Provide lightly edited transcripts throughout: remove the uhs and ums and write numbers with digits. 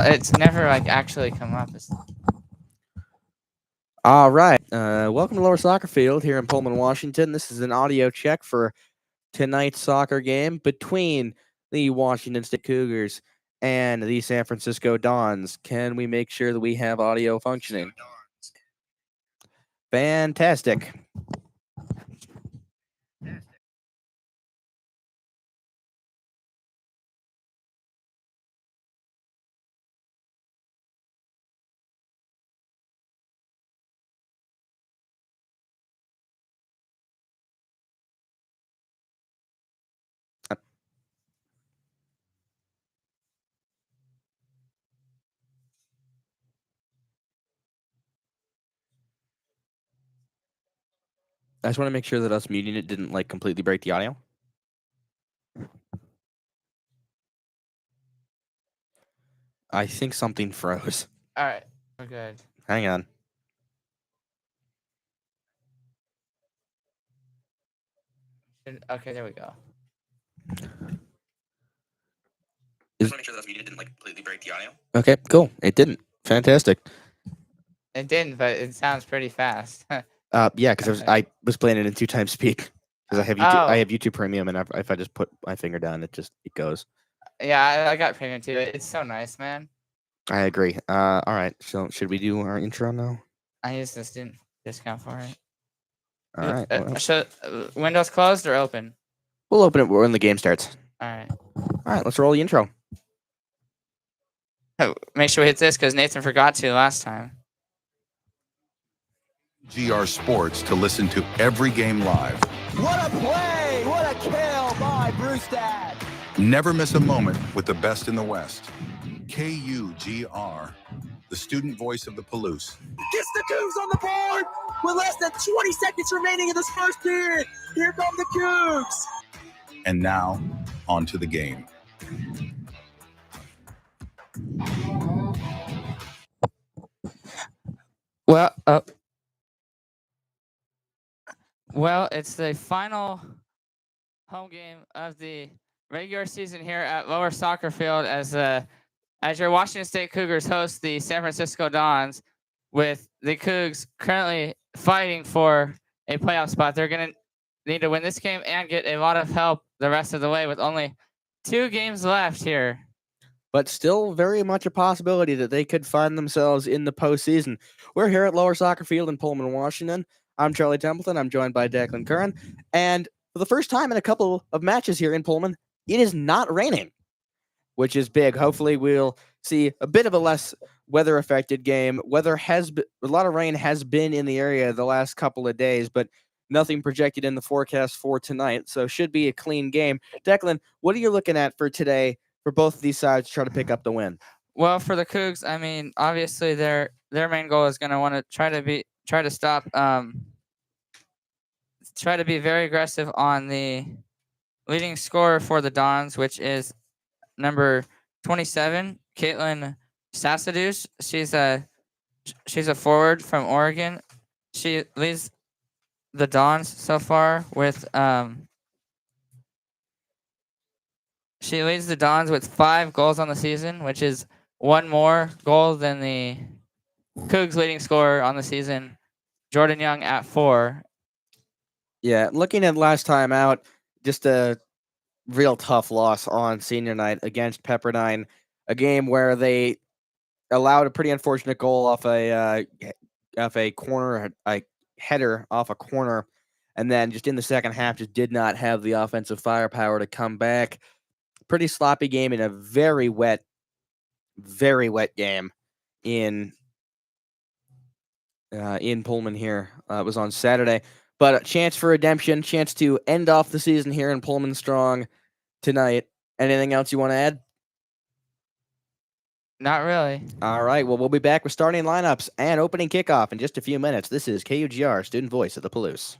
It's never like actually come up. All right. Welcome to Lower Soccer Field here in Pullman, Washington. This is an audio check for tonight's soccer game between the Washington State Cougars and the San Francisco Dons. Can we make sure that we have audio functioning? Fantastic. I just want to make sure that us muting it didn't like completely break the audio. I think something froze. All right, we're good. Hang on. Okay, there we go. Just want to make sure that us muting it didn't like completely break the audio. Okay, cool. It didn't. Fantastic. It didn't, but it sounds pretty fast. Yeah, because I was playing it in 2x speed because I have YouTube. I have YouTube Premium, and if I just put my finger down, it goes. Yeah, I got Premium too. It's so nice, man. I agree. All right. So should we do our intro now? I use the student discount for it. All right. Well, Should windows closed or open? we'll open it when the game starts. All right. All right. Let's roll the intro. Oh, make sure we hit this because Nathan forgot to last time. GR Sports to listen to every game live. What a play! What a kill by Brewstad! Never miss a moment with the best in the West. KUGR, the student voice of the Palouse. Gets the Cougs on the board with less than 20 seconds remaining in this first period. Here come the Cougs. And now, on to the game. Well, it's the final home game of the regular season here at Lower Soccer Field as your Washington State Cougars host the San Francisco Dons, with the Cougs currently fighting for a playoff spot. They're going to need to win this game and get a lot of help the rest of the way with only 2 games left here. But still very much a possibility that they could find themselves in the postseason. We're here at Lower Soccer Field in Pullman, Washington. I'm Charlie Templeton. I'm joined by Declan Curran. And for the first time in a couple of matches here in Pullman, it is not raining, which is big. Hopefully we'll see a bit of a less weather-affected game. A lot of rain has been in the area the last couple of days, but nothing projected in the forecast for tonight, so should be a clean game. Declan, what are you looking at for today for both of these sides to try to pick up the win? Well, for the Cougs, I mean, obviously their main goal is going to want to try to stop try to be very aggressive on the leading scorer for the Dons, which is number 27, Caitlin Sassadus. She's a forward from Oregon. She leads the Dons so far with 5 goals on the season, which is 1 more goal than the Cougs leading scorer on the season, Jordan Young, at 4. Yeah, looking at last time out, just a real tough loss on senior night against Pepperdine, a game where they allowed a pretty unfortunate goal off a corner, a header off a corner, and then just in the second half just did not have the offensive firepower to come back. Pretty sloppy game in a very wet game in Pullman here. It was on Saturday, but a chance for redemption, chance to end off the season here in Pullman strong tonight. Anything else you want to add? Not really. All right. Well, we'll be back with starting lineups and opening kickoff in just a few minutes. This is KUGR, student voice of the Palouse.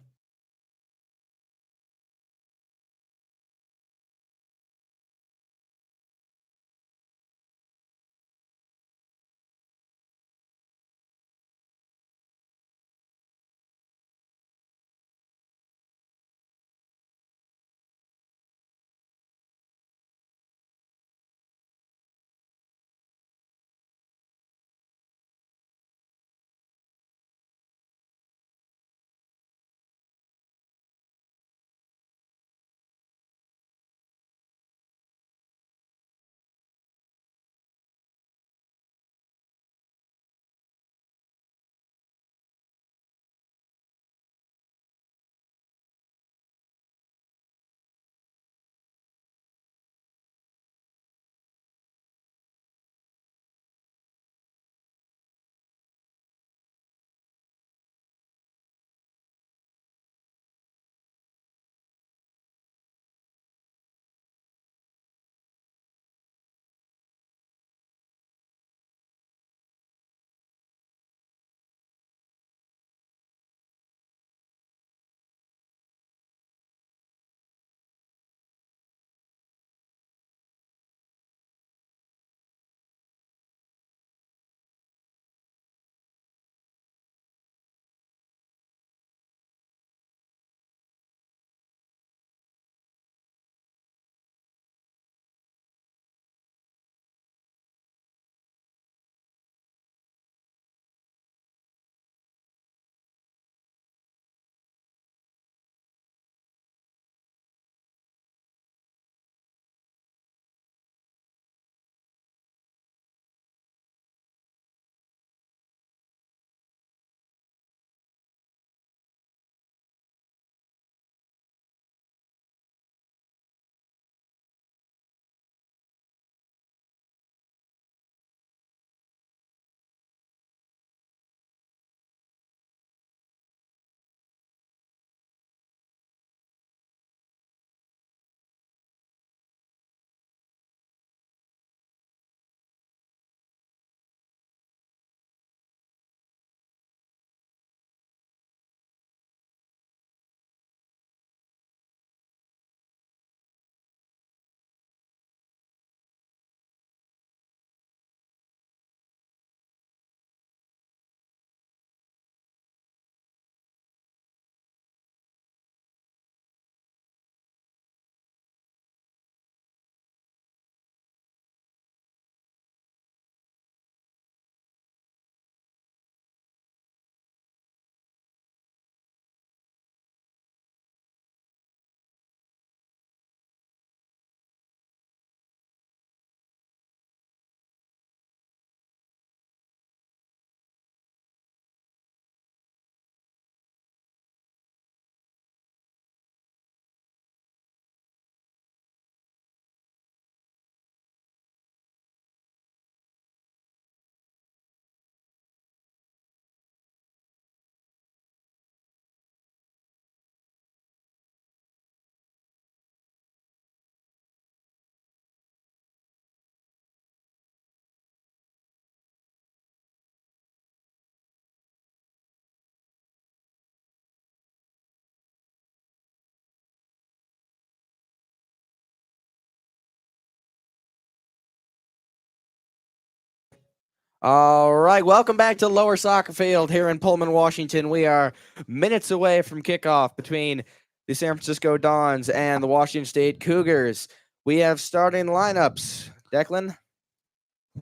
All right, welcome back to Lower Soccer Field here in Pullman, Washington. We are minutes away from kickoff between the San Francisco Dons and the Washington State Cougars. We have starting lineups. Declan?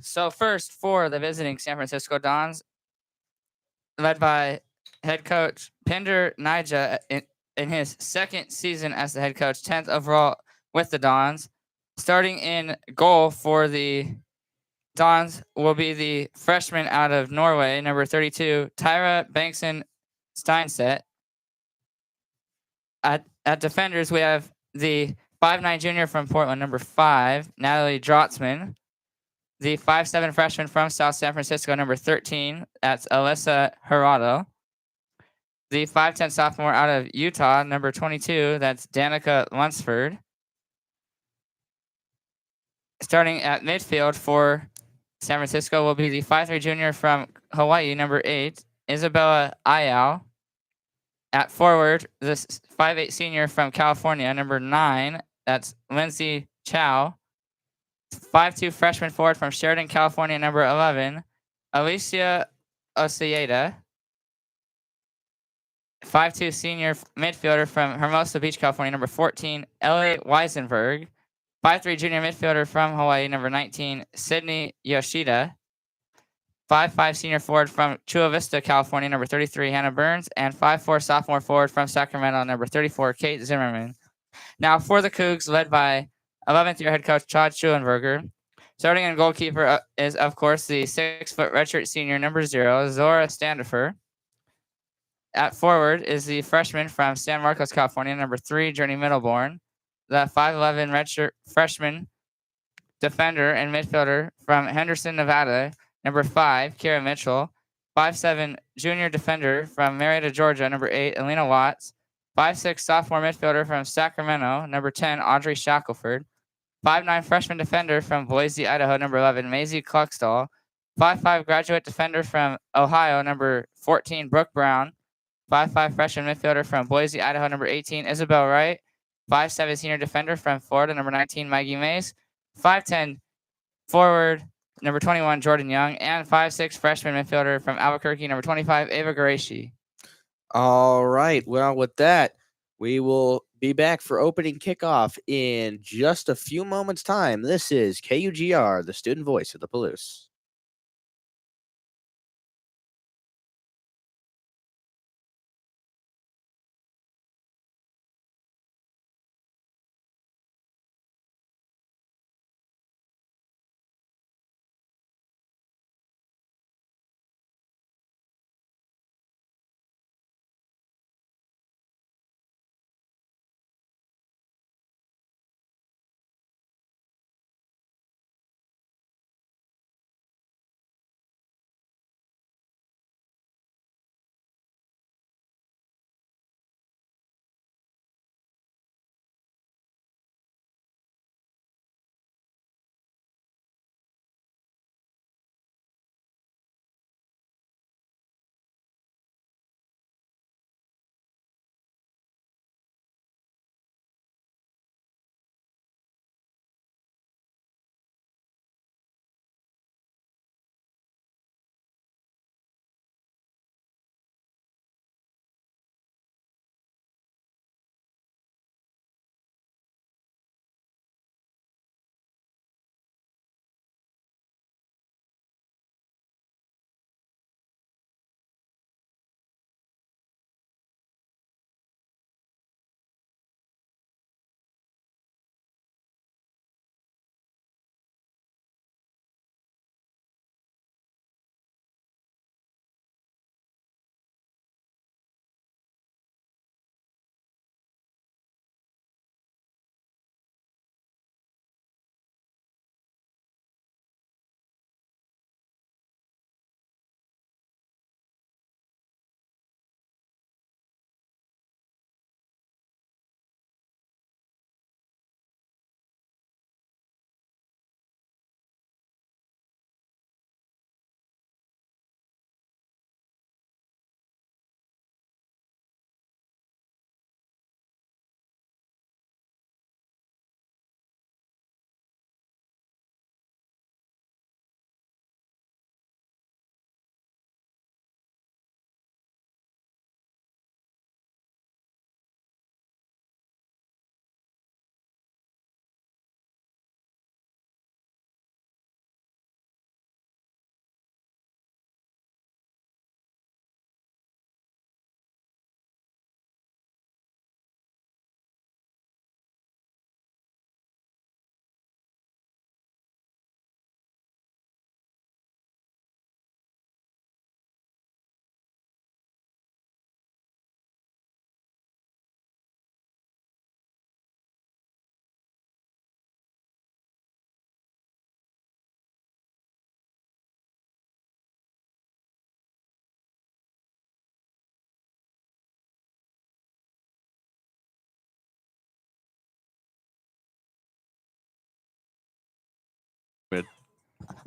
So first for the visiting San Francisco Dons, led by head coach Pinder Nija in his second season as the head coach, 10th overall with the Dons. Starting in goal for the Dons will be the freshman out of Norway, number 32, Tyra Bankson Steinset. At defenders, we have the 5'9" junior from Portland, number 5, Natalie Drotzman. The 5'7" freshman from South San Francisco, number 13, that's Alyssa Gerardo. The 5'10" sophomore out of Utah, number 22, that's Danica Lunsford. Starting at midfield for San Francisco will be the 5'3" junior from Hawaii, number 8, Isabella Ayao. At forward, this 5'8" senior from California, number 9, that's Lindsay Chow. 5'2" freshman forward from Sheridan, California, number 11, Alicia Osieda. 5'2" senior midfielder from Hermosa Beach, California, number 14, Elliot Weisenberg. 5'3" junior midfielder from Hawaii, number 19, Sydney Yoshida. 5'5" senior forward from Chula Vista, California, number 33, Hannah Burns. And 5'4" sophomore forward from Sacramento, number 34, Kate Zimmerman. Now for the Cougs, led by 11th year head coach Chad Schulenberger. Starting in goalkeeper is, of course, the 6-foot redshirt senior, number 0, Zora Standifer. At forward is the freshman from San Marcos, California, number 3, Journey Middleborn. The 5'11" redshirt freshman defender and midfielder from Henderson, Nevada, number 5, Kira Mitchell. 5'7" junior defender from Marietta, Georgia, number 8, Alina Watts. 5'6" sophomore midfielder from Sacramento, number 10, Audrey Shackelford. 5'9" freshman defender from Boise, Idaho, number 11, Maisie Kluckstall. 5'5" graduate defender from Ohio, number 14, Brooke Brown. 5'5" freshman midfielder from Boise, Idaho, number 18, Isabel Wright. 5'7" senior defender from Florida, number 19, Maggie Mays. 5'10" forward, number 21, Jordan Young. And 5'6" freshman midfielder from Albuquerque, number 25, Ava Garashi. All right. Well, with that, we will be back for opening kickoff in just a few moments' time. This is KUGR, the student voice of the Palouse.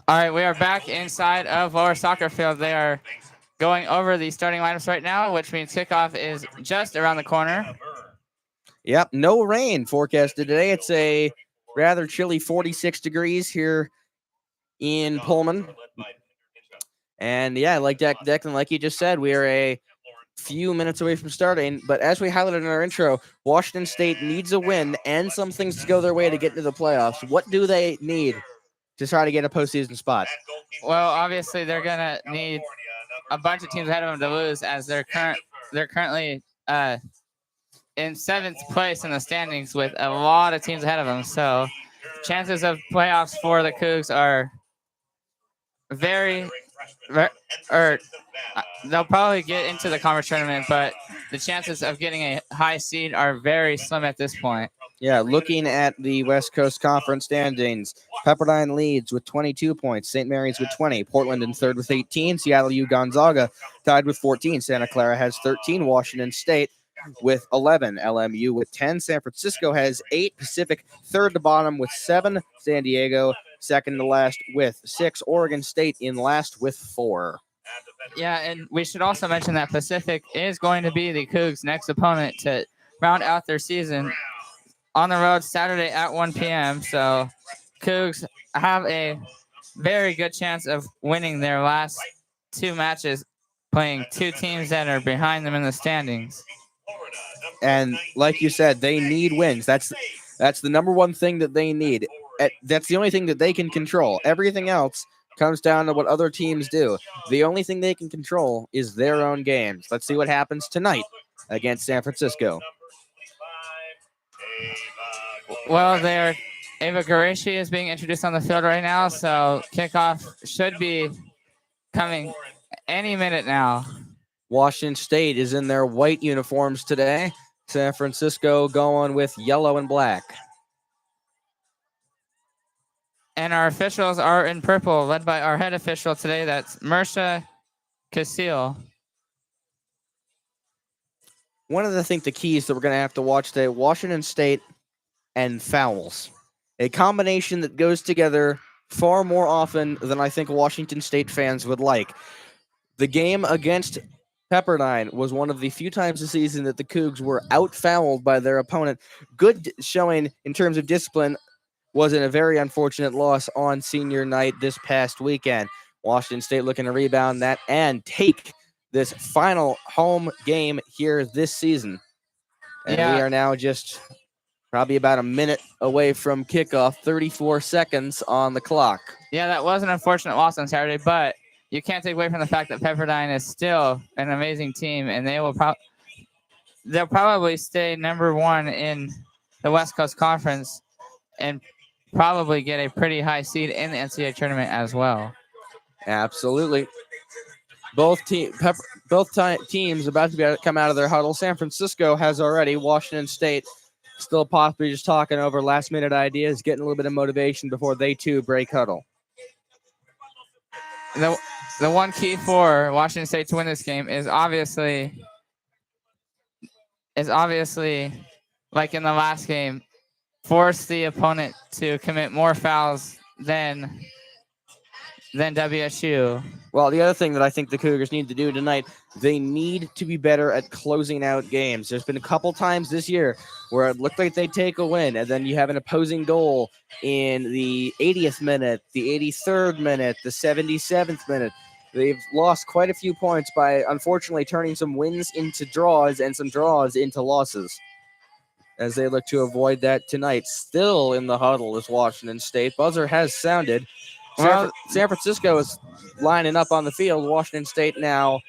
All right, we are back inside of Lower Soccer Field. They are going over the starting lineups right now, which means kickoff is just around the corner. Yep, no rain forecasted today. It's a rather chilly 46 degrees here in Pullman. And yeah, like Declan, like you just said, we are a few minutes away from starting. But as we highlighted in our intro, Washington State needs a win and some things to go their way to get into the playoffs. What do they need to try to get a postseason spot? Well, obviously they're gonna need a bunch of teams ahead of them to lose, as they're currently in 7th place in the standings with a lot of teams ahead of them. So chances of playoffs for the Cougs are very they'll probably get into the conference tournament, but the chances of getting a high seed are very slim at this point. Yeah, looking at the West Coast Conference standings, Pepperdine leads with 22 points, St. Mary's with 20, Portland in third with 18, Seattle U Gonzaga tied with 14, Santa Clara has 13, Washington State with 11, LMU with 10, San Francisco has 8, Pacific third to bottom with 7, San Diego second to last with 6, Oregon State in last with 4. Yeah, and we should also mention that Pacific is going to be the Cougs' next opponent to round out their season on the road Saturday at 1 p.m. So Cougs have a very good chance of winning their last 2 matches, playing 2 teams that are behind them in the standings. And like you said, they need wins. That's the number one thing that they need. That's the only thing that they can control. Everything else comes down to what other teams do. The only thing they can control is their own games. Let's see what happens tonight against San Francisco. Well, Ava Garashi is being introduced on the field right now, so kickoff should be coming any minute now. Washington State is in their white uniforms today. San Francisco going with yellow and black. And our officials are in purple, led by our head official today. That's Mersha Casil. One of the keys that we're going to have to watch today, Washington State and fouls. A combination that goes together far more often than I think Washington State fans would like. The game against Pepperdine was one of the few times this season that the Cougs were out-fouled by their opponent. Good showing in terms of discipline, was in a very unfortunate loss on senior night this past weekend. Washington State looking to rebound that and take this final home game here this season. And we are now just probably about a minute away from kickoff, 34 seconds on the clock. Yeah, that was an unfortunate loss on Saturday, but you can't take away from the fact that Pepperdine is still an amazing team, and they'll probably stay number 1 in the West Coast Conference and probably get a pretty high seed in the NCAA tournament as well. Absolutely. Both teams about to come out of their huddle. San Francisco has already. Washington State still possibly just talking over last-minute ideas, getting a little bit of motivation before they too break huddle. The one key for Washington State to win this game is obviously like in the last game, force the opponent to commit more fouls than WSU. Well, the other thing that I think the Cougars need to do tonight, they need to be better at closing out games. There's been a couple times this year where it looked like they take a win, and then you have an opposing goal in the 80th minute, the 83rd minute, the 77th minute. They've lost quite a few points by, unfortunately, turning some wins into draws and some draws into losses, as they look to avoid that tonight. Still in the huddle is Washington State. Buzzer has sounded. San Francisco is lining up on the field. Washington State now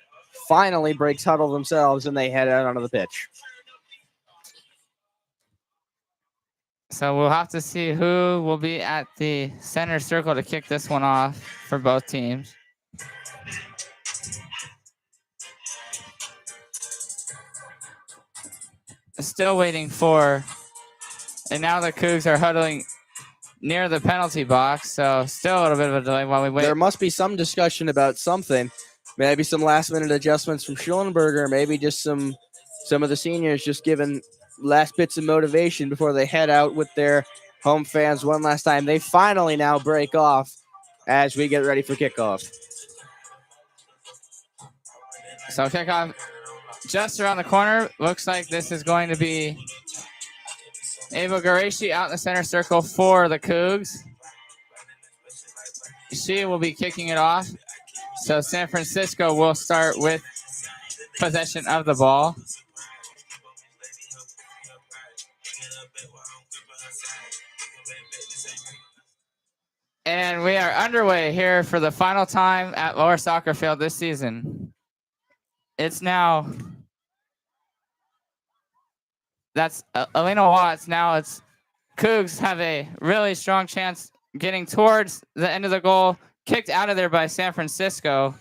finally breaks huddle themselves, and they head out onto the pitch. So we'll have to see who will be at the center circle to kick this one off for both teams. Still waiting for, and now the Cougs are huddling near the penalty box, so still a little bit of a delay while we wait. There must be some discussion about something. Maybe some last-minute adjustments from Schulenberger, maybe just some of the seniors just giving last bits of motivation before they head out with their home fans one last time. They finally now break off as we get ready for kickoff. So kickoff just around the corner. Looks like this is going to be Ava Garashi out in the center circle for the Cougs. She will be kicking it off. So San Francisco will start with possession of the ball. And we are underway here for the final time at Lower Soccer Field this season. It's now, that's Alina Watts. Now it's Cougs have a really strong chance getting towards the end of the goal, kicked out of there by San Francisco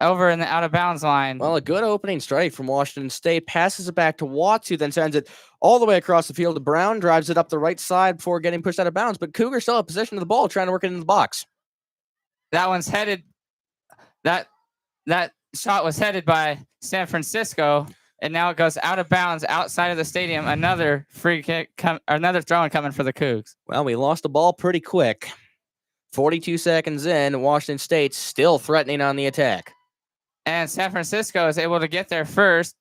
over in the out of bounds line. Well, a good opening strike from Washington State. Passes it back to Watts, who then sends it all the way across the field to Brown, drives it up the right side before getting pushed out of bounds. But Cougars still have possession of the ball, trying to work it in the box. That one's headed, that shot was headed by San Francisco, and now it goes out of bounds outside of the stadium. Another free kick, another throw-in coming for the Cougs. Well, we lost the ball pretty quick. 42 seconds in, Washington State still threatening on the attack. And San Francisco is able to get there first.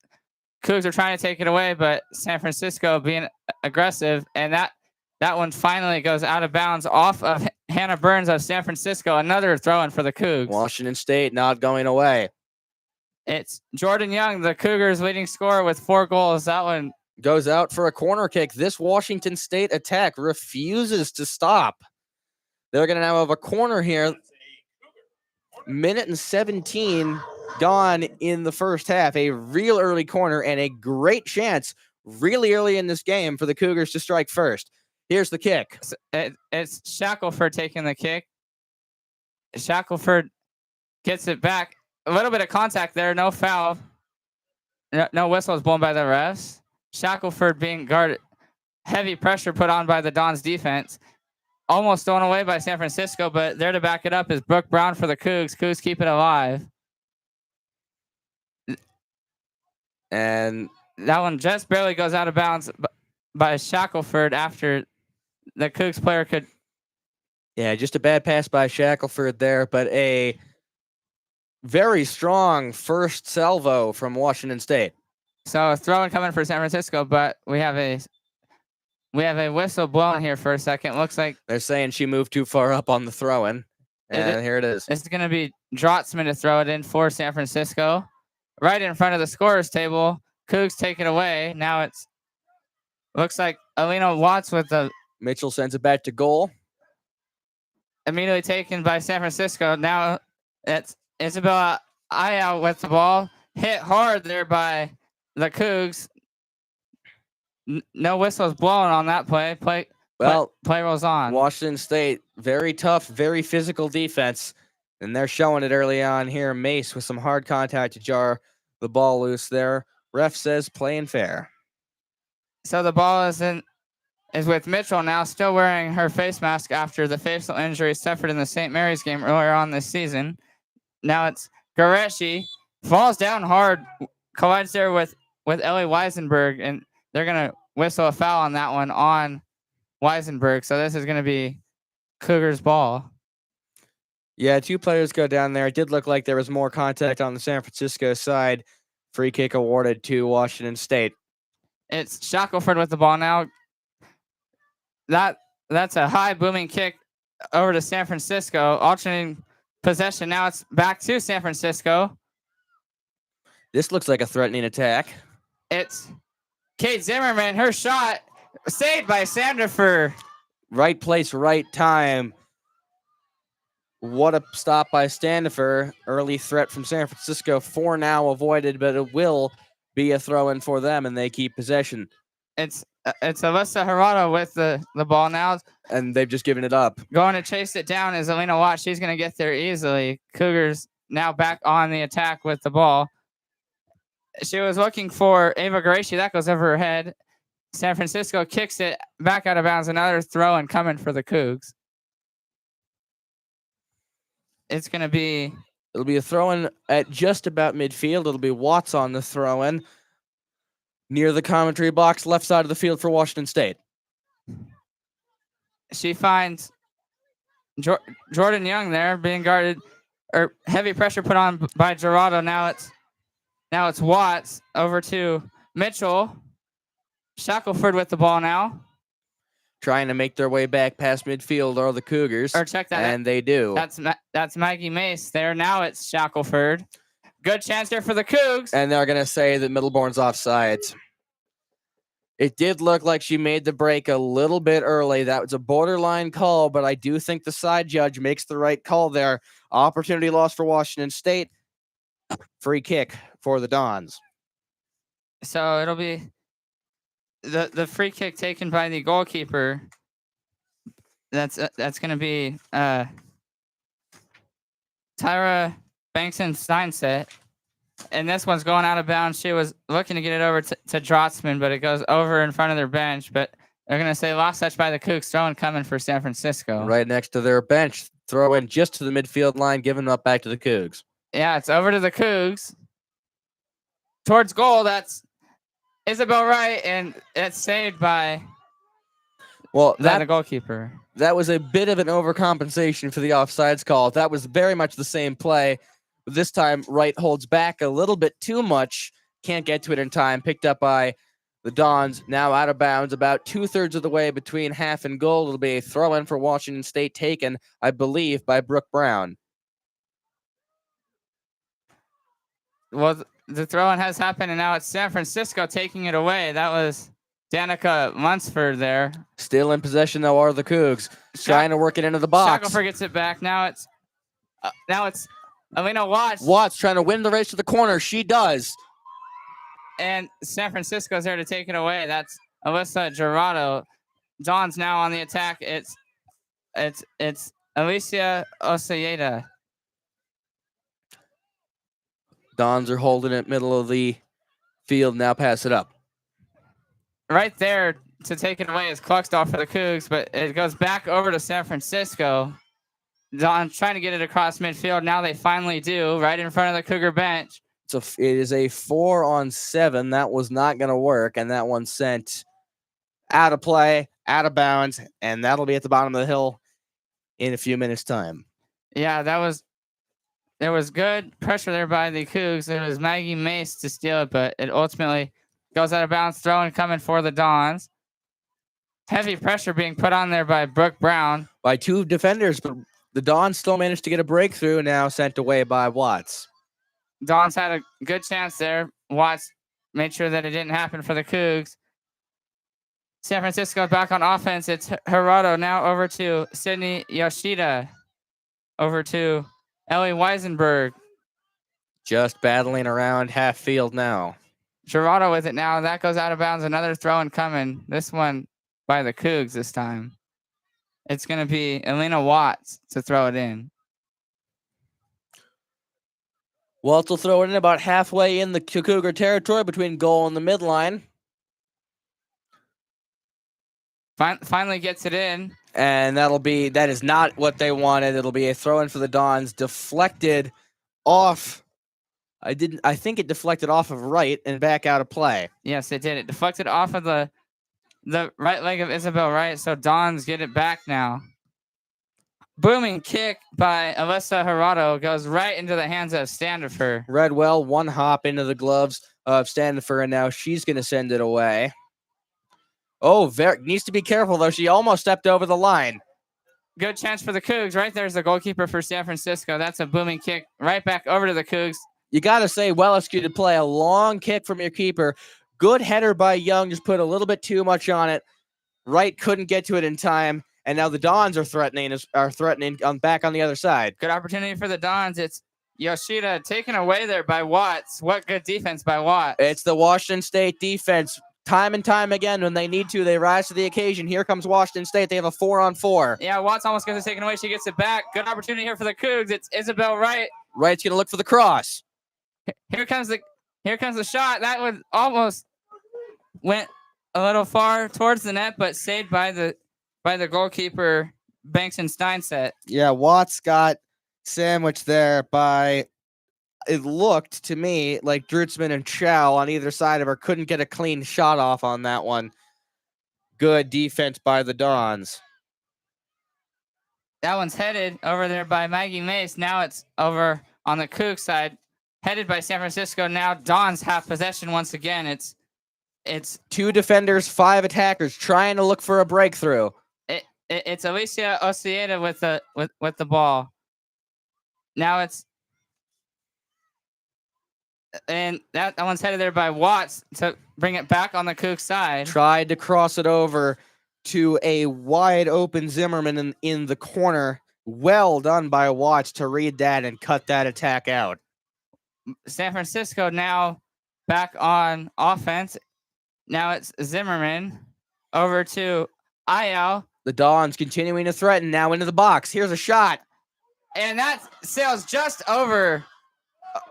Cougs are trying to take it away, but San Francisco being aggressive, and that one finally goes out of bounds off of Hannah Burns of San Francisco. Another throw-in for the Cougs. Washington State not going away. It's Jordan Young, the Cougars' leading scorer with 4 goals. That one goes out for a corner kick. This Washington State attack refuses to stop. They're going to now have a corner here. Minute and 17 gone in the first half. A real early corner and a great chance really early in this game for the Cougars to strike first. Here's the kick. It's Shackelford taking the kick. Shackelford gets it back. A little bit of contact there. No foul. No whistle is blown by the refs. Shackelford being guarded. Heavy pressure put on by the Dons defense. Almost thrown away by San Francisco, but there to back it up is Brooke Brown for the Cougs. Cougs keep it alive. And that one just barely goes out of bounds by Shackelford after the Cougs player could. Yeah, just a bad pass by Shackelford there, but a very strong first salvo from Washington State. So a throw-in coming for San Francisco, but we have a whistle blown here for a second. Looks like they're saying she moved too far up on the throw-in. And here it is. It's going to be Drotzman to throw it in for San Francisco. Right in front of the scorer's table. Cougs take it away. Now it's looks like Alina Watts with the Mitchell sends it back to goal. Immediately taken by San Francisco. Now it's Isabella Ayau with the ball. Hit hard there by the Cougs. No whistles blown on that play. Play rolls on. Washington State, very tough, very physical defense. And they're showing it early on here. Mace with some hard contact to jar the ball loose there. Ref says playing fair. So the ball is with Mitchell now, still wearing her face mask after the facial injury suffered in the St. Mary's game earlier on this season. Now it's Gareshi. Falls down hard, collides there with Ellie Weisenberg, and they're going to whistle a foul on that one on Weisenberg. So this is going to be Cougars ball. Yeah, 2 players go down there. It did look like there was more contact on the San Francisco side. Free kick awarded to Washington State. It's Shackelford with the ball now. That's a high booming kick over to San Francisco. Alternating possession. Now it's back to San Francisco. This looks like a threatening attack. It's Kate Zimmerman. Her shot saved by Sandifer. Right place, right time. What a stop by Standifer. Early threat from San Francisco. 4 now avoided, but it will be a throw-in for them, and they keep possession. It's Alyssa Hirata with the ball now. And they've just given it up. Going to chase it down is Alina Watt. She's going to get there easily. Cougars now back on the attack with the ball. She was looking for Ava Garashi. That goes over her head. San Francisco kicks it back out of bounds. Another throw-in coming for the Cougs. It'll be a throw-in at just about midfield. It'll be Watts on the throw-in near the commentary box, left side of the field for Washington State. She finds Jordan Young there being guarded, or heavy pressure put on by Gerardo. Now it's Watts over to Mitchell. Shackelford with the ball now. Trying to make their way back past midfield are the Cougars. Or check that. And they do. That's Maggie Mace there. Now it's Shackelford. Good chance here for the Cougs. And they're going to say that Middleborn's offside. It did look like she made the break a little bit early. That was a borderline call, but I do think the side judge makes the right call there. Opportunity loss for Washington State. Free kick for the Dons. So it'll be the free kick taken by the goalkeeper. That's going to be Tyra Bankson-Steinset. And this one's going out of bounds. She was looking to get it over to Drotzman, but it goes over in front of their bench. But they're going to say lost touch by the Cougs. Throw in coming for San Francisco. Right next to their bench. Throw in just to the midfield line, giving up back to the Cougs. Yeah, it's over to the Cougs. Towards goal, that's Isabel Wright, and it's saved by the goalkeeper. That was a bit of an overcompensation for the offsides call. That was very much the same play. This time, Wright holds back a little bit too much. Can't get to it in time. Picked up by the Dons. Now out of bounds, about 2/3 of the way between half and goal. It'll be a throw-in for Washington State, taken, I believe, by Brooke Brown. Well, the throw-in has happened, and now it's San Francisco taking it away. That was Danica Lunsford there. Still in possession, though, are the Cougs. Trying to work it into the box. Shackelford gets it back. Now it's Alina Watts. Watts trying to win the race to the corner. She does. And San Francisco's there to take it away. That's Alyssa Gerardo. Don's now on the attack. It's Alicia Osayeda. Dons are holding it middle of the field. Now pass it up. Right there to take it away is Cluxdall for the Cougs, but it goes back over to San Francisco. Don trying to get it across midfield. Now they finally do, right in front of the Cougar bench. So it is a 4-on-7. That was not going to work, and that one sent out of play, out of bounds, and that'll be at the bottom of the hill in a few minutes' time. Yeah, there was good pressure there by the Cougs. There was Maggie Mace to steal it, but it ultimately goes out of bounds. Throwing coming for the Dons. Heavy pressure being put on there by Brooke Brown. By two defenders, but the Dons still managed to get a breakthrough, now sent away by Watts. Dons had a good chance there. Watts made sure that it didn't happen for the Cougs. San Francisco back on offense. It's Gerardo now over to Sydney Yoshida. Over to Ellie Weisenberg. Just battling around half field now. Gerardo with it now. That goes out of bounds. Another throw in coming. This one by the Cougs this time. It's going to be Elena Watts to throw it in. Waltz will throw it in about halfway in the Cougar territory between goal and the midline. Finally gets it in. And that is not what they wanted. It'll be a throw in for the Dons. Deflected off. I think it deflected off of Wright and back out of play. Yes, it did. It deflected off of the right leg of Isabel Wright. So Dons get it back now. Booming kick by Alyssa Gerardo goes right into the hands of Standifer. Redwell, one hop into the gloves of Standifer, and now she's going to send it away. Oh, needs to be careful, though. She almost stepped over the line. Good chance for the Cougs. Right there's the goalkeeper for San Francisco. That's a booming kick right back over to the Cougs. You got to say, well-executed play. A long kick from your keeper. Good header by Young. Just put a little bit too much on it. Wright couldn't get to it in time. And now the Dons are threatening back on the other side. Good opportunity for the Dons. It's Yoshida taken away there by Watts. What good defense by Watts. It's the Washington State defense. Time and time again, when they need to, they rise to the occasion. Here comes Washington State. They have a 4-on-4. Yeah, Watts almost gets it taken away. She gets it back. Good opportunity here for the Cougs. It's Isabel Wright. Wright's going to look for the cross. Here comes the shot. That one almost went a little far towards the net, but saved by the goalkeeper, Banks and Steinset. Yeah, Watts got sandwiched there by, it looked to me like Drutzman and Chow on either side of her couldn't get a clean shot off on that one. Good defense by the Dons. That one's headed over there by Maggie Mace. Now it's over on the Coug side, headed by San Francisco. Now Don's have possession once again. It's 2 defenders, 5 attackers trying to look for a breakthrough. It's Alicia Osieda with the ball. Now and that one's headed there by Watts to bring it back on the Coug side. Tried to cross it over to a wide open Zimmerman in the corner. Well done by Watts to read that and cut that attack out. San Francisco now back on offense. Now it's Zimmerman over to Ayal. The Dons continuing to threaten now into the box. Here's a shot. And that sails just over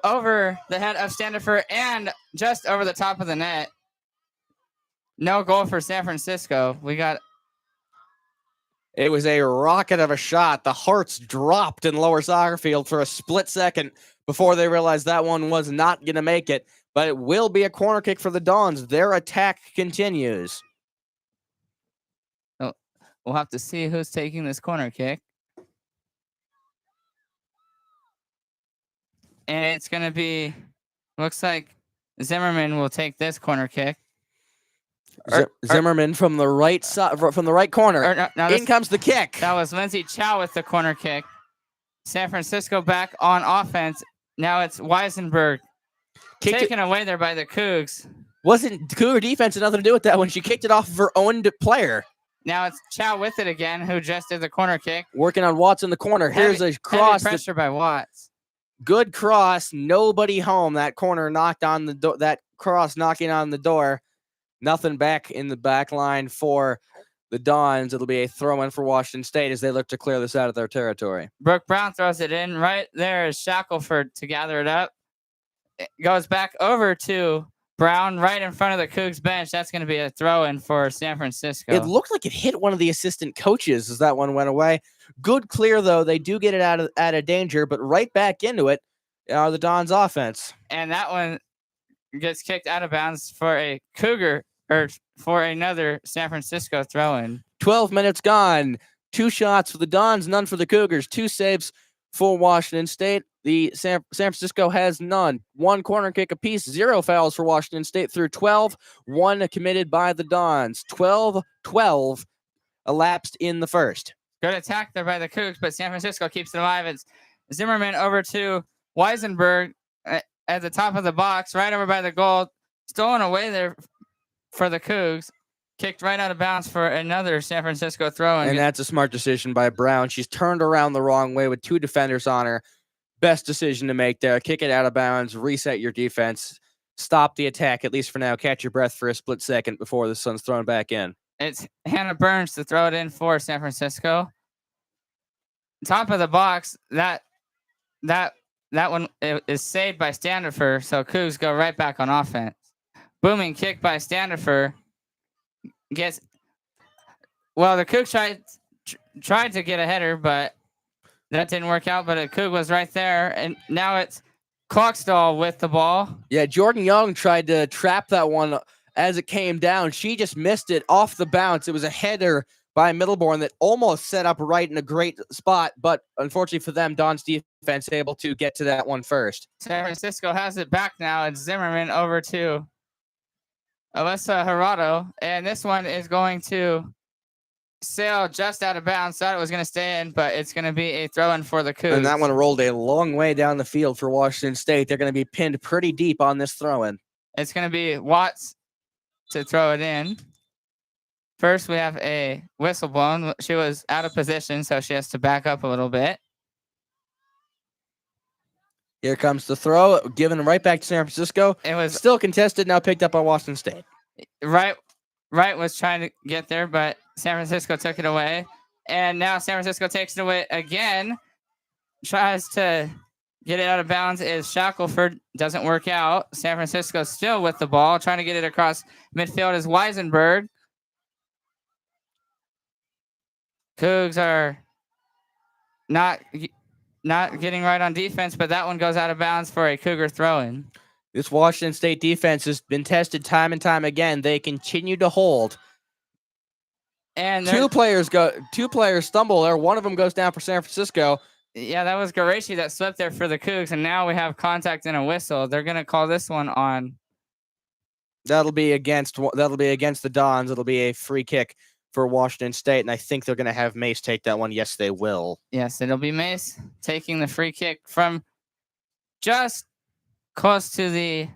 the head of Standifer and just over the top of the net. No goal for San Francisco. It was a rocket of a shot. The hearts dropped in Lower Soccer Field for a split second before they realized that one was not going to make it. But it will be a corner kick for the Dons. Their attack continues. We'll have to see who's taking this corner kick. And it's going to be, looks like Zimmerman will take this corner kick. Zimmerman from the right side, from the right corner. In comes the kick. That was Lindsay Chow with the corner kick. San Francisco back on offense. Now it's Weisenberg taken away there by the Cougs. Wasn't Cougar defense had nothing to do with that when she kicked it off of her own player. Now it's Chow with it again, who just did the corner kick. Working on Watts in the corner. Here's a cross. Heavy pressure by Watts. Good cross. Nobody home. That corner knocked on the door. That cross knocking on the door. Nothing back in the back line for the Dons. It'll be a throw-in for Washington State as they look to clear this out of their territory. Brooke Brown throws it in. Right there is Shackelford to gather it up. It goes back over to Brown right in front of the Cougs bench. That's going to be a throw-in for San Francisco. It looked like it hit one of the assistant coaches as that one went away. Good clear, though. They do get it out of danger, but right back into it are the Dons offense. And that one gets kicked out of bounds for a Cougar or for another San Francisco throw-in. 12 minutes gone. 2 shots for the Dons, none for the Cougars. 2 saves for Washington State. The San Francisco has none. 1 corner kick apiece, 0 fouls for Washington State through 12. 1 committed by the Dons. 12-12 elapsed in the first. Good attack there by the Cougs, but San Francisco keeps it alive. It's Zimmerman over to Weisenberg at the top of the box, right over by the goal. Stolen away there for the Cougs. Kicked right out of bounds for another San Francisco throw-in. And that's a smart decision by Brown. She's turned around the wrong way with 2 defenders on her. Best decision to make there. Kick it out of bounds, reset your defense, stop the attack, at least for now. Catch your breath for a split second before the sun's thrown back in. It's Hannah Burns to throw it in for San Francisco. Top of the box, that one is saved by Standifer, so Cougs go right back on offense. Booming kick by Standifer. The Cougs tried to get a header, but that didn't work out. But a Coug was right there, and now it's Klockstall with the ball. Yeah, Jordan Young tried to trap that one as it came down. She just missed it off the bounce. It was a header by Middleborn that almost set up right in a great spot, but unfortunately for them, Don's defense able to get to that one first. San Francisco has it back now. It's Zimmerman over to Alyssa Gerardo, and this one is going to sail just out of bounds. Thought it was going to stay in, but it's going to be a throw-in for the Cougs. And that one rolled a long way down the field for Washington State. They're going to be pinned pretty deep on this throw-in. It's going to be Watts to throw it in. First, we have a whistle blown. She was out of position, so she has to back up a little bit. Here comes the throw, given right back to San Francisco. It was still contested, now picked up by Washington State. Wright was trying to get there, but San Francisco took it away. And now San Francisco takes it away again. Tries to get it out of bounds. Is Shackelford. Doesn't work out. San Francisco still with the ball. Trying to get it across midfield is Weisenberg. Cougs are not getting right on defense, but that one goes out of bounds for a Cougar throw-in. This Washington State defense has been tested time and time again. They continue to hold. And Two players stumble there. One of them goes down for San Francisco. yeah, that was Garashi that slipped there for the Cougs, and now we have contact and a whistle. They're gonna call this one on. That'll be against the Dons. It'll be a free kick for Washington State, and I think they're going to have Mace take that one. Yes, they will. Yes, it'll be Mace taking the free kick from just close to the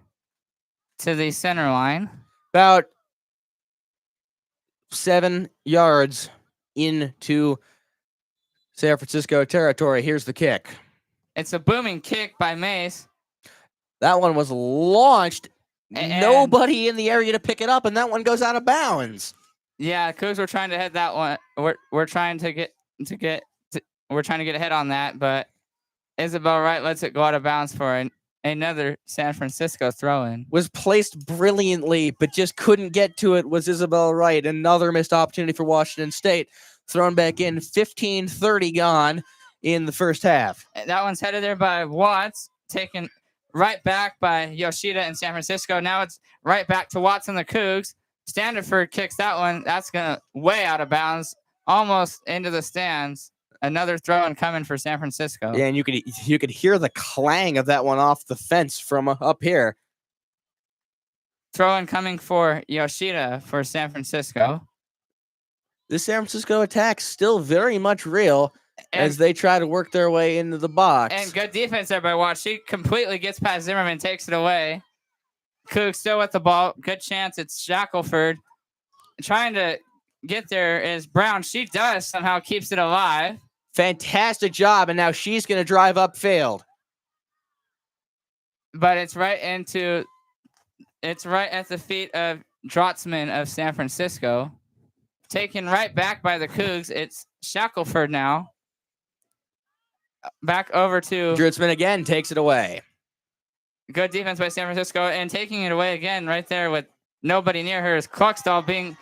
center line. About 7 yards into San Francisco territory. Here's the kick. It's a booming kick by Mace. That one was launched. And nobody in the area to pick it up, and that one goes out of bounds. Yeah, Cougs were trying to head that one. We're trying to get ahead on that, but Isabel Wright lets it go out of bounds for another San Francisco throw-in. Was placed brilliantly, but just couldn't get to it. Was Isabel Wright. Another missed opportunity for Washington State. Thrown back in. 15:30 gone in the first half. That one's headed there by Watts, taken right back by Yoshida in San Francisco. Now it's right back to Watts and the Cougs. Standiford kicks that one. That's going to way out of bounds, almost into the stands. Another throw-in coming for San Francisco. Yeah, and you could hear the clang of that one off the fence from up here. Throw-in coming for Yoshida for San Francisco. The San Francisco attack still very much real as they try to work their way into the box. And good defense there by Watts. She completely gets past Zimmerman, takes it away. Cougs still with the ball. Good chance. It's Shackelford. Trying to get there is Brown. She does somehow keeps it alive. Fantastic job. And now she's going to drive upfield. But it's right at the feet of Drotzman of San Francisco. Taken right back by the Cougs. It's Shackelford now. Back over to Drotzman again takes it away. Good defense by San Francisco, and taking it away again right there with nobody near her is Cluxtall being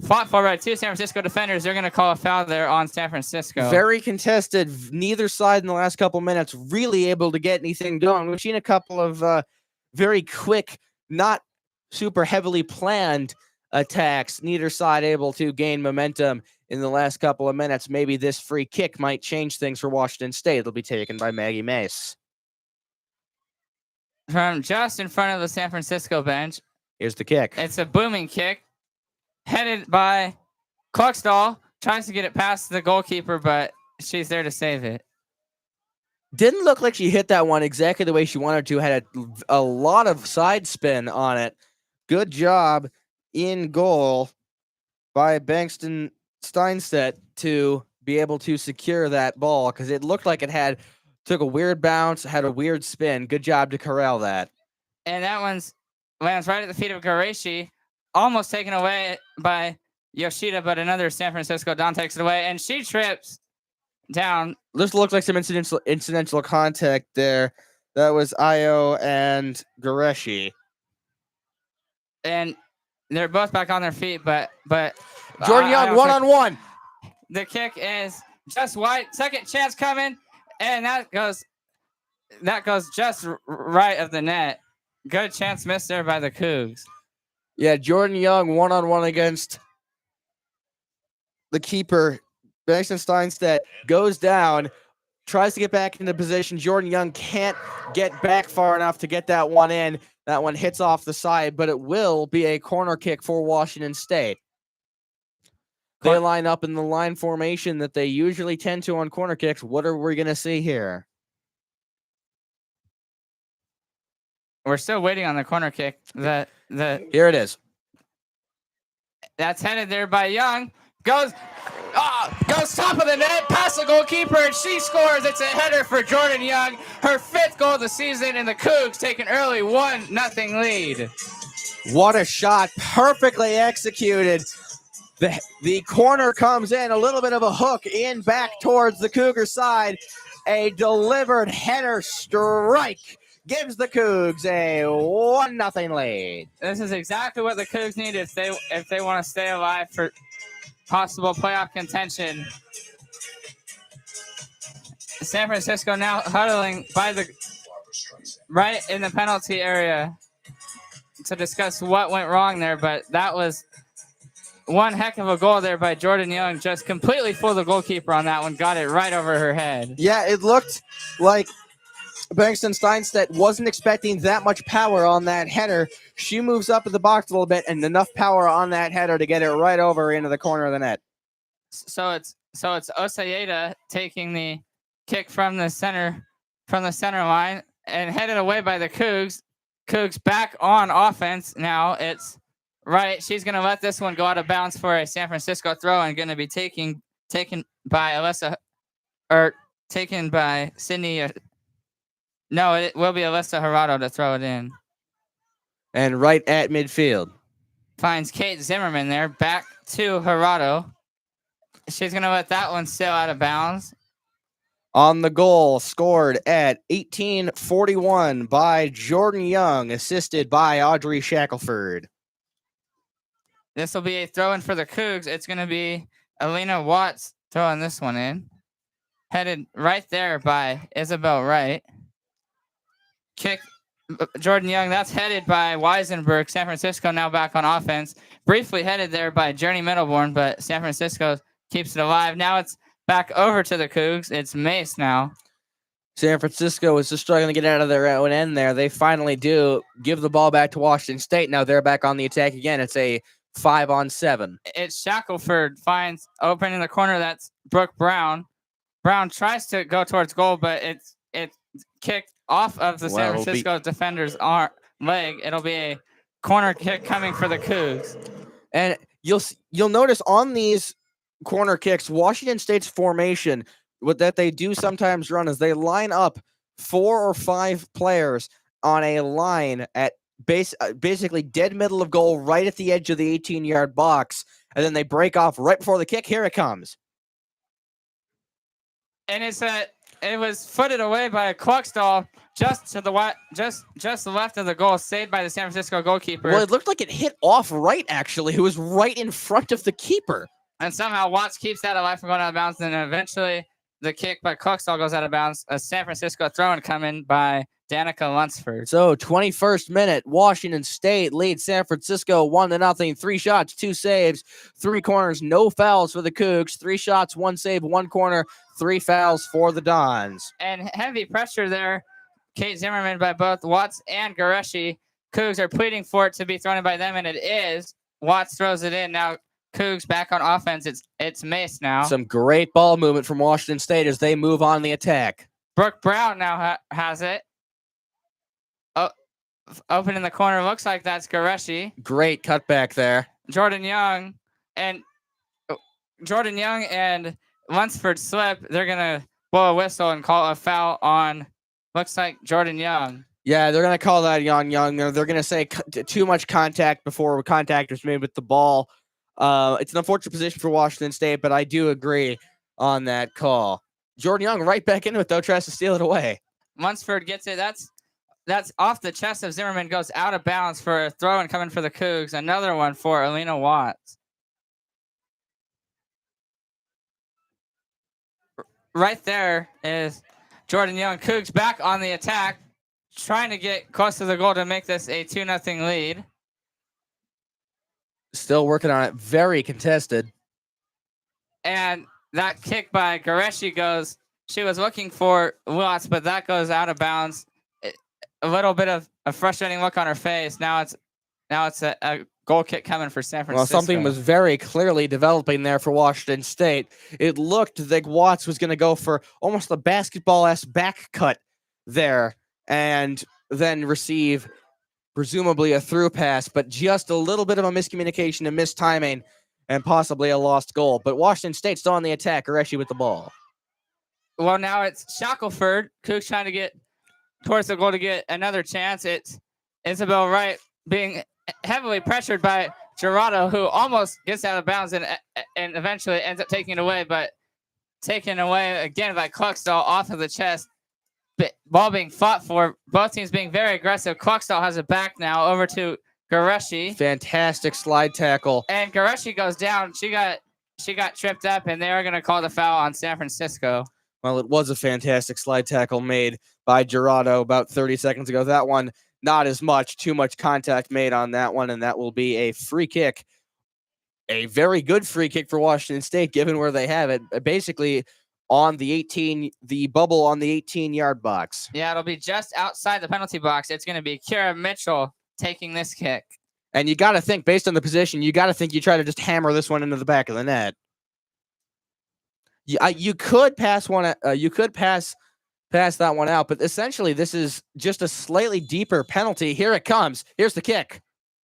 fought for by two San Francisco defenders. They're going to call a foul there on San Francisco. Very contested. Neither side in the last couple minutes really able to get anything going. We've seen a couple of very quick, not super heavily planned attacks. Neither side able to gain momentum in the last couple of minutes. Maybe this free kick might change things for Washington State. It'll be taken by Maggie Mace. From just in front of the San Francisco bench. Here's the kick. It's a booming kick headed by Cluxtall. Tries to get it past the goalkeeper, but she's there to save it. Didn't look like she hit that one exactly the way she wanted to. Had a lot of side spin on it. Good job in goal by Bankston Steinstedt to be able to secure that ball because it looked like it took a weird bounce, had a weird spin. Good job to corral that. And that lands right at the feet of Garashi, almost taken away by Yoshida, but another San Francisco Don takes it away, and she trips down. This looked like some incidental contact there. That was Io and Garashi. And they're both back on their feet, but Jordan Young, one-on-one. The kick is just wide. Second chance coming. And that goes just right of the net. Good chance missed there by the Cougs. Yeah, Jordan Young one-on-one against the keeper. Bankston Steinstedt goes down, tries to get back into position. Jordan Young can't get back far enough to get that one in. That one hits off the side, but it will be a corner kick for Washington State. They line up in the line formation that they usually tend to on corner kicks. What are we going to see here? We're still waiting on the corner kick. Here it is. That's headed there by Young. Goes top of the net, past the goalkeeper, and she scores. It's a header for Jordan Young. Her 5th goal of the season, and the Cougs take an early 1-0 lead. What a shot. Perfectly executed. The corner comes in, a little bit of a hook in back towards the Cougar side. A delivered header strike gives the Cougs a 1-0 lead. This is exactly what the Cougs need if they want to stay alive for possible playoff contention. San Francisco now huddling right in the penalty area to discuss what went wrong there, but that was one heck of a goal there by Jordan Young. Just completely fooled the goalkeeper on that one. Got it right over her head. Yeah, it looked like Bankston Steinstedt wasn't expecting that much power on that header. She moves up in the box a little bit, and enough power on that header to get it right over into the corner of the net. So it's Osayeda taking the kick from the center line and headed away by the Cougs. Cougs back on offense now. It's right. She's gonna let this one go out of bounds for a San Francisco throw and gonna be taken by Alyssa or taken by Sydney. No, it will be Alyssa Gerardo to throw it in. And right at midfield. Finds Kate Zimmerman there. Back to Gerardo. She's going to let that one sail out of bounds. On the goal, scored at 1841 by Jordan Young, assisted by Audrey Shackelford. This will be a throw-in for the Cougs. It's going to be Alina Watts throwing this one in. Headed right there by Isabel Wright. Kick, Jordan Young. That's headed by Weisenberg. San Francisco now back on offense. Briefly headed there by Journey Middleborn, but San Francisco keeps it alive. Now it's back over to the Cougs. It's Mace now. San Francisco is just struggling to get out of their own end there. They finally do give the ball back to Washington State. Now they're back on the attack again. It's a 5-on-7. It's Shackelford finds open in the corner. That's Brooke Brown. Brown tries to go towards goal, but it's kicked off of the San Francisco defender's leg. It'll be a corner kick coming for the Cougs. And you'll notice on these corner kicks, Washington State's formation, what that they do sometimes run is they line up 4 or 5 players on a line at basically dead middle of goal, right at the edge of the 18-yard box, and then they break off right before the kick. Here it comes. And it was footed away by a Cluckstall just to the just left of the goal, saved by the San Francisco goalkeeper. Well, it looked like it hit off right, actually. It was right in front of the keeper. And somehow Watts keeps that alive from going out of bounds. And eventually the kick by Cluckstall goes out of bounds. A San Francisco throw-in coming by Danica Lunsford. So 21st minute, Washington State leads San Francisco 1-0. 3 shots, 2 saves, 3 corners, no fouls for the Cougs. 3 shots, 1 save, 1 corner, 3 fouls for the Dons. And heavy pressure there. Kate Zimmerman by both Watts and Goreshi. Cougs are pleading for it to be thrown in by them, and it is. Watts throws it in. Now Cougs back on offense. It's Mace now. Some great ball movement from Washington State as they move on the attack. Brooke Brown now has it. Oh, open in the corner. Looks like that's Goreshi. Great cutback there. Jordan Young and Lunsford slip. They're going to blow a whistle and call a foul on, looks like, Jordan Young. Yeah, they're going to call that Young. They're going to say too much contact before contact was made with the ball. It's an unfortunate position for Washington State, but I do agree on that call. Jordan Young right back into it, though, tries to steal it away. Lunsford gets it. That's off the chest of Zimmerman, goes out of bounds for a throw-in coming for the Cougs. Another one for Alina Watts. Right there is Jordan Young. Cougs back on the attack, trying to get close to the goal to make this a 2-0 lead. Still working on it. Very contested. And that kick by Goreshi goes, she was looking for Watts, but that goes out of bounds. A little bit of a frustrating look on her face. Now it's a goal kick coming for San Francisco. Well, something was very clearly developing there for Washington State. It looked like Watts was going to go for almost a basketball-esque back cut there and then receive presumably a through pass, but just a little bit of a miscommunication and mistiming and possibly a lost goal. But Washington State still on the attack. Goreshi with the ball. Well, now it's Shackelford. Cougs trying to get towards the goal to get another chance. It's Isabel Wright being heavily pressured by Gerardo, who almost gets out of bounds and eventually ends up taking it away, but taken away again by Cluckstall off of the chest. Ball being fought for, both teams being very aggressive. Cluckstall has it back now over to Goreshi. Fantastic slide tackle. And Goreshi goes down. She got tripped up, and they are going to call the foul on San Francisco. Well, it was a fantastic slide tackle made by Gerardo about 30 seconds ago. That one, not as much. Too much contact made on that one, and that will be a free kick a very good free kick for Washington State, given where they have it. Basically, on the bubble on the 18-yard box. Yeah, it'll be just outside the penalty box. It's going to be Curran Mitchell taking this kick. And you got to think, based on the position, you got to think you try to just hammer this one into the back of the net. You could pass one. You could pass that one out, but essentially this is just a slightly deeper penalty. Here it comes. Here's the kick,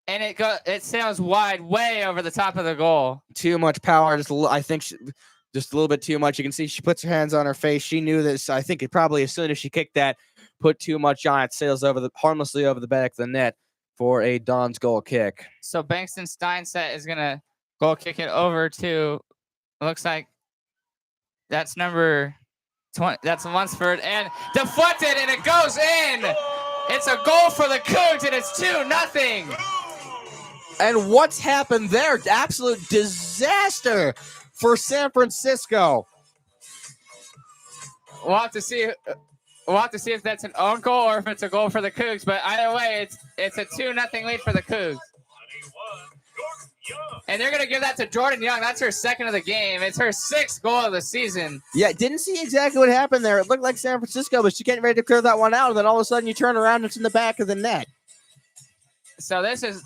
and it sails wide, way over the top of the goal. Too much power. I think just a little bit too much. You can see she puts her hands on her face. She knew this. I think it probably as soon as she kicked that, put too much on it. Sails harmlessly over the back of the net for a Don's goal kick. So Bankston Steinset is gonna goal kick it over to. Looks like that's number 20. That's Lunsford and deflected, and it goes in. It's a goal for the Cougs, and it's 2-0. And what's happened there? Absolute disaster for San Francisco. We'll have to see. We'll have to see if that's an own goal or if it's a goal for the Cougs. But either way, it's a 2-0 lead for the Cougs. And they're gonna give that to Jordan Young. That's her second of the game. It's her 6th goal of the season. Yeah, didn't see exactly what happened there. It looked like San Francisco, but she's getting ready to clear that one out, and then all of a sudden you turn around and it's in the back of the net. So this is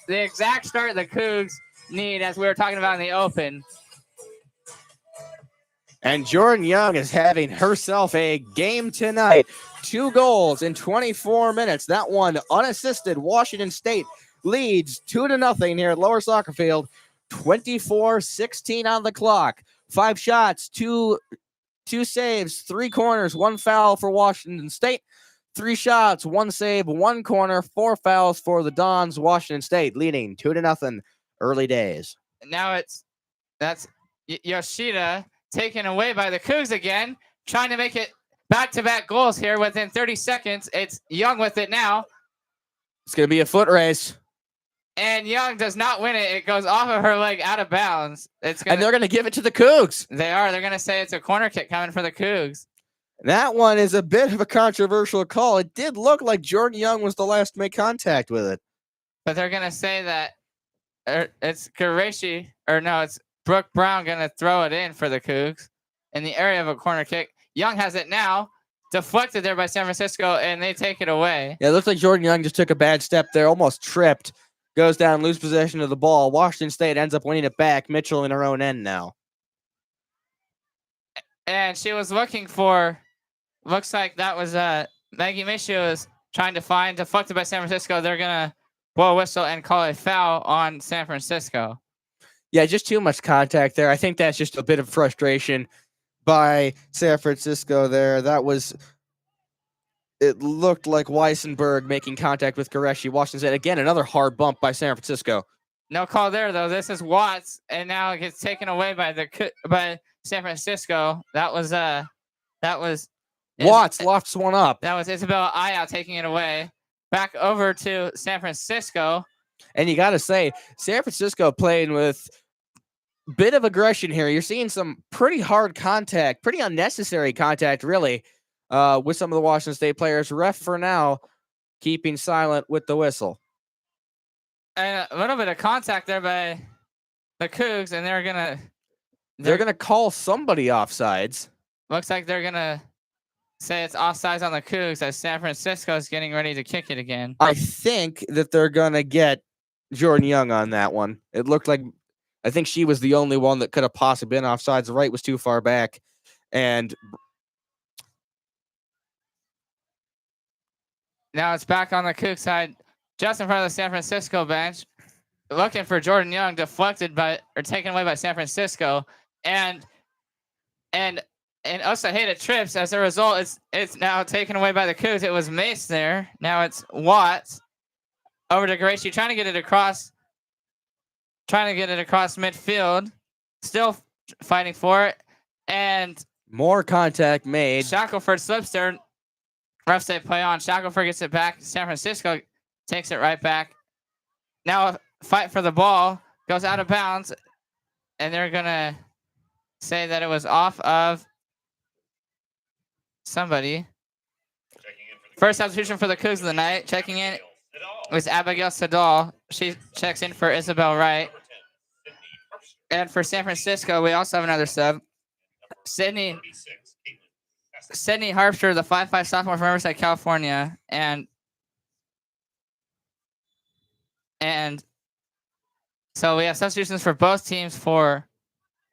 the exact start the Cougs need, as we were talking about in the open. And Jordan Young is having herself a game tonight. 2 goals in 24 minutes. That one unassisted. Washington State leads 2-0 here at Lower Soccer Field. 24-16 on the clock. 5 shots, 2 saves, 3 corners, 1 foul for Washington State. 3 shots, 1 save, 1 corner, 4 fouls for the Dons. Washington State leading 2-0 early days. Now that's Yoshida taken away by the Cougs again, trying to make it back-to-back goals here within 30 seconds. It's Young with it now. It's going to be a foot race. And Young does not win it. It goes off of her leg out of bounds. And they're going to give it to the Cougs. They are. They're going to say it's a corner kick coming for the Cougs. That one is a bit of a controversial call. It did look like Jordan Young was the last to make contact with it. But they're going to say that it's Garashi, or no, it's Brooke Brown going to throw it in for the Cougs in the area of a corner kick. Young has it now. Deflected there by San Francisco, and they take it away. Yeah, it looks like Jordan Young just took a bad step there, almost tripped. Goes down, lose possession of the ball. Washington State ends up winning it back. Mitchell in her own end now. And she was looking for, looks like that was Maggie Michu was trying to find, deflected by San Francisco. They're going to blow a whistle and call a foul on San Francisco. Yeah, just too much contact there. I think that's just a bit of frustration by San Francisco there. It looked like Weissenberg making contact with Qureshi. Washington State, again, another hard bump by San Francisco. No call there, though. This is Watts, and now it gets taken away by San Francisco. That was Watts lofts one up. That was Isabella Aya taking it away. Back over to San Francisco. And you got to say, San Francisco playing with a bit of aggression here. You're seeing some pretty hard contact, pretty unnecessary contact, really. With some of the Washington State players. Ref for now keeping silent with the whistle. And a little bit of contact there by the Cougs, and they're gonna call somebody offsides. Looks like they're gonna say it's offsides on the Cougs as San Francisco is getting ready to kick it again. I think that they're gonna get Jordan Young on that one. It looked like I think she was the only one that could have possibly been offsides. The right was too far back, and now it's back on the Coug side, just in front of the San Francisco bench, looking for Jordan Young, deflected taken away by San Francisco, and Osaheda trips. As a result, it's now taken away by the Cougs. It was Mace there. Now it's Watts over to Gracie, trying to get it across midfield, still fighting for it, and more contact made. Shackelford slips there. Refs say play on. Shackelford gets it back. San Francisco takes it right back. Now a fight for the ball. Goes out of bounds. And they're going to say that it was off of somebody. First substitution for the Cougs of the night. Checking in was Abigail Sadal. She checks in for Isabel Wright. for San Francisco, we also have another sub. Sydney Harpster, the 5'5" sophomore from Riverside, California, and so we have substitutions for both teams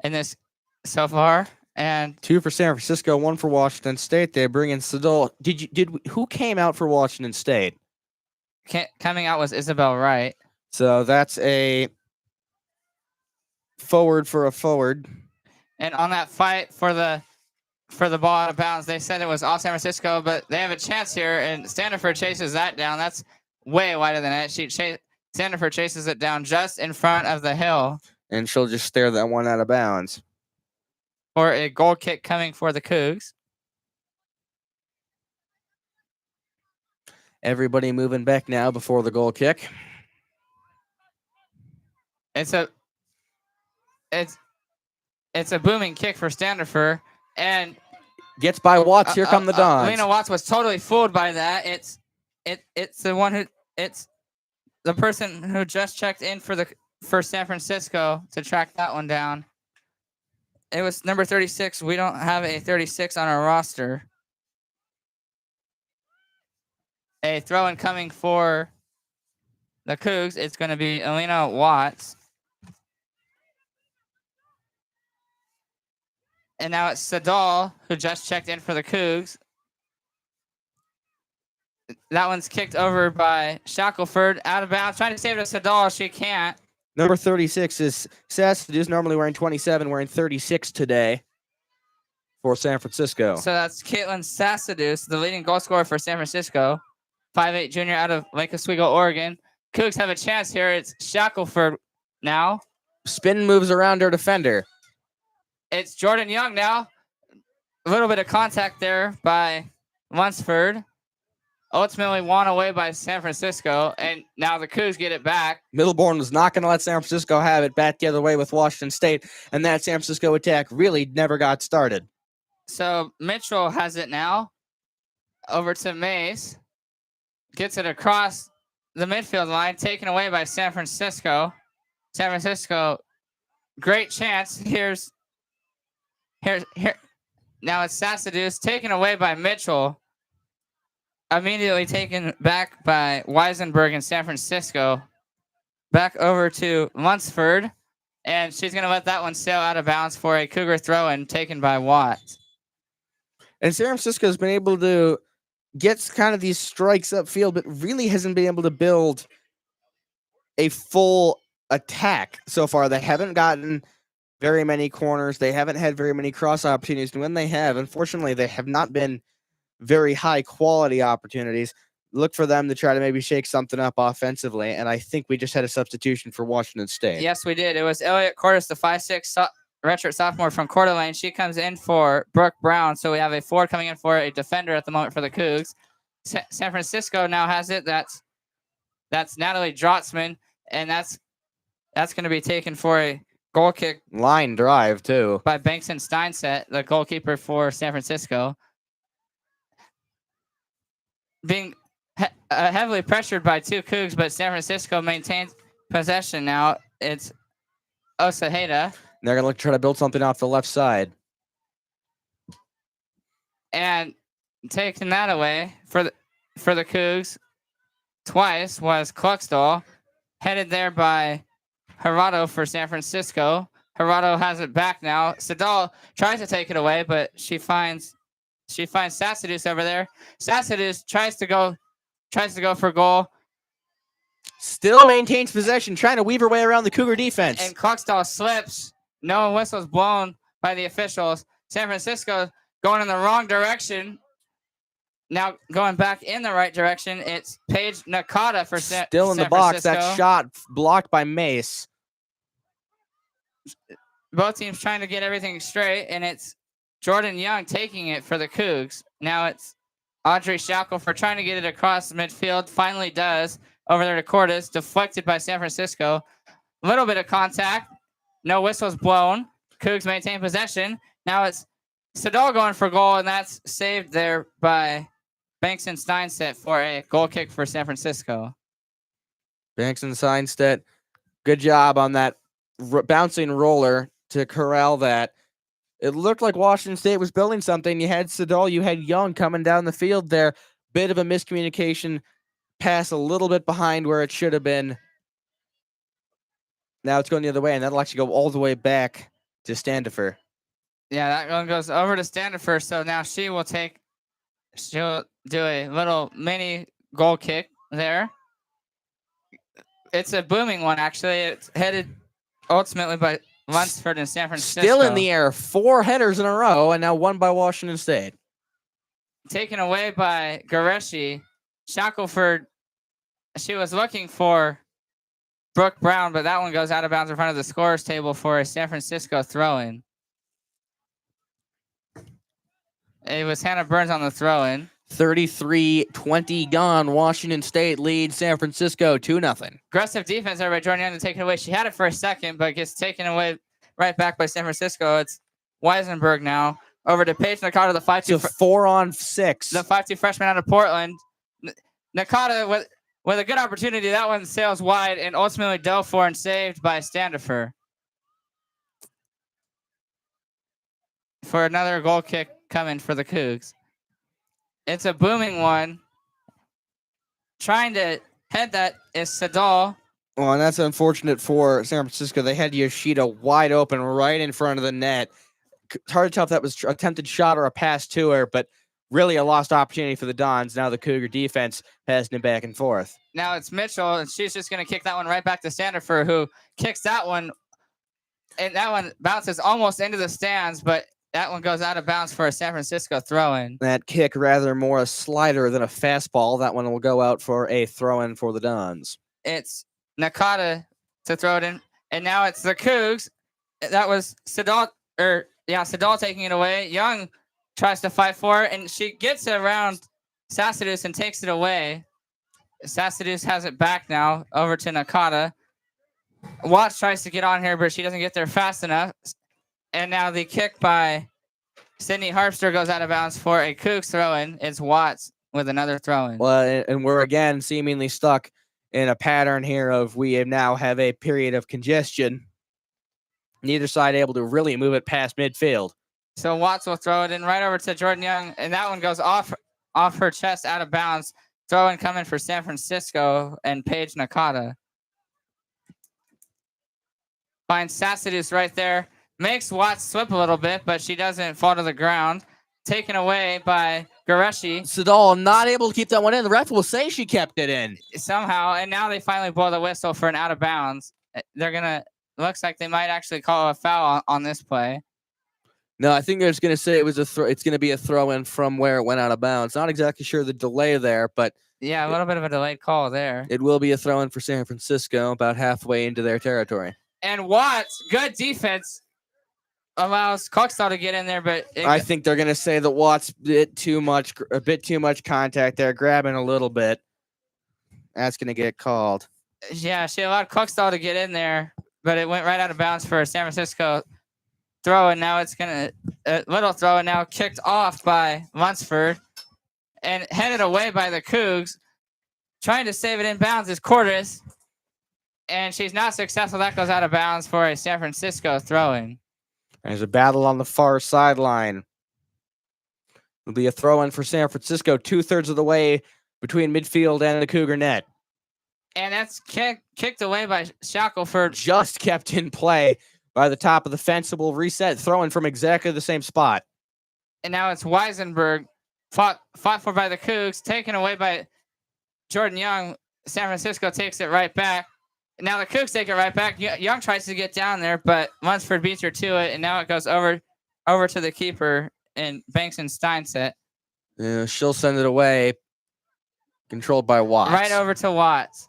in this so far, and 2 for San Francisco, 1 for Washington State. They bring in Sadol. Who came out for Washington State? Coming out was Isabel Wright. So that's a forward for a forward. And on that fight for the ball out of bounds, they said it was off San Francisco, but they have a chance here, and Standiford chases that down. That's way wider than it. Standiford chases it down just in front of the hill. And she'll just stare that one out of bounds. For a goal kick coming for the Cougs. Everybody moving back now before the goal kick. It's a booming kick for Standiford, and gets by Watts. Here come the Dons. Lena Watts was totally fooled by that. It's the person who just checked in for San Francisco to track that one down. It was number 36. We don't have a 36 on our roster. A throw-in coming for the Cougs. It's going to be Elena Watts. And now it's Sadal, who just checked in for the Cougs. That one's kicked over by Shackelford. Out of bounds. Trying to save it to Sadal. She can't. Number 36 is Sassadus, normally wearing 27, wearing 36 today for San Francisco. So that's Caitlin Sassadus, the leading goal scorer for San Francisco. 5'8" junior out of Lake Oswego, Oregon. Cougs have a chance here. It's Shackelford now. Spin moves around her defender. It's Jordan Young now. A little bit of contact there by Lunsford. Ultimately won away by San Francisco, and now the Cougs get it back. Middleborn was not going to let San Francisco have it back the other way with Washington State, and that San Francisco attack really never got started. So Mitchell has it now. Over to Mace. Gets it across the midfield line, taken away by San Francisco. San Francisco, great chance. Here. Now it's Sassadus, taken away by Mitchell. Immediately taken back by Weisenberg in San Francisco. Back over to Lunsford. And she's going to let that one sail out of bounds for a Cougar throw-in taken by Watts. And San Francisco's been able to get kind of these strikes upfield, but really hasn't been able to build a full attack so far. They haven't gotten very many corners. They haven't had very many cross opportunities. And when they have, unfortunately, they have not been very high quality opportunities. Look for them to try to maybe shake something up offensively. And I think we just had a substitution for Washington State. Yes, we did. It was Elliot Cordes, the 5'6" redshirt sophomore from Coeur d'Alene. She comes in for Brooke Brown. So we have a forward coming in for a defender at the moment for the Cougs. San Francisco now has it. That's Natalie Drotzman. And that's going to be taken for a goal kick. Line drive, too. By Bankson Steinset, the goalkeeper for San Francisco. Being heavily pressured by two Cougs, but San Francisco maintains possession now. It's Osaheda. They're going to try to build something off the left side. And taking that away for the Cougs twice was Cluxdall, headed there by Gerardo for San Francisco. Gerardo has it back now. Sadal tries to take it away, but she finds Sassadus over there. Sassadus tries to go for goal. Still maintains possession, trying to weave her way around the Cougar defense. And Cluxdall slips. No whistle's blown by the officials. San Francisco going in the wrong direction. Now going back in the right direction. It's Paige Nakata for still in the San box. Francisco. That shot blocked by Mace. Both teams trying to get everything straight, and it's Jordan Young taking it for the Cougs. Now it's Audrey Shackle for trying to get it across midfield. Finally does. Over there to Cordes. Deflected by San Francisco. A little bit of contact. No whistles blown. Cougs maintain possession. Now it's Sadal going for goal, and that's saved there by Banks and Steinstedt for a goal kick for San Francisco. Banks and Steinstedt, good job on that bouncing roller to corral that. It looked like Washington State was building something. You had Siddall, you had Young coming down the field there. Bit of a miscommunication, pass a little bit behind where it should have been. Now it's going the other way, and that'll actually go all the way back to Standifer. Yeah, that one goes over to Standifer. So now she'll do a little mini goal kick there. It's a booming one, actually. It's headed ultimately by Lunsford in San Francisco. Still in the air, 4 headers in a row, and now one by Washington State. Taken away by Goreshi. Shackelford, she was looking for Brooke Brown, but that one goes out of bounds in front of the scorer's table for a San Francisco throw-in. It was Hannah Burns on the throw-in. 33-20 gone. Washington State leads San Francisco 2-0. Aggressive defense there by Jordan Young to take it away. She had it for a second, but gets taken away right back by San Francisco. It's Weisenberg now. Over to Paige Nakata, the 5'2". 4-on-6. The 5'2" freshman out of Portland. Nakata with a good opportunity. That one sails wide and ultimately dove for and saved by Standifer. For another goal kick coming for the Cougs. It's a booming one. Trying to head that is Siddall. Well, and that's unfortunate for San Francisco. They had Yoshida wide open right in front of the net. It's hard to tell if that was an attempted shot or a pass to her, but really a lost opportunity for the Dons. Now the Cougar defense passing it back and forth. Now it's Mitchell, and she's just going to kick that one right back to Standifer, who kicks that one. And that one bounces almost into the stands, but that one goes out of bounds for a San Francisco throw-in. That kick rather more a slider than a fastball. That one will go out for a throw-in for the Dons. It's Nakata to throw it in, and now it's the Cougs. That was Siddall taking it away. Young tries to fight for it, and she gets it around Sassadus and takes it away. Sassadus has it back now, over to Nakata. Watts tries to get on here, but she doesn't get there fast enough. And now the kick by Sydney Harpster goes out of bounds for a Cougs throw-in. It's Watts with another throw-in. Well, and we're again seemingly stuck in a pattern here of we now have a period of congestion. Neither side able to really move it past midfield. So Watts will throw it in right over to Jordan Young, and that one goes off her chest out of bounds. Throw-in coming for San Francisco and Paige Nakata. Finds Sassadus right there. Makes Watts slip a little bit, but she doesn't fall to the ground. Taken away by Goreshi. Siddall not able to keep that one in. The ref will say she kept it in. Somehow, and now they finally blow the whistle for an out of bounds. Looks like they might actually call a foul on this play. No, I think they're just going to say it's going to be a throw-in from where it went out of bounds. Not exactly sure the delay there, but yeah, a little bit of a delayed call there. It will be a throw-in for San Francisco about halfway into their territory. And Watts, good defense, allows Coxtall to get in there, but I think they're going to say that Watts a bit too much contact there, grabbing a little bit. That's going to get called. Yeah, she allowed Coxtall to get in there, but it went right out of bounds for a San Francisco throw, and now it's going to a little throw, and now kicked off by Lunsford and headed away by the Cougs. Trying to save it in bounds is Cordes, and she's not successful. That goes out of bounds for a San Francisco throw-in. There's a battle on the far sideline. It'll be a throw-in for San Francisco, 2/3 of the way between midfield and the Cougar net. And that's kicked away by Shackelford. Just kept in play by the top of the fence. It will reset, throwing from exactly the same spot. And now it's Weisenberg, fought for by the Cougs, taken away by Jordan Young. San Francisco takes it right back. Now the Cougs take it right back. Young tries to get down there, but Lunsford beats her to it, and now it goes over to the keeper, and Banks and Steinset. Yeah, she'll send it away. Controlled by Watts. Right over to Watts.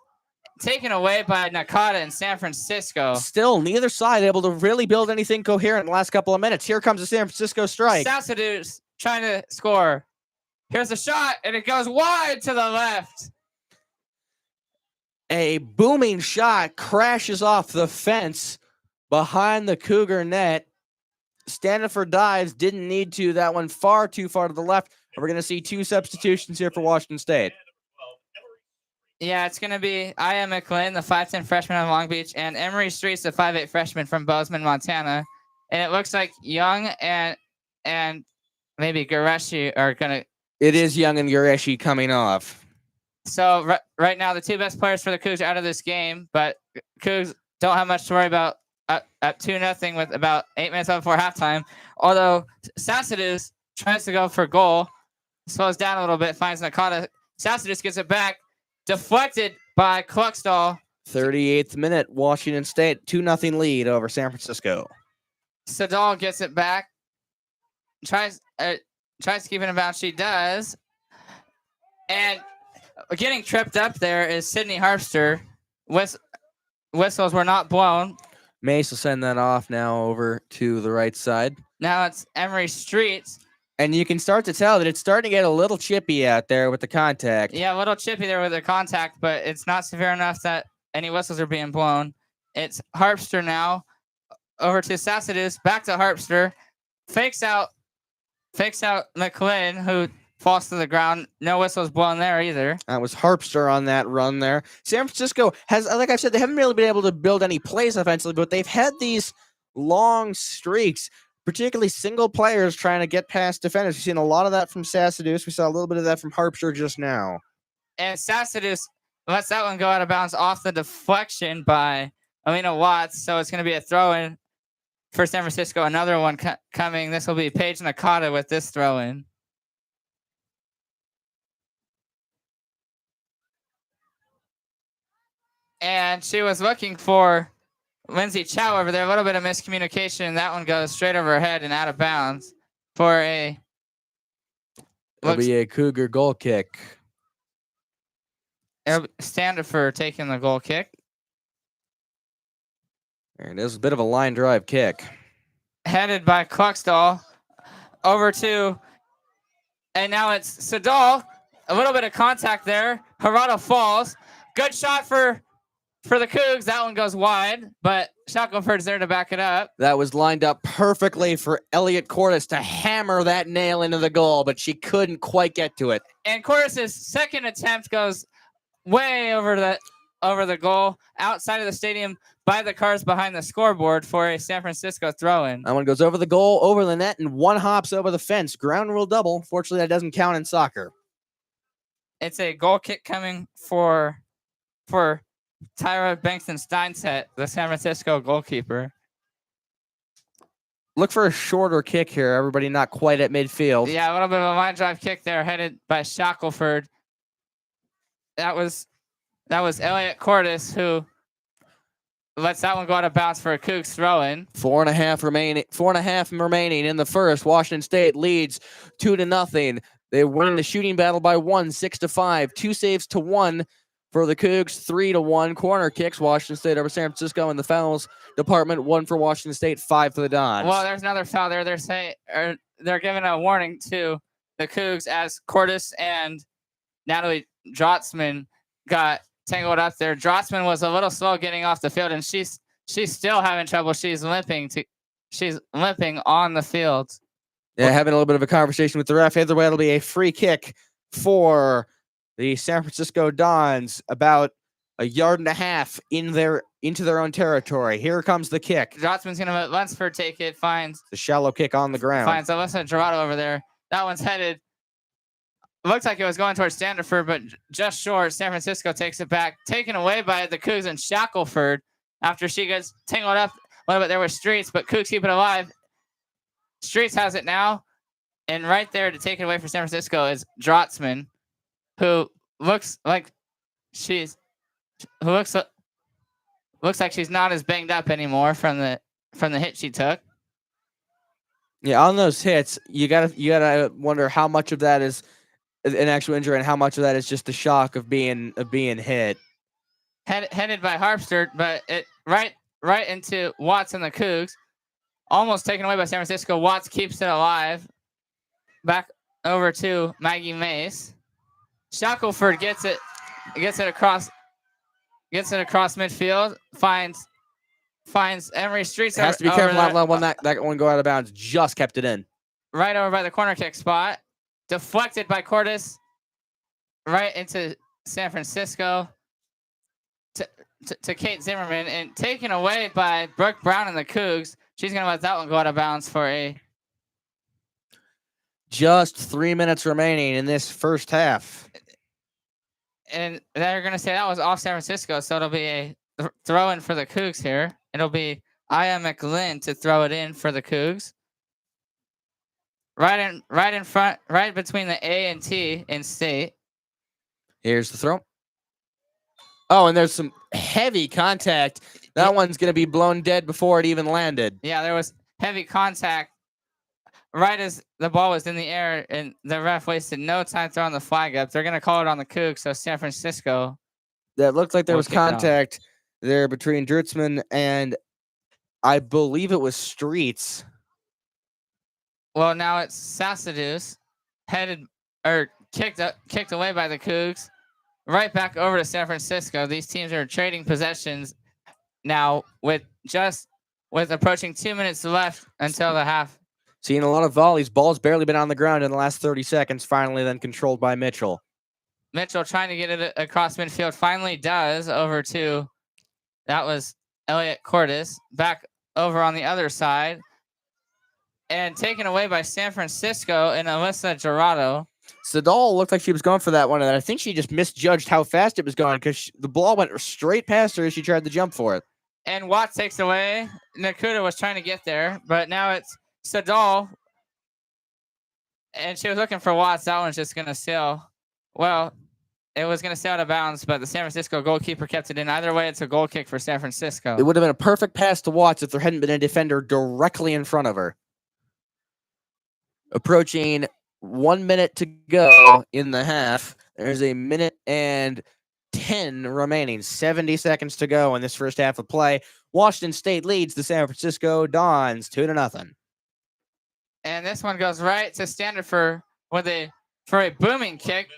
Taken away by Nakata in San Francisco. Still, neither side able to really build anything coherent in the last couple of minutes. Here comes the San Francisco strike. Sassadus trying to score. Here's a shot, and it goes wide to the left. A booming shot crashes off the fence behind the Cougar net. Standifer dives, didn't need to. That one too far to the left. We're going to see 2 substitutions here for Washington State. Yeah, it's going to be Aya McLean, the 5'10 freshman of Long Beach, and Emery Streets, the 5'8 freshman from Bozeman, Montana. And it looks like Young and maybe Gareshi are going to. It is Young and Gureshi coming off. So right now, the two best players for the Cougs out of this game, but Cougs don't have much to worry about at 2-0 with about 8 minutes before halftime. Although Sassadus tries to go for goal, slows down a little bit, finds Nakata. Sassadus gets it back. Deflected by Cluxtall. 38th minute, Washington State 2-0 lead over San Francisco. Sadal gets it back. Tries to keep it in bounds. She does. And getting tripped up there is Sydney Harpster. Whistles were not blown. Mace will send that off now over to the right side. Now it's Emery Streets. And you can start to tell that it's starting to get a little chippy out there with the contact. Yeah, a little chippy there with the contact, but it's not severe enough that any whistles are being blown. It's Harpster now. Over to Sassadus. Back to Harpster. Fakes out McLean, who falls to the ground. No whistles blown there either. That was Harpster on that run there. San Francisco has, like I've said, they haven't really been able to build any plays offensively, but they've had these long streaks, particularly single players trying to get past defenders. We've seen a lot of that from Sassadus. We saw a little bit of that from Harpster just now. And Sassadus lets that one go out of bounds off the deflection by Alina Watts. So it's going to be a throw-in for San Francisco. Another one coming. This will be Paige Nakata with this throw-in. And she was looking for Lindsay Chow over there. A little bit of miscommunication. That one goes straight over her head and out of bounds for a. It'll be a Cougar goal kick. It'll stand for taking the goal kick. There it is. A bit of a line drive kick. Headed by Cluxtall. Over to. And now it's Sadal. A little bit of contact there. Harada falls. Good shot for the Cougs. That one goes wide, but Shackelford's there to back it up. That was lined up perfectly for Elliot Cordes to hammer that nail into the goal, but she couldn't quite get to it. And Cordes' second attempt goes way over the goal, outside of the stadium by the cars behind the scoreboard for a San Francisco throw-in. That one goes over the goal, over the net, and one hops over the fence. Ground rule double. Fortunately, that doesn't count in soccer. It's a goal kick coming for Tyra Bankston-Steinset, the San Francisco goalkeeper. Look for a shorter kick here. Everybody not quite at midfield. Yeah, a little bit of a line drive kick there, headed by Shackelford. That was Elliot Cordes who lets that one go out of bounds for a Cougs throw-in. 4.5 remaining in the first. Washington State leads 2-0. They win the shooting battle by 6-5. 2 saves to 1 for the Cougs. 3-1 corner kicks. Washington State over San Francisco in the fouls department. 1 for Washington State, 5 for the Dons. Well, there's another foul there. They're giving a warning to the Cougs as Cordes and Natalie Drotzman got tangled up there. Drotzman was a little slow getting off the field, and she's still having trouble. She's limping on the field. Yeah, having a little bit of a conversation with the ref. Either way, it'll be a free kick for the San Francisco Dons, about 1.5 yards into their own territory. Here comes the kick. Drotzman's going to let Lunsford take it. Finds the shallow kick on the ground. Finds Alyssa Gerardo over there. That one's headed. Looks like it was going towards Standerford, but just short. San Francisco takes it back. Taken away by the Cougs and Shackelford after she gets tangled up a little bit there with Streets, but Cougs keep it alive. Streets has it now. And right there to take it away for San Francisco is Drotzman, who looks like she's not as banged up anymore from the hit she took. Yeah, on those hits, you gotta wonder how much of that is an actual injury and how much of that is just the shock of being hit. Headed by Harpster, but it right into Watts and the Cougs. Almost taken away by San Francisco. Watts keeps it alive. Back over to Maggie Mace. Shackelford gets it across midfield. Finds Emery Streets. Has to be careful when that one go out of bounds. Just kept it in. Right over by the corner kick spot. Deflected by Cordes. Right into San Francisco to Kate Zimmerman and taken away by Brooke Brown and the Cougs. She's going to let that one go out of bounds for a. Just 3 minutes remaining in this first half. And they're going to say that was off San Francisco, so it'll be a throw in for the Cougs here. It'll be Aya McLean to throw it in for the Cougs. Right in front, right between the A and T in state. Here's the throw. Oh, and there's some heavy contact. That one's going to be blown dead before it even landed. Yeah, there was heavy contact right as the ball was in the air, and the ref wasted no time throwing the flag up. They're going to call it on the Cougs, so San Francisco. That looked like there We'll was kick it off. contact there between Drutzman and I believe it was Streets. Well, now it's Sassadus headed or kicked away by the Cougs. Right back over to San Francisco. These teams are trading possessions now with approaching 2 minutes left until the half. Seeing a lot of volleys. Ball's barely been on the ground in the last 30 seconds. Finally, then controlled by Mitchell. Mitchell trying to get it across midfield. Finally does over to, that was Elliot Cordes. Back over on the other side. And taken away by San Francisco and Alyssa Gerardo. Sadal looked like she was going for that one, and I think she just misjudged how fast it was going because the ball went straight past her as she tried to jump for it. And Watts takes away. Nakuda was trying to get there, but now it's Sadal. And she was looking for Watts. That one's just going to sail. Well, it was going to sail out of bounds, but the San Francisco goalkeeper kept it in. Either way, it's a goal kick for San Francisco. It would have been a perfect pass to Watts if there hadn't been a defender directly in front of her. Approaching 1 minute to go in the half. There's a minute and 10 remaining. 70 seconds to go in this first half of play. Washington State leads the San Francisco Dons 2-0. And this one goes right to standard for a booming kick.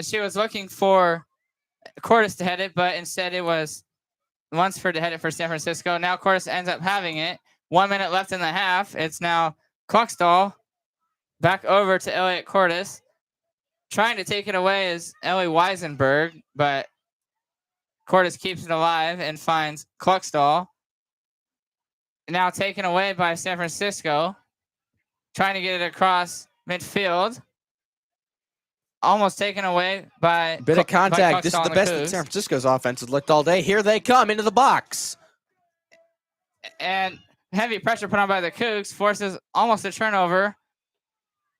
She was looking for Cordes to head it, but instead it was Lunsford to head it for San Francisco. Now Cordes ends up having it. 1 minute left in the half. It's now Kluckstall back over to Elliot Cordes. Trying to take it away is Ellie Weisenberg, but Cordes keeps it alive and finds Kluckstall. Now taken away by San Francisco. Trying to get it across midfield. Almost taken away by Bit of contact. This is the best Cougs. that San Francisco's offense has looked all day. Here they come into the box. And heavy pressure put on by the Cougs forces almost a turnover.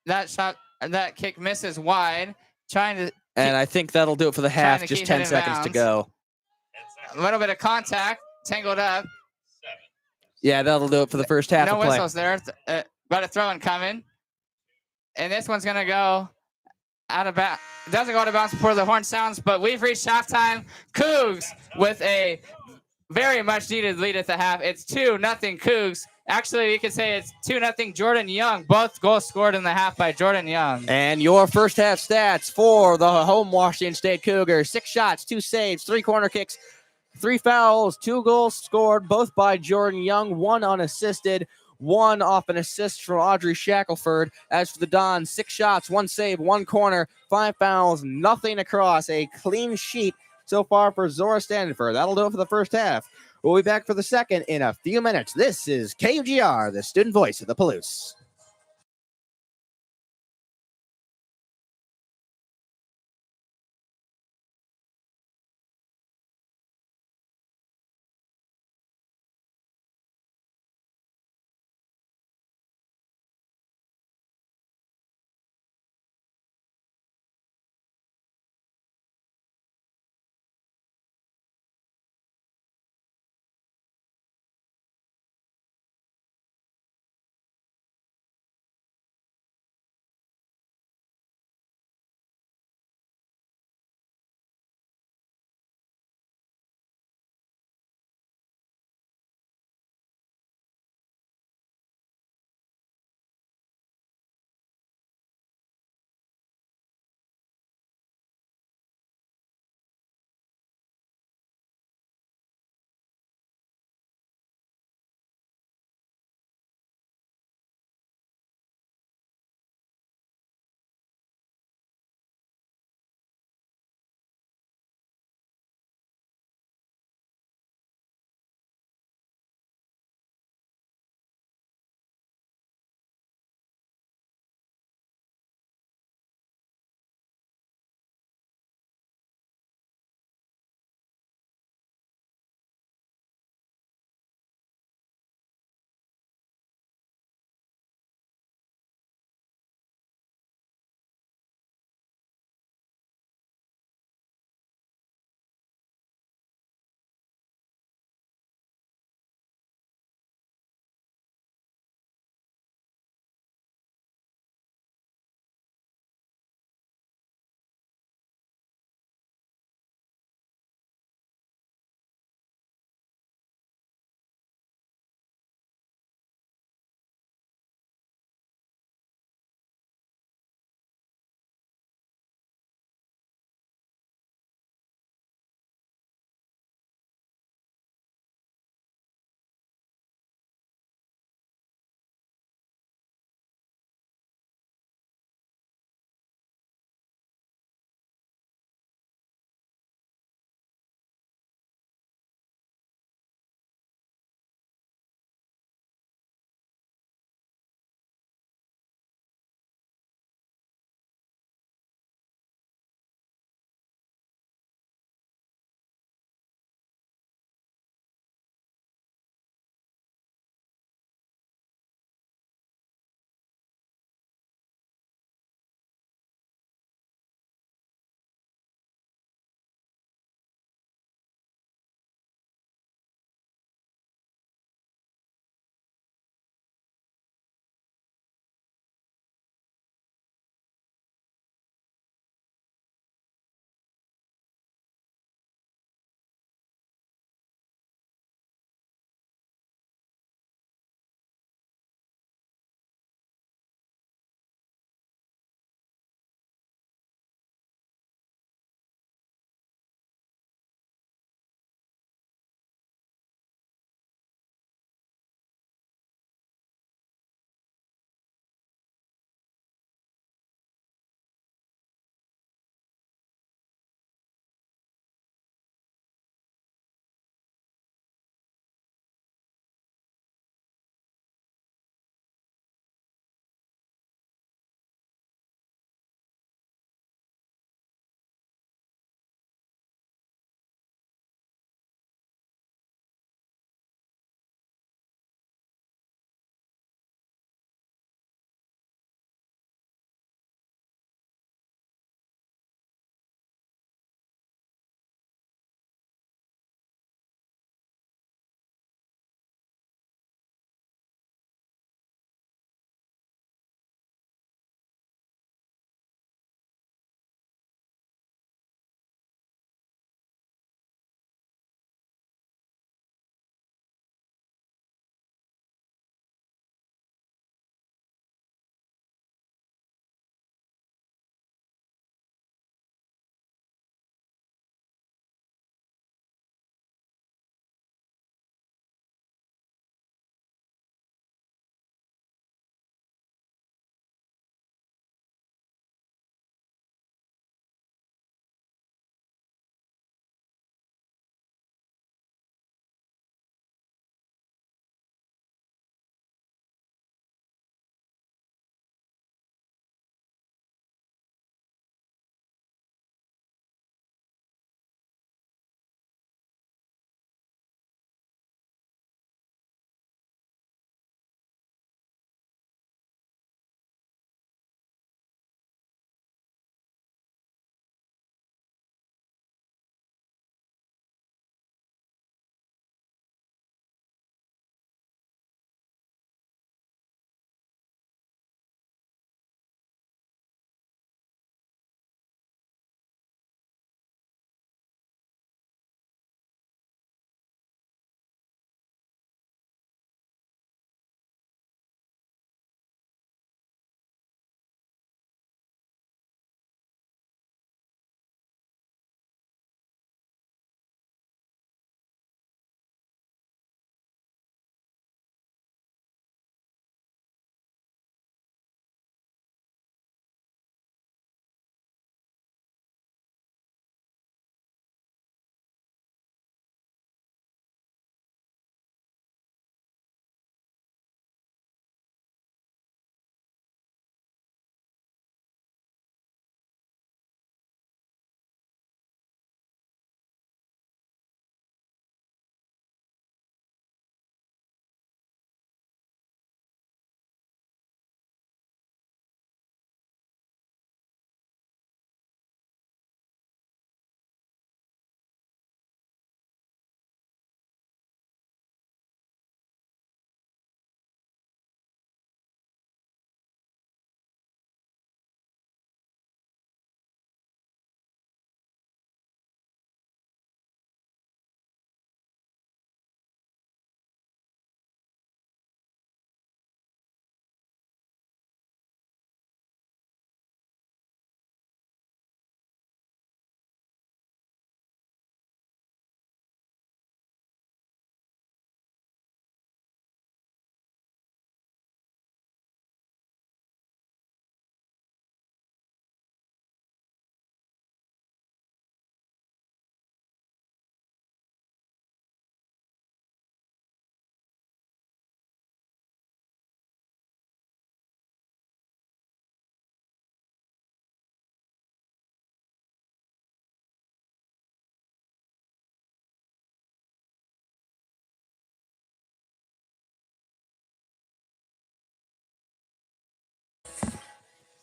That kick misses wide. And I think that'll do it for the half. to Just keep 10 it in seconds to bounds. go. A little bit of contact, tangled up. Yeah, that'll do it for the first half No of play. whistles there. Got a throw in coming. And this one's going to go out of bounds. Doesn't go out of bounds before the horn sounds, but we've reached halftime. Cougs with a very much needed lead at the half. It's 2-0 Cougs. Actually, you could say it's 2-0 Jordan Young. Both goals scored in the half by Jordan Young. And your first half stats for the home Washington State Cougars: 6 shots, 2 saves, 3 corner kicks, 3 fouls, 2 goals scored, both by Jordan Young, 1 unassisted, 1 off an assist from Audrey Shackelford. As for the Dons, 6 shots, 1 save, 1 corner, 5 fouls, nothing across. A clean sheet so far for Zora Standiford. That'll do it for the first half. We'll be back for the second in a few minutes. This is KUGR, the student voice of the Palouse.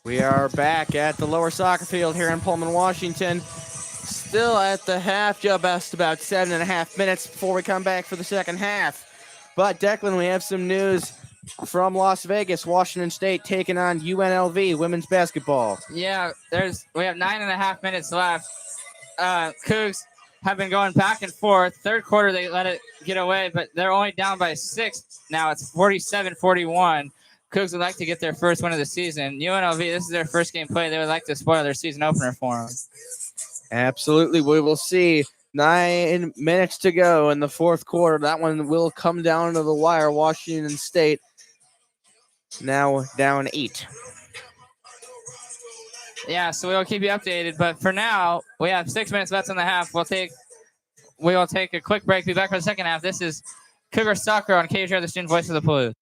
We are back at the lower soccer field here in Pullman, Washington. Still at the half, just about 7.5 minutes before we come back for the second half. But Declan, we have some news from Las Vegas. Washington State taking on UNLV women's basketball. Yeah, we have 9.5 minutes left. Cougs have been going back and forth. Third quarter, they let it get away, but they're only down by 6 now. It's 47-41. Cougs would like to get their first win of the season. UNLV, this is their first game played. They would like to spoil their season opener for them. Absolutely. We will see. 9 minutes to go in the fourth quarter. That one will come down to the wire. Washington State now down 8. Yeah, so we'll keep you updated. But for now, we have 6 minutes left in the half. We will take a quick break. Be back for the second half. This is Cougar Soccer on KHR, the student voice of the Palouse.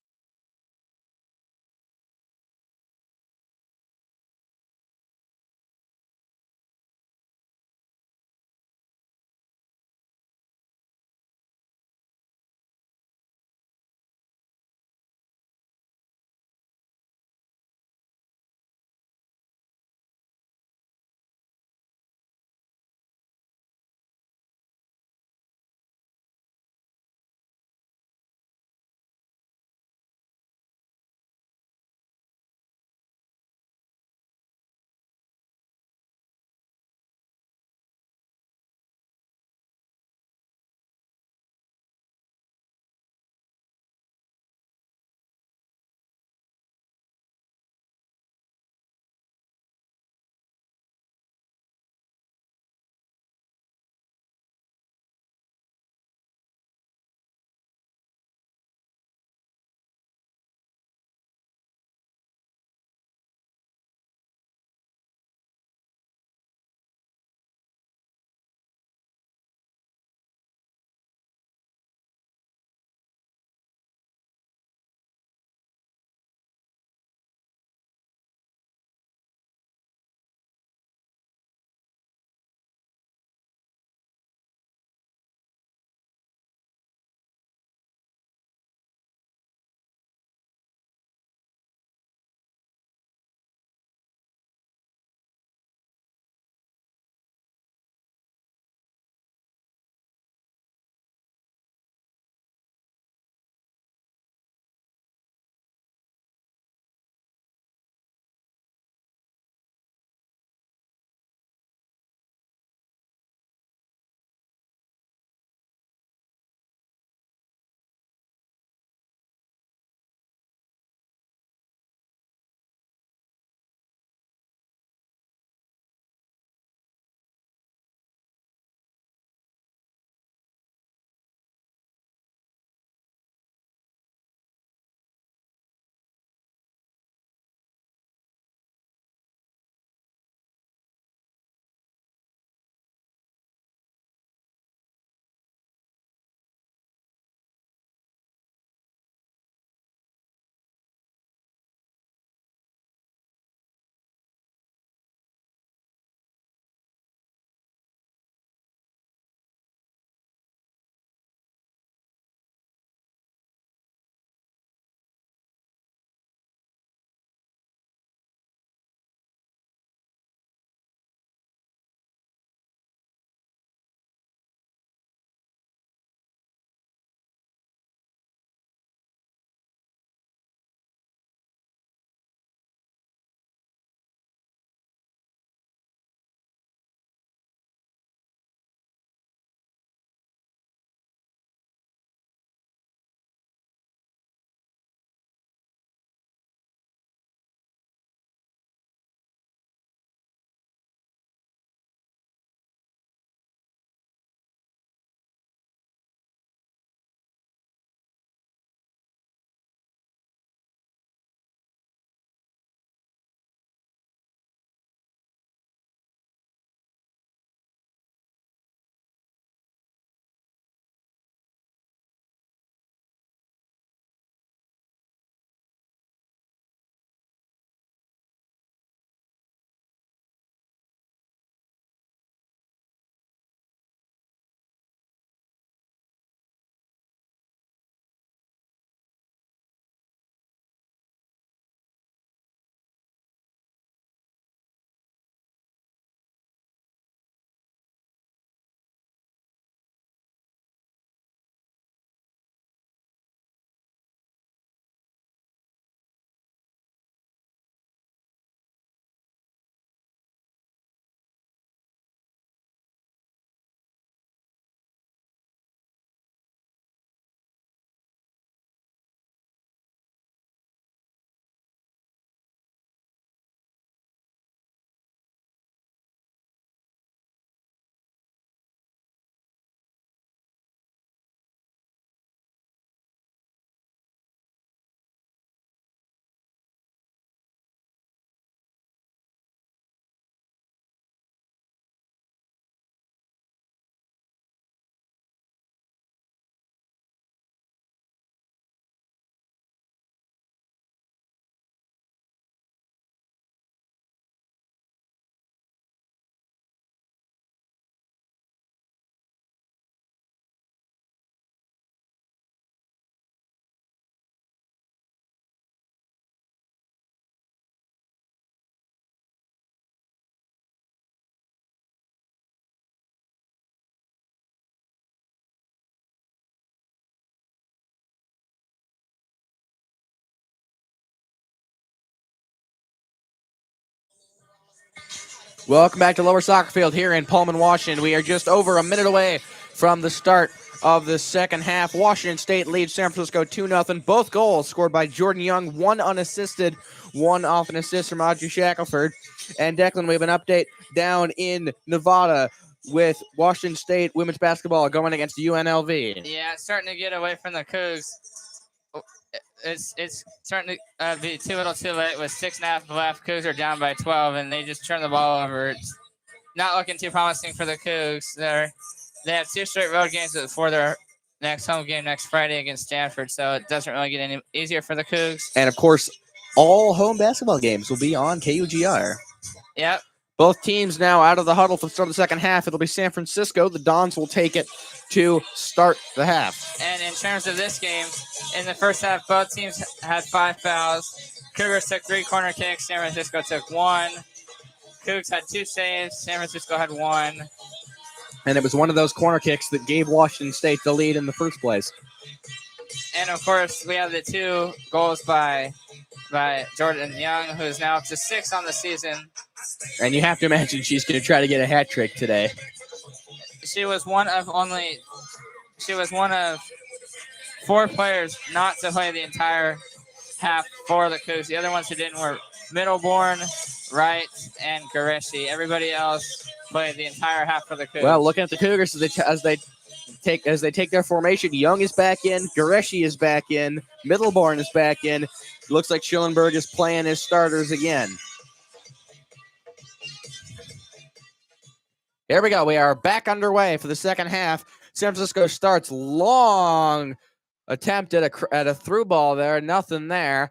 Welcome back to Lower Soccer Field here in Pullman, Washington. We are just over a minute away from the start of the second half. Washington State leads San Francisco 2-0. Both goals scored by Jordan Young, one unassisted, one off an assist from Audrey Shackelford. And Declan, we have an update down in Nevada with Washington State women's basketball going against UNLV. Yeah, it's starting to get away from the Cougs. It's starting to be too little too late with 6.5 left. Cougs are down by 12, and they just turn the ball over. It's not looking too promising for the Cougs. They have 2 straight road games before their next home game next Friday against Stanford, so it doesn't really get any easier for the Cougs. And, of course, all home basketball games will be on KUGR. Yep. Both teams now out of the huddle for the start of the second half. It'll be San Francisco. The Dons will take it to start the half. And in terms of this game, in the first half, both teams had 5 fouls. Cougars took 3 corner kicks. San Francisco took 1. Cougs had 2 saves. San Francisco had 1. And it was one of those corner kicks that gave Washington State the lead in the first place. And, of course, we have the 2 goals by Jordan Young, who is now up to 6 on the season. And you have to imagine she's going to try to get a hat trick today. She was one of 4 players not to play the entire half for the Cougs. The other ones who didn't were Middleborn, Wright, and Gareshi. Everybody else played the entire half for the Cougs. Well, looking at the Cougars as they take their formation, Young is back in, Gareshi is back in, Middleborn is back in. Looks like Schillenberg is playing his starters again. Here we go. We are back underway for the second half. San Francisco starts long attempt at a through ball there. Nothing there.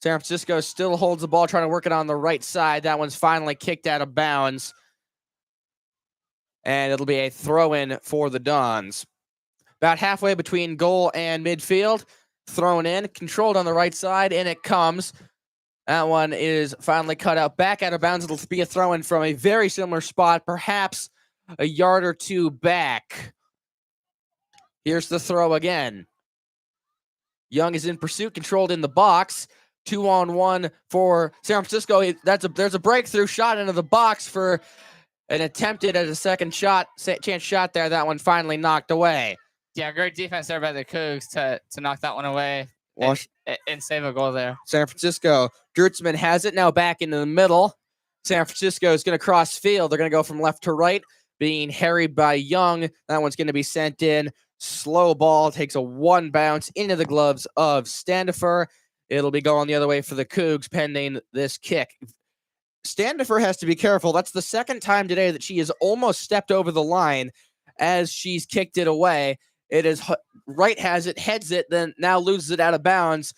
San Francisco still holds the ball, trying to work it on the right side. That one's finally kicked out of bounds. And it'll be a throw-in for the Dons. About halfway between goal and midfield. Thrown in, controlled on the right side, in it comes. That one is finally cut out, back out of bounds. It'll be a throw-in from a very similar spot, perhaps a yard or 2 back. Here's the throw again. Young is in pursuit, controlled in the box. 2-on-1 for San Francisco. There's a breakthrough shot into the box for an attempted at a second chance shot there. That one finally knocked away. Yeah, great defense there by the Cougs to knock that one away and save a goal there. San Francisco. Drutzman has it now back into the middle. San Francisco is going to cross field. They're going to go from left to right, being harried by Young. That one's going to be sent in. Slow ball, takes a 1 bounce into the gloves of Standifer. It'll be going the other way for the Cougs pending this kick. Standifer has to be careful. That's the second time today that she has almost stepped over the line as she's kicked it away. It is Wright has it, heads it, then now loses it out of bounds.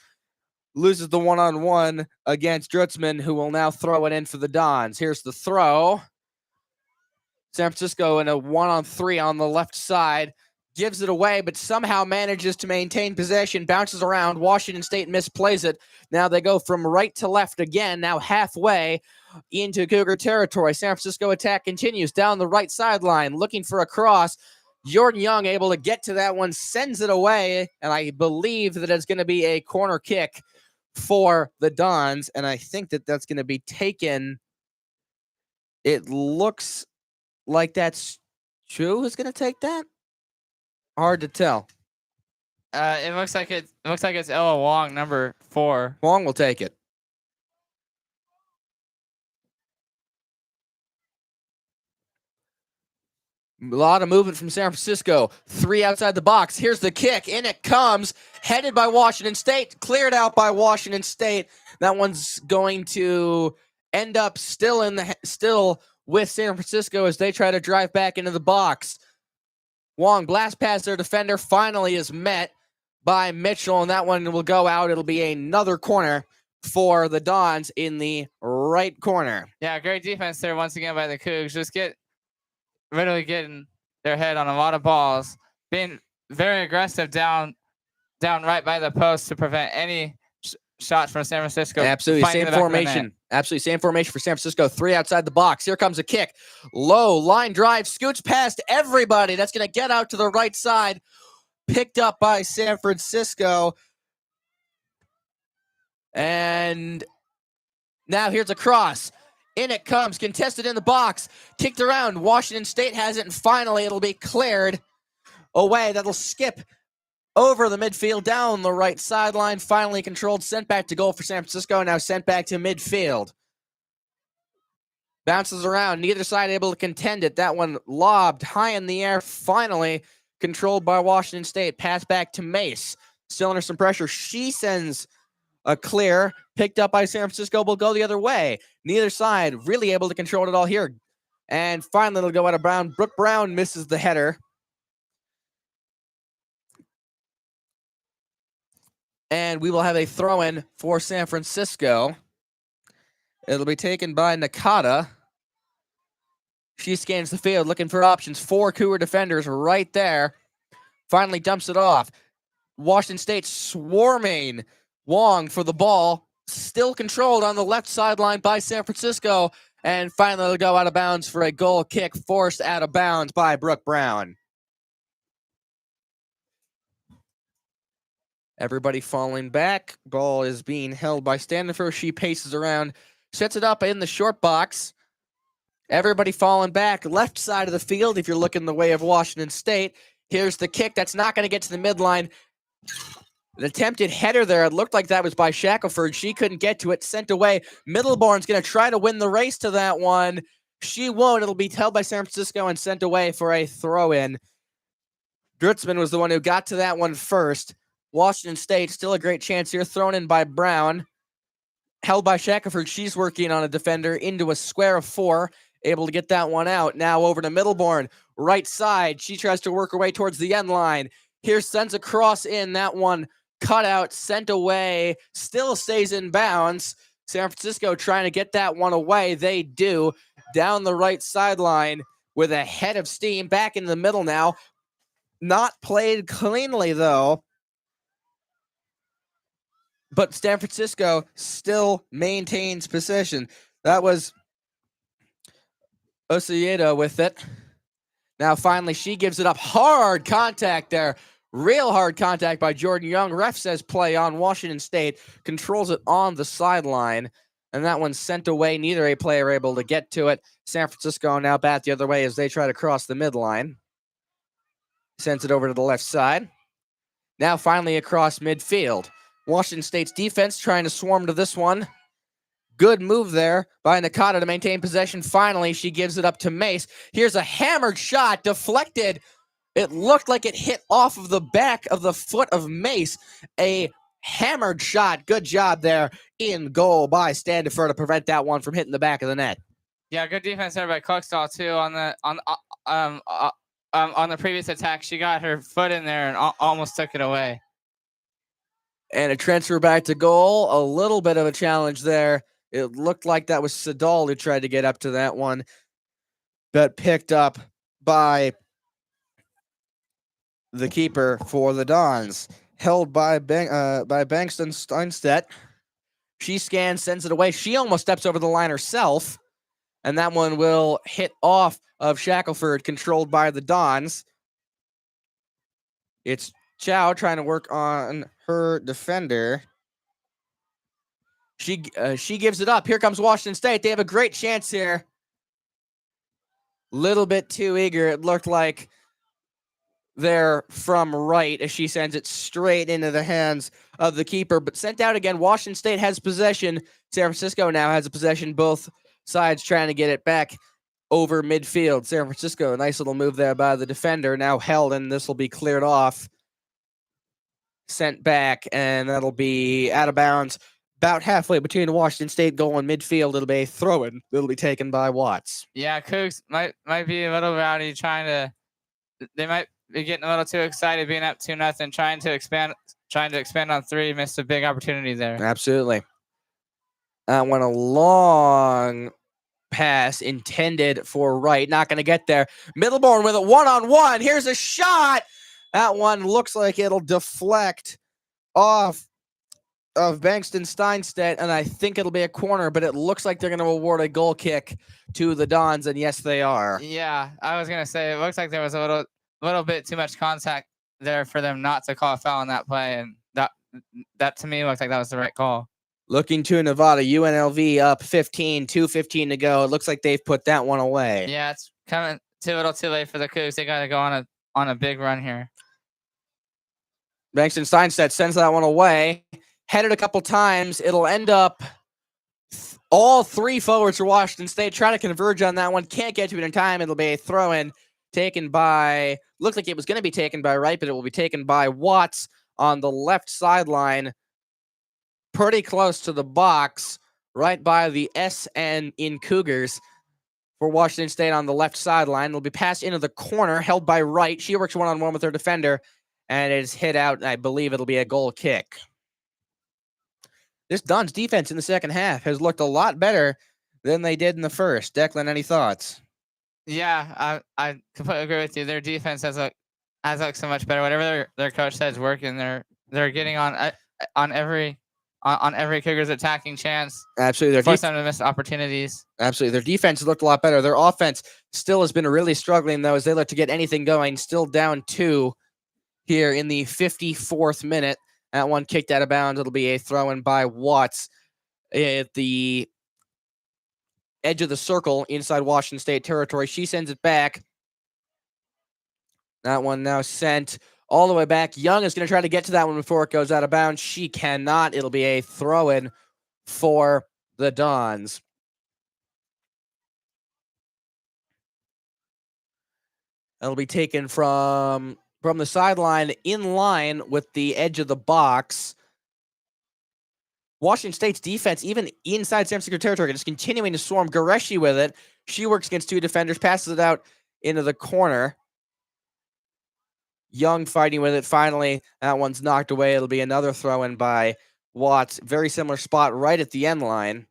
Loses the 1-on-1 against Drutzman, who will now throw it in for the Dons. Here's the throw. San Francisco in a 1-on-3 on the left side. Gives it away, but somehow manages to maintain possession. Bounces around. Washington State misplays it. Now they go from right to left again, now halfway into Cougar territory. San Francisco attack continues down the right sideline, looking for a cross. Jordan Young able to get to that one, sends it away, and I believe that it's going to be a corner kick for the Dons, and I think that that's going to be taken. It looks like that's Chu who's going to take that. Hard to tell. It looks like it's Ella Wong, number 4. Wong will take it. A lot of movement from San Francisco. 3 outside the box. Here's the kick. In it comes. Headed by Washington State. Cleared out by Washington State. That one's going to end up still with San Francisco as they try to drive back into the box. Wong blast past their defender. Finally is met by Mitchell, and that one will go out. It'll be another corner for the Dons in the right corner. Yeah, great defense there once again by the Cougs. Just literally getting their head on a lot of balls, being very aggressive down right by the post to prevent any shots from San Francisco. Absolutely, same formation. Absolutely, same formation for San Francisco. 3 outside the box. Here comes a kick. Low line drive, scoots past everybody. That's going to get out to the right side. Picked up by San Francisco. And now here's a cross. In it comes, contested in the box, kicked around. Washington State has it, and finally it'll be cleared away. That'll skip over the midfield, down the right sideline, finally controlled, sent back to goal for San Francisco, now sent back to midfield. Bounces around, neither side able to contend it. That one lobbed high in the air, finally controlled by Washington State. Pass back to Mace, still under some pressure. She sends a clear, picked up by San Francisco, will go the other way. Neither side really able to control it all here. And finally it'll go out of Brown. Brooke Brown misses the header. And we will have a throw-in for San Francisco. It'll be taken by Nakata. She scans the field looking for options. 4 Cougar defenders right there. Finally dumps it off. Washington State swarming Wong for the ball. Still controlled on the left sideline by San Francisco. And finally it'll go out of bounds for a goal kick forced out of bounds by Brooke Brown. Everybody falling back. Ball is being held by Standifer. She paces around, sets it up in the short box. Everybody falling back. Left side of the field, if you're looking the way of Washington State. Here's the kick. That's not going to get to the midline. An attempted header there. It looked like that was by Shackelford. She couldn't get to it. Sent away. Middlebourne's going to try to win the race to that one. She won't. It'll be held by San Francisco and sent away for a throw-in. Drutzman was the one who got to that one first. Washington State, still a great chance here. Thrown in by Brown. Held by Shackelford. She's working on a defender into a square of 4. Able to get that one out. Now over to Middlebourne. Right side. She tries to work her way towards the end line. Here sends a cross in. That one cut out, sent away. Still stays in bounds. San Francisco trying to get that one away. They do. Down the right sideline with a head of steam. Back in the middle now. Not played cleanly, though. But San Francisco still maintains possession. That was Osiedo with it. Now finally she gives it up. Hard contact there. Real hard contact by Jordan Young. Ref says play on. Washington State controls it on the sideline. And that one's sent away. Neither a player able to get to it. San Francisco now bat the other way as they try to cross the midline. Sends it over to the left side. Now finally across midfield. Washington State's defense trying to swarm to this one. Good move there by Nakata to maintain possession. Finally, she gives it up to Mace. Here's a hammered shot, deflected. It looked like it hit off of the back of the foot of Mace. A hammered shot. Good job there in goal by Standifer to prevent that one from hitting the back of the net. Yeah, good defense there by Cookstall too on the previous attack. She got her foot in there and almost took it away. And a transfer back to goal. A little bit of a challenge there. It looked like that was Sadal who tried to get up to that one. But picked up by the keeper for the Dons. Held by Bankston Steinstedt. She scans, sends it away. She almost steps over the line herself. And that one will hit off of Shackelford, controlled by the Dons. It's Chow trying to work on her defender. She gives it up. Here comes Washington State. They have a great chance here. Little bit too eager. It looked like they're from right as she sends it straight into the hands of the keeper. But sent out again. Washington State has possession. San Francisco now has a possession. Both sides trying to get it back over midfield. San Francisco, a nice little move there by the defender. Now held, and this will be cleared off. Sent back, and that'll be out of bounds. About halfway between Washington State goal and midfield, it'll be a throw-in. It'll be taken by Watts. Yeah, Cougs might be a little rowdy, they might be getting a little too excited, being up 2-0, trying to expand on 3. Missed a big opportunity there. Absolutely. That went a long pass intended for right. Not going to get there. Middlebourne with a one-on-one. Here's a shot. That one looks like it'll deflect off of Bankston Steinstedt, and I think it'll be a corner, but it looks like they're going to award a goal kick to the Dons, and yes, they are. Yeah, I was going to say, it looks like there was a little bit too much contact there for them not to call a foul on that play, and that to me looks like that was the right call. Looking to Nevada, UNLV up 15, 2:15 to go. It looks like they've put that one away. Yeah, it's coming too little too late for the Cougs. They got to go on a big run here. Bankston Steinstedt sends that one away. Headed a couple times. It'll end up all three forwards for Washington State trying to converge on that one. Can't get to it in time. It'll be a throw-in taken by, looked like it was going to be taken by Wright, but it will be taken by Watts on the left sideline. Pretty close to the box, right by the SN in Cougars for Washington State on the left sideline. It'll be passed into the corner, held by Wright. She works one-on-one with her defender, and it is hit out. I believe it'll be a goal kick. This Don's defense in the second half has looked a lot better than they did in the first. Declan, any thoughts? Yeah, I completely agree with you. Their defense has looked so much better. Whatever their coach says working, they're getting on every Cougars attacking chance. Absolutely. Force them to miss opportunities. Absolutely. Their defense has looked a lot better. Their offense still has been really struggling, though, as they look to get anything going. Still down 2 here in the 54th minute. That one kicked out of bounds. It'll be a throw-in by Watts at the edge of the circle inside Washington State territory. She sends it back. That one now sent all the way back. Young is going to try to get to that one before it goes out of bounds. She cannot. It'll be a throw-in for the Dons. It'll be taken from the sideline in line with the edge of the box. Washington State's defense, even inside San Francisco territory, is continuing to swarm. Goreshi with it. She works against 2 defenders, passes it out into the corner. Young fighting with it. Finally, that one's knocked away. It'll be another throw-in by Watts. Very similar spot right at the end line.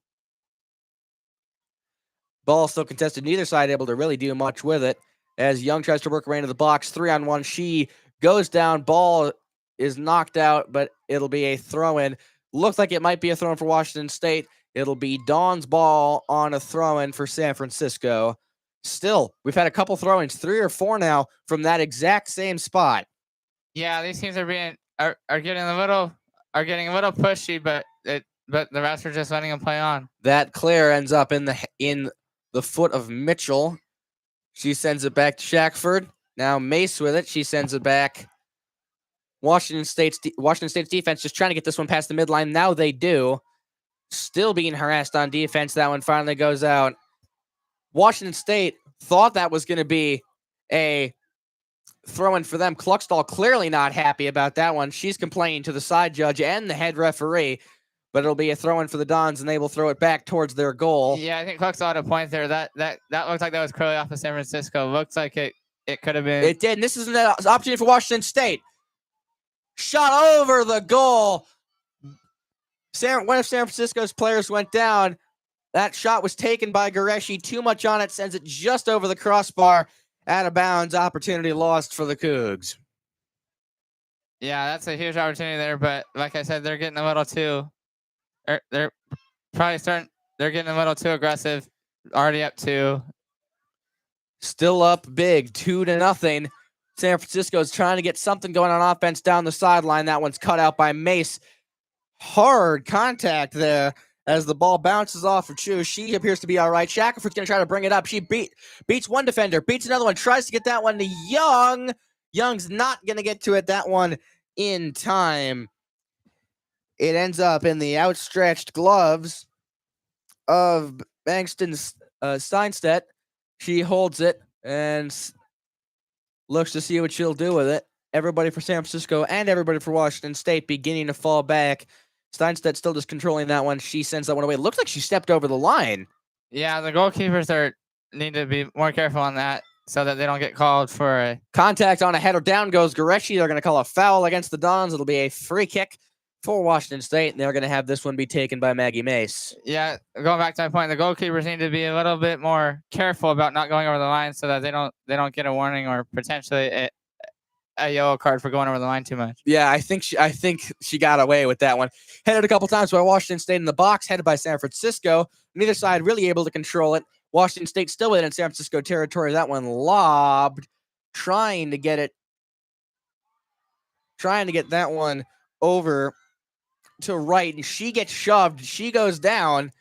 Ball still contested. Neither side able to really do much with it. As Young tries to work her way into the box, 3-on-1. She goes down. Ball is knocked out, but it'll be a throw-in. Looks like it might be a throw-in for Washington State. It'll be Dawn's ball on a throw-in for San Francisco. Still, we've had a couple throw-ins, 3 or 4 now, from that exact same spot. Yeah, these teams are getting a little pushy, but the refs are just letting them play on. That clear ends up in the foot of Mitchell. She sends it back to Shackford. Now Mace with it. She sends it back. Washington State's defense just trying to get this one past the midline. Now they do. Still being harassed on defense. That one finally goes out. Washington State thought that was going to be a throw-in for them. Kluckstall clearly not happy about that one. She's complaining to the side judge and the head referee, but it'll be a throw-in for the Dons, and they will throw it back towards their goal. Yeah, I think Kluckstall had a point there. That looked like that was clearly off of San Francisco. Looks like it could have been. It did, and this is an opportunity for Washington State. Shot over the goal. One of San Francisco's players went down. That shot was taken by Goreshi. Too much on it. Sends it just over the crossbar. Out of bounds. Opportunity lost for the Cougs. Yeah, that's a huge opportunity there. But like I said, they're getting a little too. They're probably starting. They're getting a little too aggressive. Already up 2. Still up big, 2-0. San Francisco is trying to get something going on offense down the sideline. That one's cut out by Mace. Hard contact there as the ball bounces off of Chu. She appears to be all right. Shackelford's going to try to bring it up. She beats one defender, beats another one, tries to get that one to Young. Young's not going to get to it. That one in time. It ends up in the outstretched gloves of Bankston Steinstedt. She holds it and looks to see what she'll do with it. Everybody for San Francisco and everybody for Washington State beginning to fall back. Steinstedt still just controlling that one. She sends that one away. It looks like she stepped over the line. Yeah, the goalkeepers need to be more careful on that so that they don't get called for a contact on a header. Down goes Goreshi. They're going to call a foul against the Dons. It'll be a free kick for Washington State, and they're going to have this one be taken by Maggie Mace. Yeah, going back to my point, the goalkeepers need to be a little bit more careful about not going over the line so that they don't get a warning or potentially a yellow card for going over the line too much. Yeah, I think she got away with that one. Headed a couple times by Washington State in the box, headed by San Francisco. Neither side really able to control it. Washington State still within San Francisco territory. That one lobbed, trying to get that one over to right, and she gets shoved. She goes down.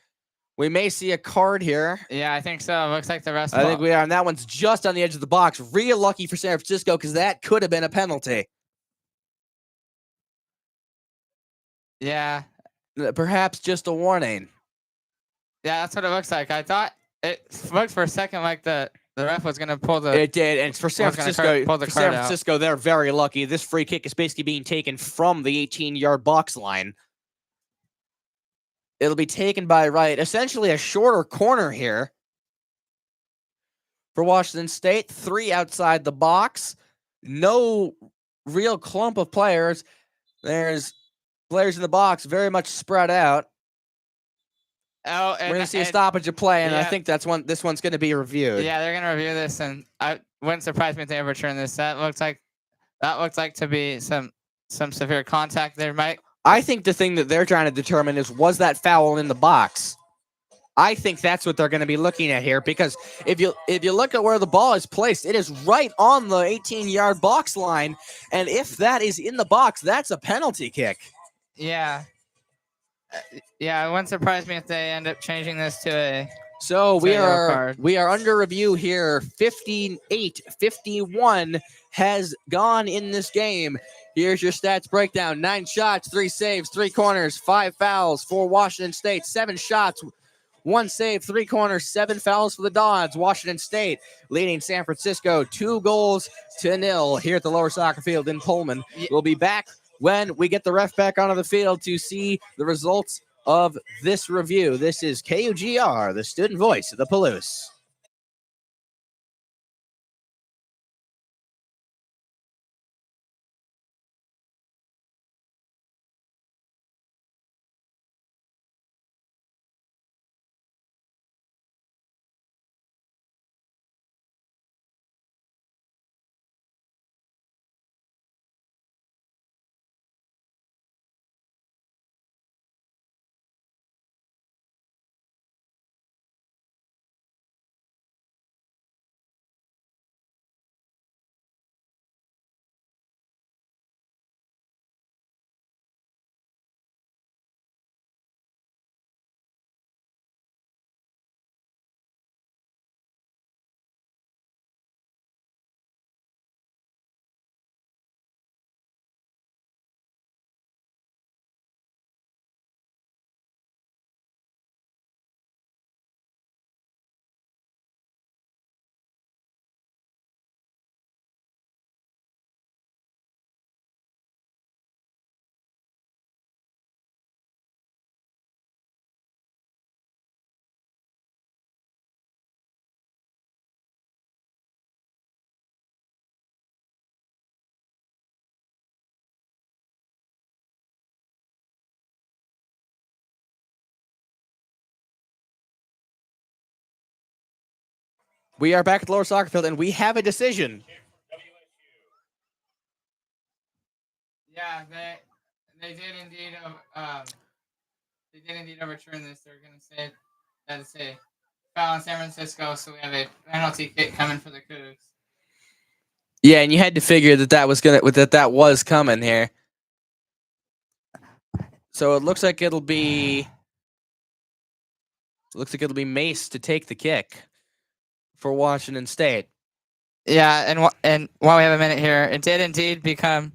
We may see a card here. Yeah, I think so. Looks like the rest. I think we are, and that one's just on the edge of the box. Real lucky for San Francisco because that could have been a penalty. Yeah. Perhaps just a warning. Yeah, that's what it looks like. I thought it looked for a second like the ref was going to pull the. It did, and for San Francisco, they're very lucky. This free kick is basically being taken from the 18-yard box line. It'll be taken by right. Essentially a shorter corner here for Washington State. 3 outside the box. No real clump of players. There's players in the box, very much spread out. Oh, we're going to see a stoppage of play, and yeah. I think this one's going to be reviewed. Yeah, they're going to review this, and I wouldn't surprise me if they overturn this. That looks like to be some severe contact there, Mike. I think the thing that they're trying to determine is, was that foul in the box? I think that's what they're going to be looking at here, because if you look at where the ball is placed, it is right on the 18-yard box line, and if that is in the box, that's a penalty kick. Yeah. Yeah, it wouldn't surprise me if they end up changing this to a. So we are under review here. 58-51 has gone in this game. Here's your stats breakdown. 9 shots, 3 saves, 3 corners, 5 fouls for Washington State. 7 shots, 1 save, 3 corners, 7 fouls for the Dons. Washington State leading San Francisco 2-0 here at the Lower Soccer Field in Pullman. We'll be back when we get the ref back onto the field to see the results of this review. This is KUGR, the student voice of the Palouse. We are back at the Lower Soccer Field, and we have a decision. Yeah, they did indeed overturn this. They're going to say that it's a foul in San Francisco, so we have a penalty kick coming for the Cougs. Yeah, and you had to figure that was coming here. So it looks like it'll be Mace to take the kick for Washington State. Yeah, and while we have a minute here, it did indeed become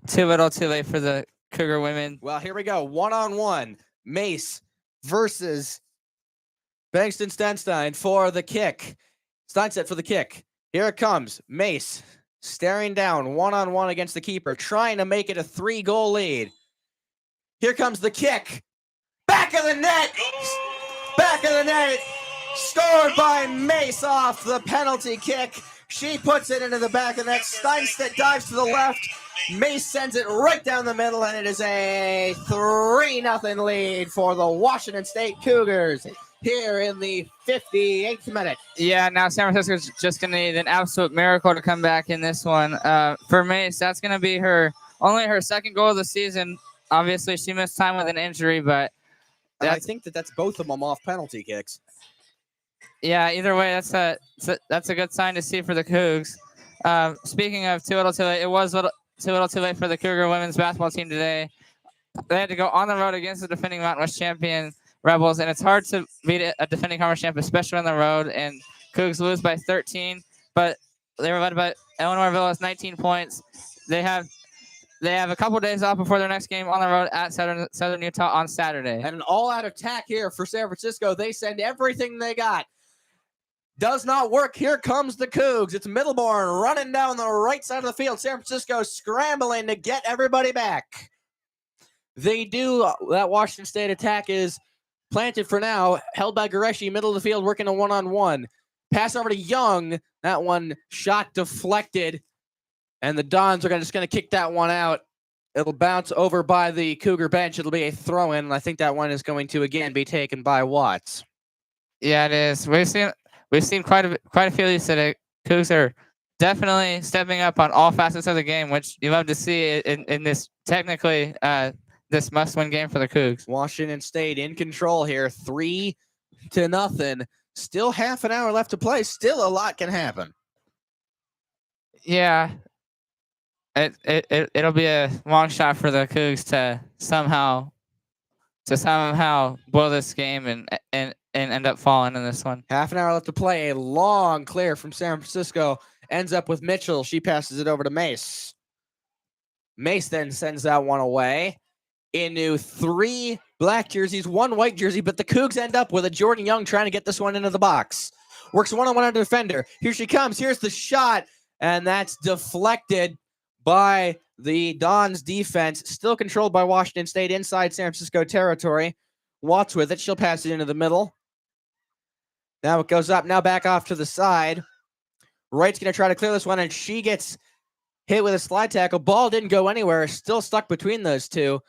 too little too late for the Cougar women. Well, here we go. 1-on-1. Mace versus Bankston Stenstein for the kick. Steinstedt for the kick. Here it comes. Mace staring down 1-on-1 against the keeper, trying to make it a 3-goal lead. Here comes the kick. Back of the net. Back of the net. Scored by Mace off the penalty kick. She puts it into the back of the net. Steinstedt dives to the left. Mace sends it right down the middle, and it is a 3-0 lead for the Washington State Cougars here in the 58th minute. Yeah, now San Francisco's just going to need an absolute miracle to come back in this one. For Mace, that's going to be only her 2nd goal of the season. Obviously, she missed time with an injury, but I think that's both of them off penalty kicks. Yeah, either way, that's a good sign to see for the Cougs. Speaking of too little too late, it was too little too late for the Cougar women's basketball team today. they had to go on the road against the defending Mountain West champion Rebels, and it's hard to beat a defending conference champ, especially on the road. And Cougs lose by 13, but they were led by Illinois Villas 19 points. They have a couple days off before their next game on the road at Southern Utah on Saturday. And an all-out attack here for San Francisco. They send everything they got. Does not work. Here comes the Cougs. It's Middleborn running down the right side of the field. San Francisco scrambling to get everybody back. They do. That Washington State attack is planted for now. Held by Goreshi, middle of the field, working a one-on-one. Pass over to Young. That one shot deflected. And the Dons are just going to kick that one out. It'll bounce over by the Cougar bench. It'll be a throw-in. And I think that one is going to, again, be taken by Watts. Yeah, it is. We've seen quite a few of these today. Cougs are definitely stepping up on all facets of the game, which you love to see in this technically this must-win game for the Cougs. Washington State in control here, 3-0. Still half an hour left to play. Still a lot can happen. Yeah, it'll be a long shot for the Cougs to somehow blow this game and end up falling in this one. Half an hour left to play. A long clear from San Francisco ends up with Mitchell. She passes it over to Mace. Mace then sends that one away into 3 black jerseys, 1 white jersey, but the Cougs end up with a Jordan Young trying to get this one into the box. Works one-on-one on the defender. Here she comes. Here's the shot, and that's deflected by the Dons defense. Still controlled by Washington State inside San Francisco territory. Watts with it. She'll pass it into the middle. Now it goes up. Now back off to the side. Wright's going to try to clear this one, and she gets hit with a slide tackle. Ball didn't go anywhere. Still stuck between those two.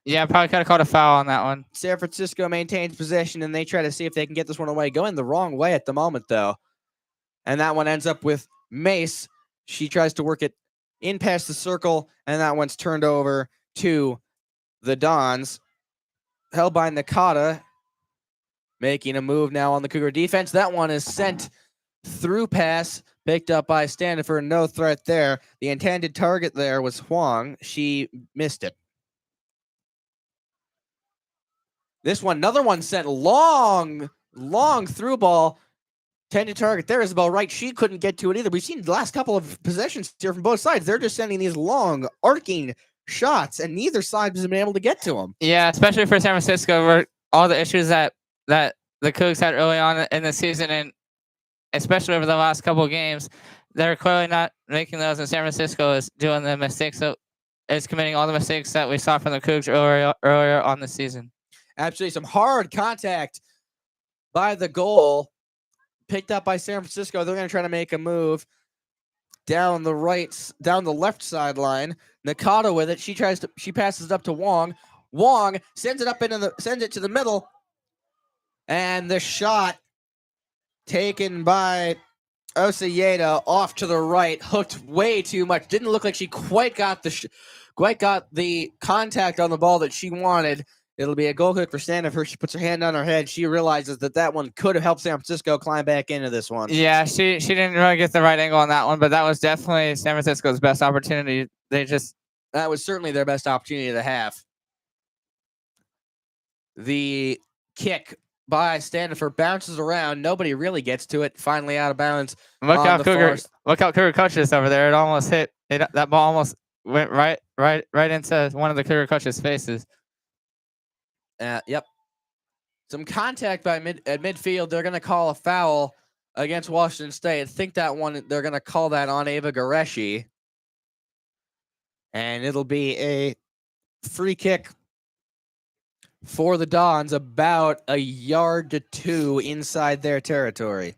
Yeah, probably could have called a foul on that one. San Francisco maintains possession, and they try to see if they can get this one away. Going the wrong way at the moment, though. And that one ends up with Mace. She tries to work it in past the circle, and that one's turned over to the Dons. Held by Nakata. Making a move now on the Cougar defense. That one is sent through pass. Picked up by Standifer. No threat there. The intended target there was Huang. She missed it. This one, another one sent long through ball. Intended target there, Isabel Wright. She couldn't get to it either. We've seen the last couple of possessions here from both sides. They're just sending these long, arcing shots, and neither side has been able to get to them. Yeah, especially for San Francisco, where all the issues that the Cougs had early on in the season, and especially over the last couple of games, they're clearly not making those. And San Francisco is doing the mistakes, is committing all the mistakes that we saw from the Cougs earlier on the season. Absolutely, some hard contact by the goal. Picked up by San Francisco. They're going to try to make a move down the left sideline. Nakata with it. She passes it up to Wong. Wong sends it to the middle. And the shot taken by Osayeda off to the right, hooked way too much. Didn't look like she quite got the contact on the ball that she wanted. It'll be a goal kick for Standifer. She puts her hand on her head. She realizes that one could have helped San Francisco climb back into this one. Yeah, she didn't really get the right angle on that one, but that was definitely San Francisco's best opportunity. That was certainly their best opportunity to have. The kick by Standifer bounces around. Nobody really gets to it. Finally out of bounds. Look how Cougar coaches over there. It almost hit. That ball almost went right into one of the Cougar coaches' faces. Yep. Some contact at midfield. They're going to call a foul against Washington State. I think that one, they're going to call that on Ava Goreshi. And it'll be a free kick for the Dons about a yard to 2 inside their territory.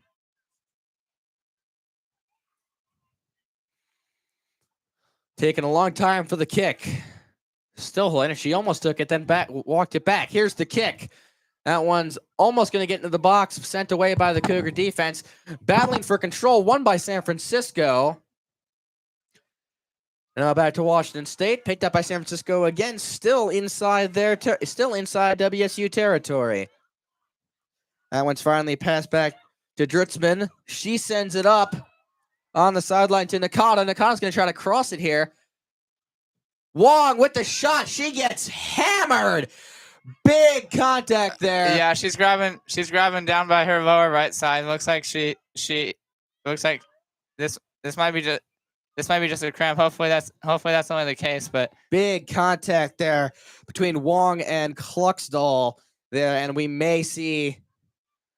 Taking a long time for the kick. Still holding it. She almost took it, then walked it back. Here's the kick. That one's almost going to get into the box, sent away by the Cougar defense. Battling for control, won by San Francisco. Now back to Washington State, picked up by San Francisco again, still inside WSU territory. That one's finally passed back to Drutzman. She sends it up on the sideline to Nakata. Nakata's going to try to cross it here. Wong with the shot. She gets hammered. Big contact there. Yeah, she's grabbing down by her lower right side. Looks like she looks like this might be just a cramp. Hopefully that's only the case, but Big contact there between Wong and Kluxdal there, and we may see.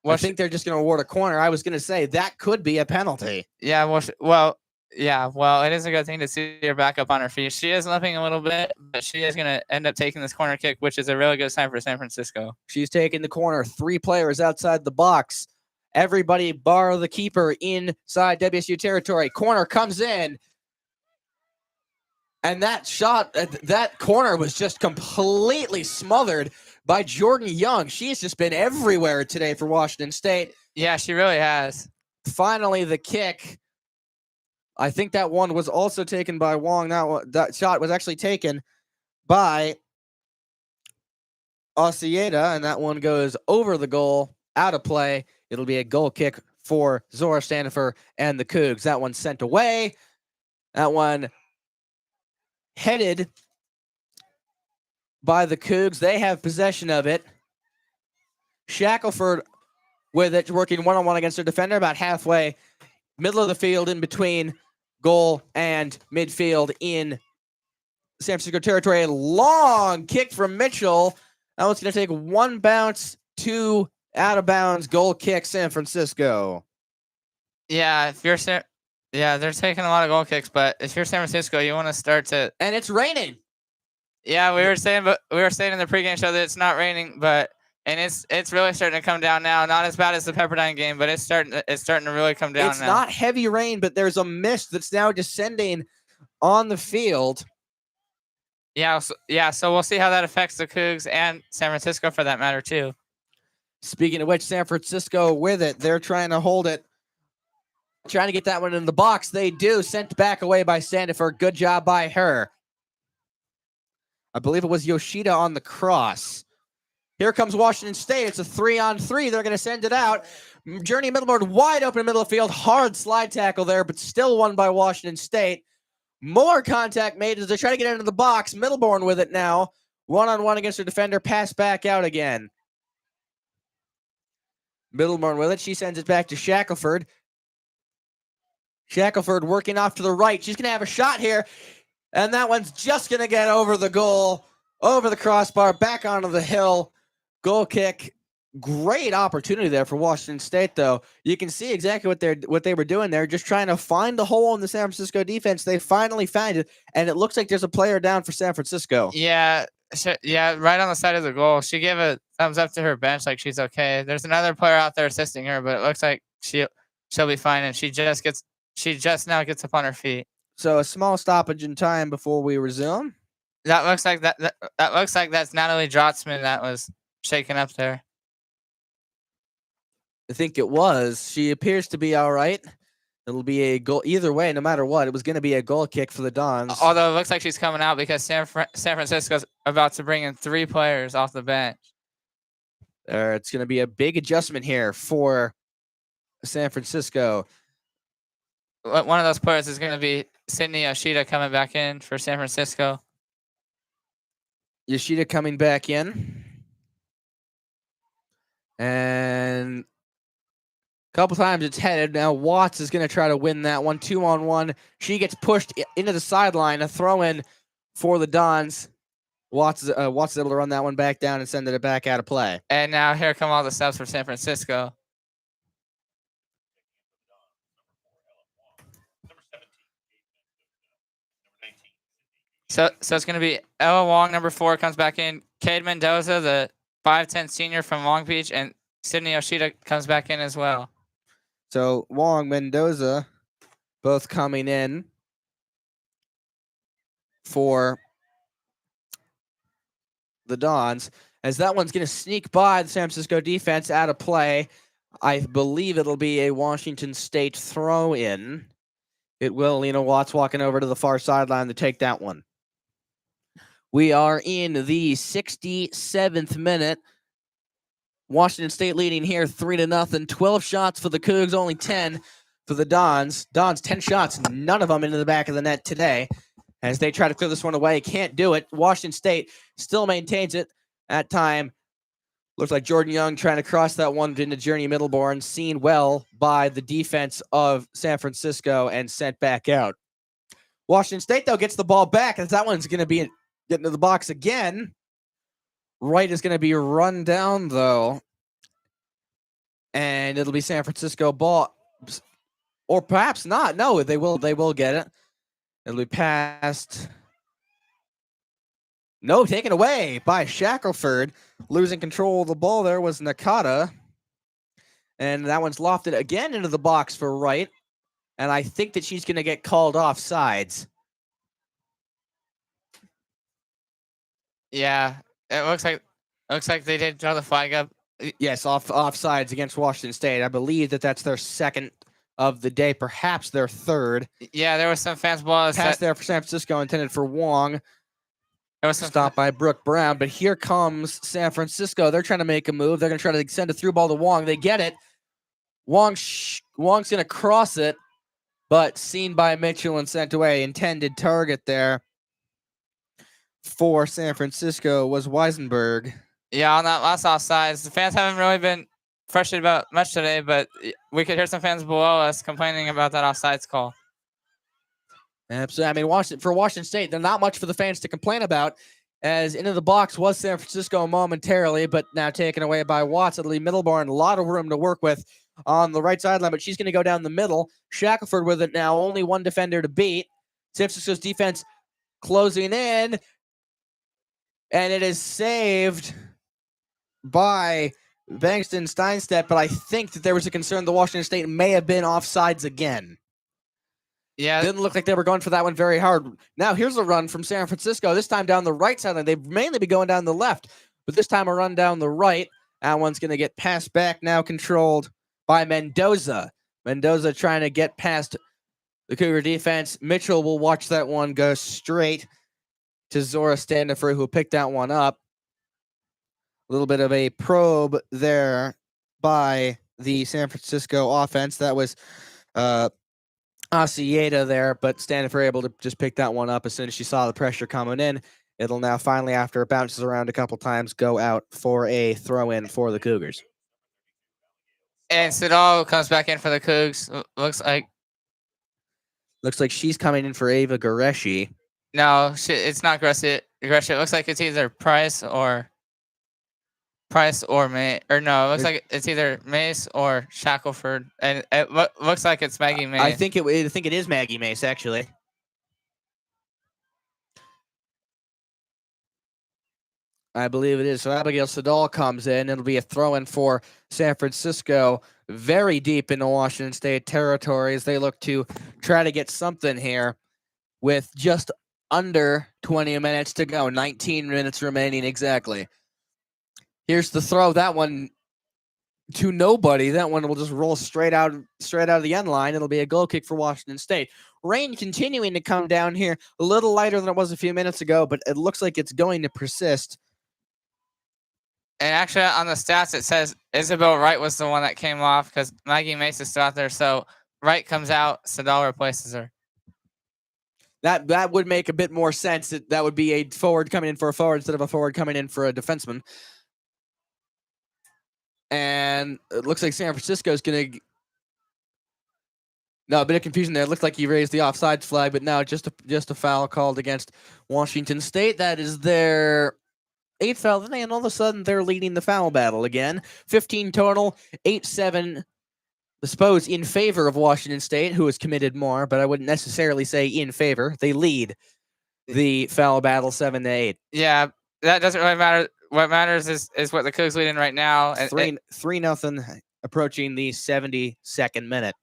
I think they're just going to award a corner. I was going to say that could be a penalty. Yeah, well, it is a good thing to see her back up on her feet. She is limping a little bit, but she is going to end up taking this corner kick, which is a really good sign for San Francisco. She's taking the corner. 3 players outside the box. Everybody bar the keeper inside WSU territory. Corner comes in. And that shot, that corner was just completely smothered by Jordan Young. She's just been everywhere today for Washington State. Yeah, she really has. Finally, the kick. I think that one was also taken by Wong. That shot was actually taken by Osieda, and that one goes over the goal, out of play. It'll be a goal kick for Zora Standifer and the Cougs. That one sent away. That one headed by the Cougs. They have possession of it. Shackelford with it, working one-on-one against their defender, about halfway, middle of the field, in between goal and midfield in San Francisco territory. A long kick from Mitchell. That one's going to take one bounce, 2 out of bounds, goal kick, San Francisco. Yeah, they're taking a lot of goal kicks, but if you're San Francisco, you want to start to. And it's raining. Yeah, we were saying in the pregame show that it's not raining, and it's really starting to come down now. Not as bad as the Pepperdine game, but it's starting to really come down now. It's not heavy rain, but there's a mist that's now descending on the field. Yeah, so we'll see how that affects the Cougs and San Francisco for that matter too. Speaking of which, San Francisco with it. They're trying to hold it. Trying to get that one in the box. They do. Sent back away by Standifer. Good job by her. I believe it was Yoshida on the cross. Here comes Washington State. It's a 3-on-3. They're going to send it out. Journey Middleboard wide open in the middle of the field. Hard slide tackle there, but still won by Washington State. More contact made as they try to get into the box. Middleborn with it now. One-on-one against her defender. Pass back out again. Middleborn with it. She sends it back to Shackelford. Shackelford working off to the right. She's going to have a shot here. And that one's just going to get over the goal, over the crossbar, back onto the hill. Goal kick. Great opportunity there for Washington State, though. You can see exactly what they were doing there, just trying to find the hole in the San Francisco defense. They finally found it, and it looks like there's a player down for San Francisco. Yeah, right on the side of the goal. She gave a thumbs up to her bench like she's okay. There's another player out there assisting her, but it looks like she'll be fine, and she just now gets up on her feet. So a small stoppage in time before we resume. That looks like that's Natalie Drotzman that was shaken up there. I think it was. She appears to be all right. It'll be a goal either way, no matter what. It was going to be a goal kick for the Dons. Although it looks like she's coming out because San Francisco's about to bring in 3 players off the bench. It's going to be a big adjustment here for San Francisco. One of those players is going to be Sydney Yoshida coming back in for San Francisco. Yoshida coming back in. And a couple times it's headed. Now Watts is going to try to win that one. 2-on-1. She gets pushed into the sideline. A throw in for the Dons. Watts is able to run that one back down and send it back out of play. And now here come all the subs for San Francisco. So it's going to be Ella Wong, number 4, comes back in. Cade Mendoza, the 5'10" senior from Long Beach, and Sydney Yoshida comes back in as well. So Wong, Mendoza, both coming in for the Dons. As that one's going to sneak by the San Francisco defense out of play. I believe it'll be a Washington State throw-in. It will. Lena Watts walking over to the far sideline to take that one. We are in the 67th minute. Washington State leading here 3-0. 12 shots for the Cougs, only 10 for the Dons. Dons 10 shots, none of them into the back of the net today. as they try to clear this one away. Can't do it. Washington State still maintains it. At time, looks like Jordan Young trying to cross that one into Journey Middleborn, seen well by the defense of San Francisco and sent back out. Washington State, though, gets the ball back, as that one's going to be getting to the box again. Wright is going to be run down, though. And it'll be San Francisco ball. Or perhaps not. No, they will get it. It'll be passed. No, taken away by Shackelford. Losing control of the ball there was Nakata. And that one's lofted again into the box for Wright. And I think that she's going to get called off sides. Yeah, it looks like they did draw the flag up. Yes, offsides against Washington State. I believe that's their second of the day, perhaps their third. Yeah, there was some fans balls. Pass there for San Francisco, intended for Wong. It was stopped by Brooke Brown, but here comes San Francisco. They're trying to make a move. They're going to try to send a through ball to Wong. They get it. Wong's going to cross it, but seen by Mitchell and sent away. Intended target there for San Francisco was Weisenberg. Yeah, on that last offsides, the fans haven't really been frustrated about much today, but we could hear some fans below us complaining about that offsides call. Absolutely. I mean, for Washington State, they're not much for the fans to complain about, as into the box was San Francisco momentarily, but now taken away by Watts. It'll be Middleborn, a lot of room to work with on the right sideline, but she's going to go down the middle. Shackelford with it now, only one defender to beat. San Francisco's defense closing in, and it is saved by Bankston Steinstedt, but I think that there was a concern the Washington State may have been offsides again. Yeah. Didn't look like they were going for that one very hard. Now here's a run from San Francisco, this time down the right sideline. They've mainly been going down the left, but this time a run down the right. That one's going to get passed back, now controlled by Mendoza. Mendoza trying to get past the Cougar defense. Mitchell will watch that one go straight to Zora Standifer, who picked that one up. A little bit of a probe there by the San Francisco offense. That was Asieta there, but Standifer able to just pick that one up as soon as she saw the pressure coming in. It'll now finally, after it bounces around a couple times, go out for a throw-in for the Cougars. And Sidal comes back in for the Cougs. Looks like she's coming in for Ava Goreshi. No, it's not Goreshi. It looks like it's either Price or May. Or no, it looks like it's either Mace or Shackelford, and it looks like it's Maggie May. I think it is Maggie Mace, actually. I believe it is. So Abigail Sidal comes in. It'll be a throw-in for San Francisco, very deep into Washington State territory as they look to try to get something here with just under 20 minutes to go. 19 minutes remaining exactly. Here's the throw. That one to nobody. That one will just roll straight out of the end line. It'll be a goal kick for Washington State. Rain continuing to come down here, a little lighter than it was a few minutes ago, but it looks like it's going to persist. And actually, on the stats, it says Isabel Wright was the one that came off because Maggie Mace is still out there. So Wright comes out, Sidal replaces her. That would make a bit more sense. That would be a forward coming in for a forward instead of a forward coming in for a defenseman. And it looks like San Francisco's going to... No, a bit of confusion there. It looked like he raised the offsides flag, but now just a foul called against Washington State. That is their 8th foul, and all of a sudden they're leading the foul battle again. 15 total, 8-7, I suppose, in favor of Washington State, who has committed more, but I wouldn't necessarily say in favor. They lead the foul battle 7-8. Yeah, that doesn't really matter. What matters is what the Cougs leading right now. 3-0, approaching the 72nd minute.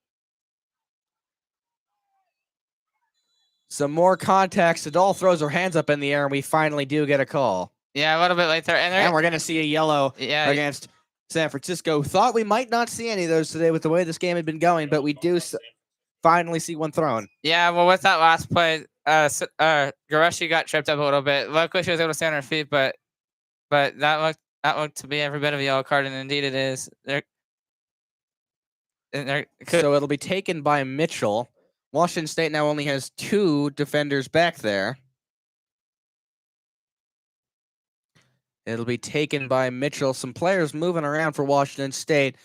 Some more contact. Sidal throws her hands up in the air, and we finally do get a call. Yeah, a little bit late there. And we're going to see a yellow against San Francisco. Thought we might not see any of those today with the way this game had been going, but we do finally see one thrown. Yeah, well, with that last play, Goreshi got tripped up a little bit. Luckily, she was able to stay on her feet, but that looked to be every bit of a yellow card, and indeed it is. So it'll be taken by Mitchell. Washington State now only has 2 defenders back there. It'll be taken by Mitchell. Some players moving around for Washington State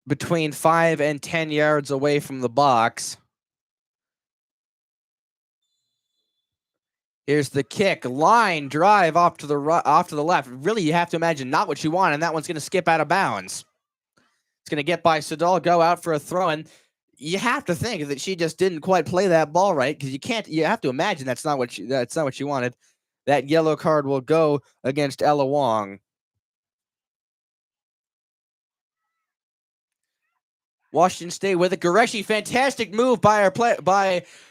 between 5 and 10 yards away from the box. Here's the kick. Line drive off to the left. Really, you have to imagine not what you want, and that one's going to skip out of bounds. It's going to get by Siddall, go out for a throw, and you have to think that she just didn't quite play that ball right, because you have to imagine that's not what she wanted. That yellow card will go against Ella Wong. Washington State with it. Goreshi, fantastic move by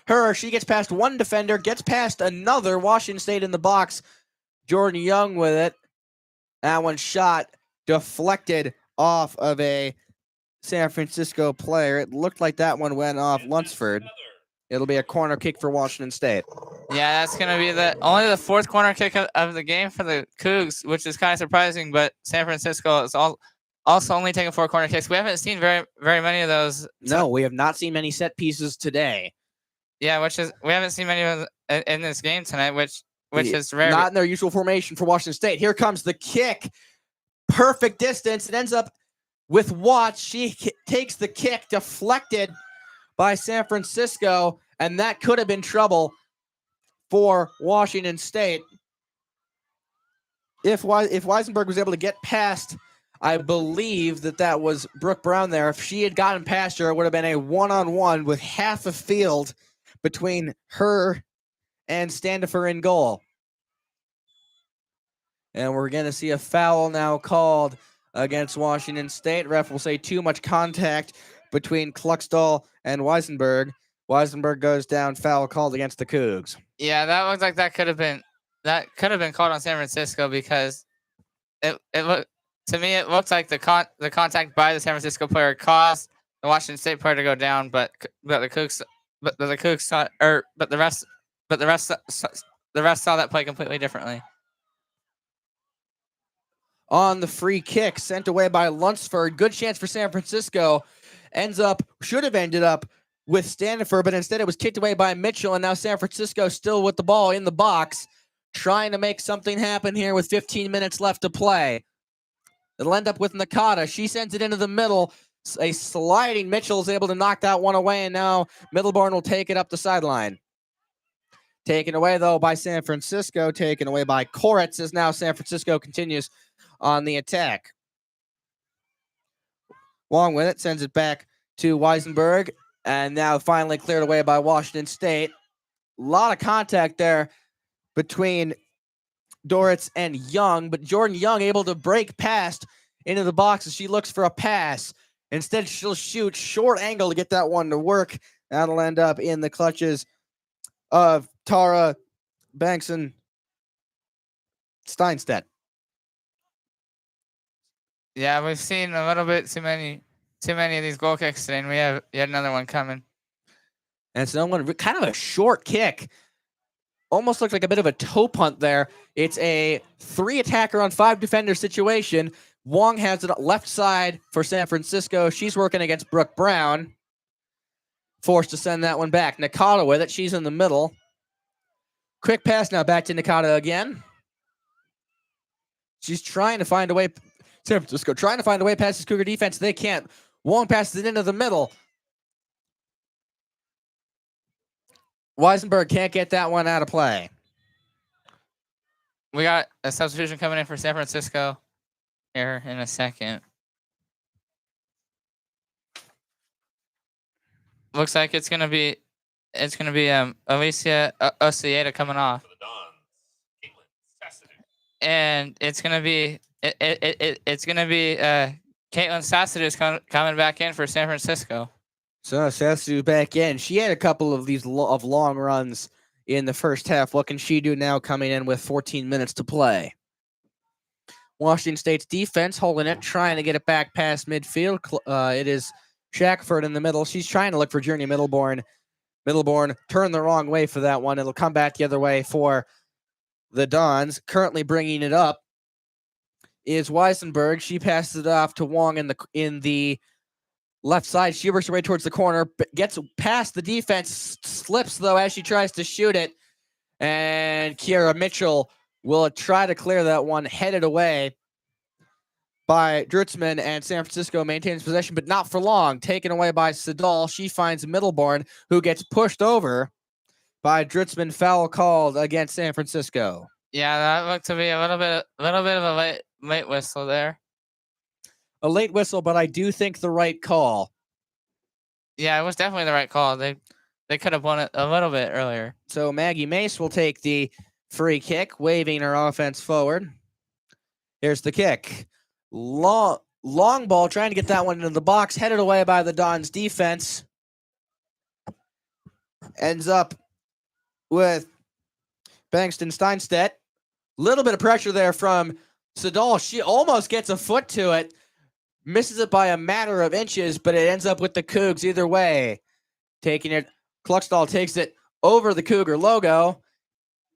her. She gets past one defender, gets past another. Washington State in the box. Jordan Young with it. That one shot deflected off of a San Francisco player. It looked like that one went off Lunsford. It'll be a corner kick for Washington State. Yeah, that's going to be only the 4th corner kick of the game for the Cougs, which is kind of surprising, but San Francisco is also only taking 4 corner kicks. We haven't seen very many of those. No, we have not seen many set pieces today. Yeah, we haven't seen many of them in this game tonight, which is rare. Not in their usual formation for Washington State. Here comes the kick. Perfect distance. It ends up with Watts. She takes the kick, deflected by San Francisco, and that could have been trouble for Washington State. If Weisenberg was able to get past, I believe that was Brooke Brown there. If she had gotten past her, it would have been a one-on-one with half a field between her and Standifer in goal. And we're going to see a foul now called against Washington State. Ref will say too much contact between Kluckstall and Weisenberg. Weisenberg goes down, foul called against the Cougs. Yeah, that looks like that could have been called on San Francisco, because it looks like the contact by the San Francisco player caused the Washington State player to go down, but the Cougs the rest saw that play completely differently. On the free kick, sent away by Lunsford. Good chance for San Francisco. Should have ended up with Standifer, but instead it was kicked away by Mitchell, and now San Francisco still with the ball in the box, trying to make something happen here with 15 minutes left to play. It'll end up with Nakata. She sends it into the middle. A sliding Mitchell is able to knock that one away, and now Middleburn will take it up the sideline. Taken away, though, by San Francisco. Taken away by Koretz, as now San Francisco continues on the attack. Wong with it, sends it back to Weisenberg, and now finally cleared away by Washington State. A lot of contact there between Doritz and Young, but Jordan Young able to break past into the box as she looks for a pass. Instead, she'll shoot short angle to get that one to work. That'll end up in the clutches of Tara Bankson Steinstedt. Yeah, we've seen a little bit too many of these goal kicks today, and we have yet another one coming. And it's another one, kind of a short kick. Almost looked like a bit of a toe punt there. It's a 3 attacker on 5 defender situation. Wong has it left side for San Francisco. She's working against Brooke Brown. Forced to send that one back. Nakata with it. She's in the middle. Quick pass now back to Nakata again. She's trying to find a way. San Francisco trying to find a way past this Cougar defense. They can't. Wong passes it into the middle. Weisenberg can't get that one out of play. We got a substitution coming in for San Francisco here in a second. Looks like it's gonna be Alicia Osieta coming off, and it's gonna be Caitlin Sassadu coming back in for San Francisco. So Sassadu back in. She had a couple of these long runs in the first half. What can she do now coming in with 14 minutes to play? Washington State's defense holding it, trying to get it back past midfield. It is Shackford in the middle. She's trying to look for Journey Middleborn. Middleborn turned the wrong way for that one. It'll come back the other way for the Dons. Currently bringing it up is Weisenberg. She passes it off to Wong in the left side. She works her way towards the corner, gets past the defense, slips though as she tries to shoot it. And Kiera Mitchell will try to clear that one, headed away by Drutzman, and San Francisco maintains possession, but not for long. Taken away by Siddall. She finds Middleborn, who gets pushed over by Drutzman. Foul called against San Francisco. Yeah, that looked to be a little bit of a late whistle there. A late whistle, but I do think the right call. Yeah, it was definitely the right call. They could have won it a little bit earlier. So Maggie Mace will take the free kick, waving her offense forward. Here's the kick. Long ball, trying to get that one into the box, headed away by the Dons defense. Ends up with Bankston Steinstedt. Little bit of pressure there from Siddall. She almost gets a foot to it. Misses it by a matter of inches, but it ends up with the Cougs either way. Taking it, Kluckstall takes it over the Cougar logo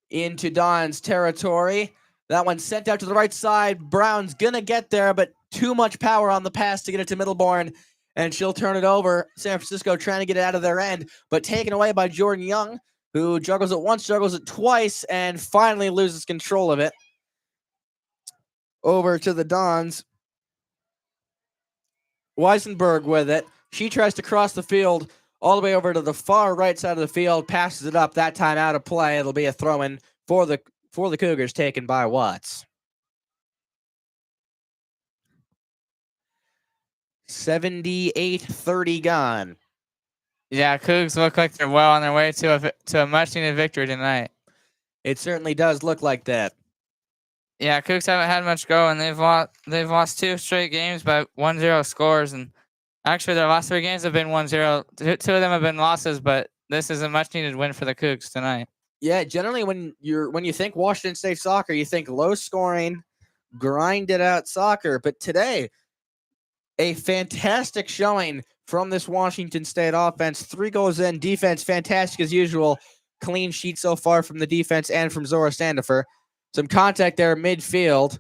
into Don's territory. That one sent out to the right side. Brown's gonna get there, but too much power on the pass to get it to Middleborn, and she'll turn it over. San Francisco trying to get it out of their end, but taken away by Jordan Young, who juggles it once, juggles it twice, and finally loses control of it. Over to the Dons. Weisenberg with it. She tries to cross the field all the way over to the far right side of the field, passes it up, that time out of play. It'll be a throw-in for the Cougars, taken by Watts. 78-30 gone. Yeah, Cougs look like they're well on their way to a much-needed victory tonight. It certainly does look like that. Yeah, Cougs haven't had much go, and they've lost 2 straight games by 1-0 scores, and actually their last 3 games have been 1-0. 2 of them have been losses, but this is a much-needed win for the Cougs tonight. Yeah, generally when you think Washington State soccer, you think low scoring, grinded out soccer. But today, a fantastic showing from this Washington State offense. 3 goals in, defense fantastic as usual. Clean sheet so far from the defense and from Zora Standifer. Some contact there midfield.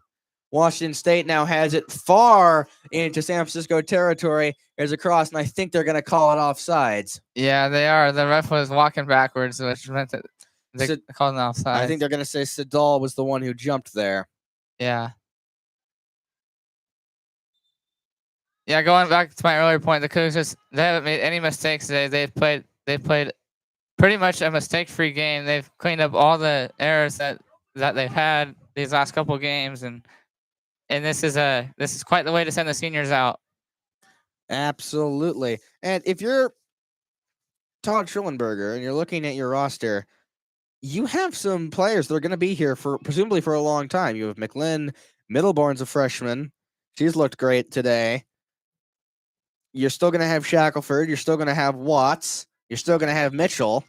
Washington State now has it far into San Francisco territory. There's a cross, and I think they're going to call it offsides. Yeah, they are. The ref was walking backwards, which meant that they called an offside. I think they're going to say Siddall was the one who jumped there. Yeah. Yeah, going back to my earlier point, the Cougs they haven't made any mistakes today. They've played pretty much a mistake-free game. They've cleaned up all the errors that they've had these last couple games, and this is quite the way to send the seniors out. Absolutely. And if you're Todd Schillenberger and you're looking at your roster, you have some players that are going to be here for presumably for a long time. You have McLynn, Middleborn's a freshman. She's looked great today. You're still going to have Shackelford. You're still going to have Watts. You're still going to have Mitchell.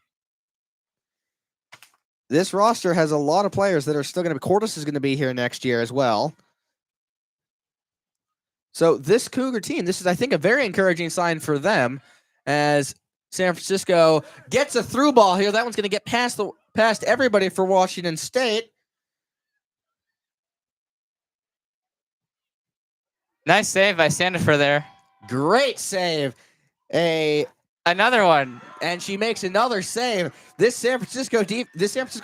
This roster has a lot of players that are still going to be. Cordes is going to be here next year as well. So this Cougar team, this is, I think, a very encouraging sign for them as San Francisco gets a through ball here. That one's going to get past everybody for Washington State. Nice save by Standifer there. Great save. Another one. And she makes another save. This San Francisco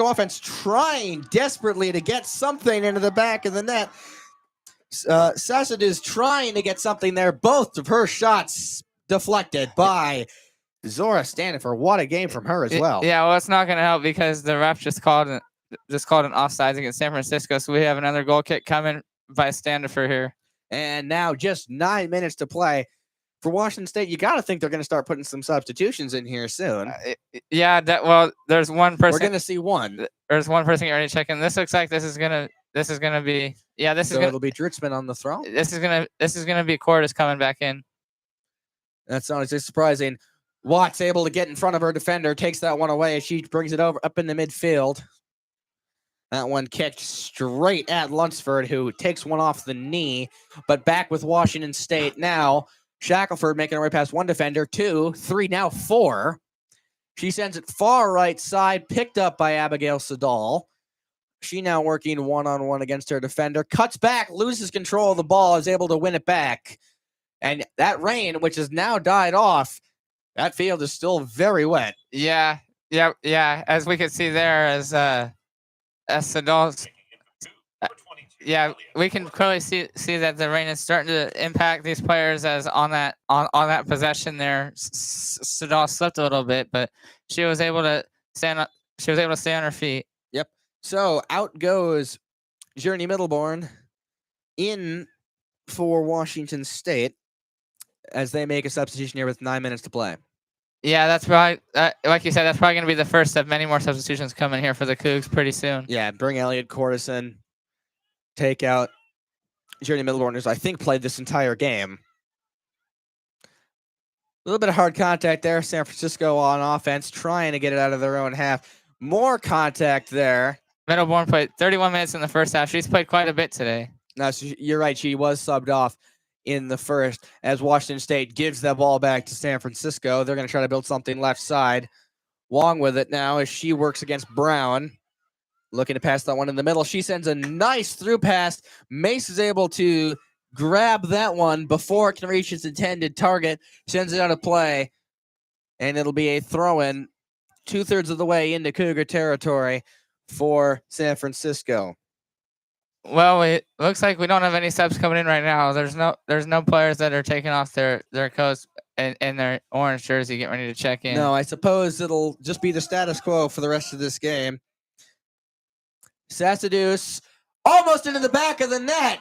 offense trying desperately to get something into the back of the net. Sassett is trying to get something there. Both of her shots deflected by Zora Standifer. What a game from her as well. Yeah, well, it's not going to help because the ref just called an offsides against San Francisco. So we have another goal kick coming by Standifer here. And now just 9 minutes to play. For Washington State, you got to think they're going to start putting some substitutions in here soon. There's one person. We're going to see one. There's one person already checking. This looks like this is gonna be. Yeah, it'll be Drutzman on the throw. This is gonna be Cordes coming back in. That's not just surprising. Watts able to get in front of her defender, takes that one away as she brings it over up in the midfield. That one kicked straight at Lunsford, who takes one off the knee, but back with Washington State now. Shackelford making her way past one defender, 2, 3, now 4. She sends it far right side, picked up by Abigail Siddall. She now working one-on-one against her defender. Cuts back, loses control of the ball, is able to win it back. And that rain, which has now died off, that field is still very wet. Yeah. As we can see there, as Sadal's, yeah, we can clearly see that the rain is starting to impact these players. As on that possession there, Sadal slipped a little bit, but she was able to stand up. She was able to stay on her feet. Yep. So out goes Journey Middleborn in for Washington State as they make a substitution here with 9 minutes to play. Yeah, that's probably like you said. That's probably going to be the first of many more substitutions coming here for the Cougs pretty soon. Yeah, bring Elliot Cordison, take out Journey Middleborn, who's I think played this entire game. A little bit of hard contact there. San Francisco on offense, trying to get it out of their own half. More contact there. Middleborn played 31 minutes in the first half. She's played quite a bit today. No, you're right. She was subbed off in the first as Washington State gives that ball back to San Francisco. They're going to try to build something left side. Wong with it now as she works against Brown. Looking to pass that one in the middle. She sends a nice through pass. Mace is able to grab that one before it can reach its intended target. Sends it out of play. And it'll be a throw-in 2/3 of the way into Cougar territory for San Francisco. Well, it looks like we don't have any subs coming in right now. There's no players that are taking off their coats and their orange jersey, getting ready to check in. No, I suppose it'll just be the status quo for the rest of this game. Sassadus almost into the back of the net.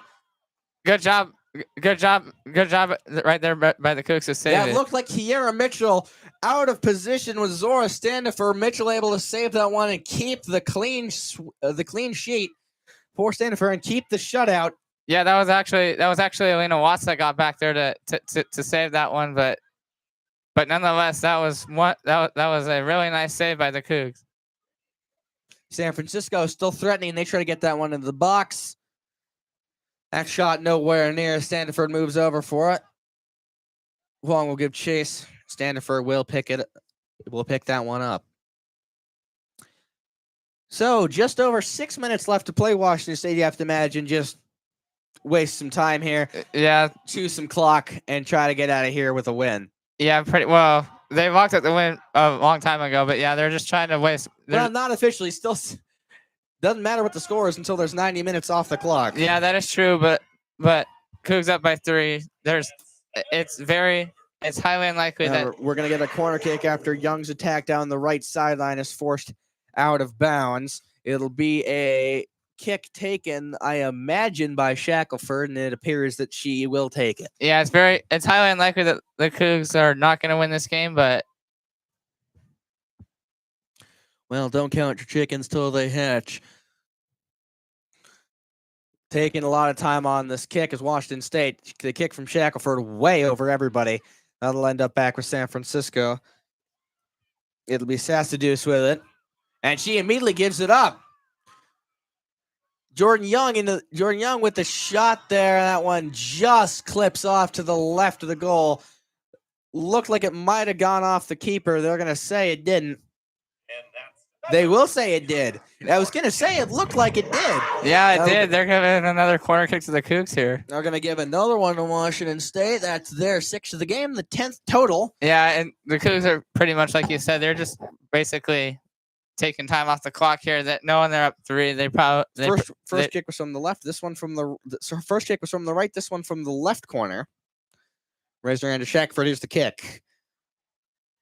Good job right there by the Cougs to save Yeah, it. it looked like Kiera Mitchell out of position with Zora Standifer. Mitchell able to save that one and keep the clean sheet for Standifer and keep the shutout. Yeah, that was actually Elena Watts that got back there to save that one, but nonetheless, that was a really nice save by the Cougs. San Francisco still threatening. They try to get that one into the box. That shot nowhere near. Standiford moves over for it. Huang will give chase. Standiford will pick it. Will pick that one up. So just over 6 minutes left to play. Washington State, you have to imagine, just waste some time here. Yeah, Chew some clock and try to get out of here with a win. yeah, pretty well. They walked at the win a long time ago, but yeah, they're just trying to waste. Well, not officially. Still doesn't matter what the score is until there's 90 minutes off the clock. Yeah, that is true, but Cougs up by 3. It's highly unlikely that we're gonna get a corner kick after Young's attack down the right sideline is forced out of bounds. It'll be a kick taken, I imagine, by Shackelford, and it appears that she will take it. Yeah, it's highly unlikely that the Cougs are not going to win this game, but well, don't count your chickens till they hatch. Taking a lot of time on this kick is Washington State. The kick from Shackelford way over everybody. That'll end up back with San Francisco. It'll be Sassadus with it. And she immediately gives it up. Jordan Young with the shot there. That one just clips off to the left of the goal. Looked like it might have gone off the keeper. They're going to say it didn't. They will say it did. I was going to say it looked like it did. Yeah, it did. They're giving another corner kick to the Cougs here. They're going to give another one to Washington State. That's their 6th of the game, the 10th total. Yeah, and the Cougs are pretty much like you said. They're just basically taking time off the clock here. That knowing they're up 3, they probably first kick was from the left. This one from the first kick was from the right. This one from the left corner. Raised her hand to Shackford. Here's the kick.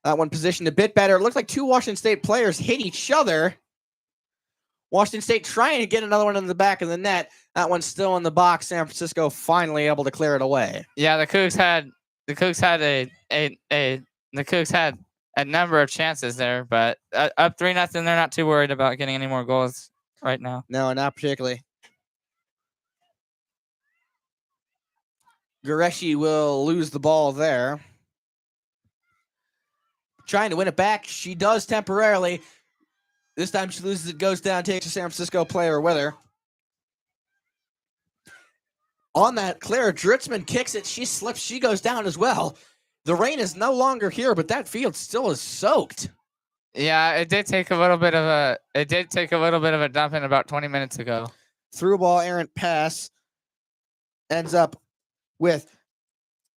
That one positioned a bit better. It looked like 2 Washington State players hit each other. Washington State trying to get another one in the back of the net. That one's still in the box. San Francisco finally able to clear it away. Yeah, the Cougs had a number of chances there, but up 3-0. They're not too worried about getting any more goals right now. No, not particularly. Gureshi will lose the ball there. Trying to win it back. She does temporarily. This time she loses it, goes down, takes a San Francisco player with her. On that, Clara Dritzman kicks it. She slips. She goes down as well. The rain is no longer here, but that field still is soaked. Yeah, it did take a little bit of a dump in about 20 minutes ago. Through ball, errant pass. Ends up with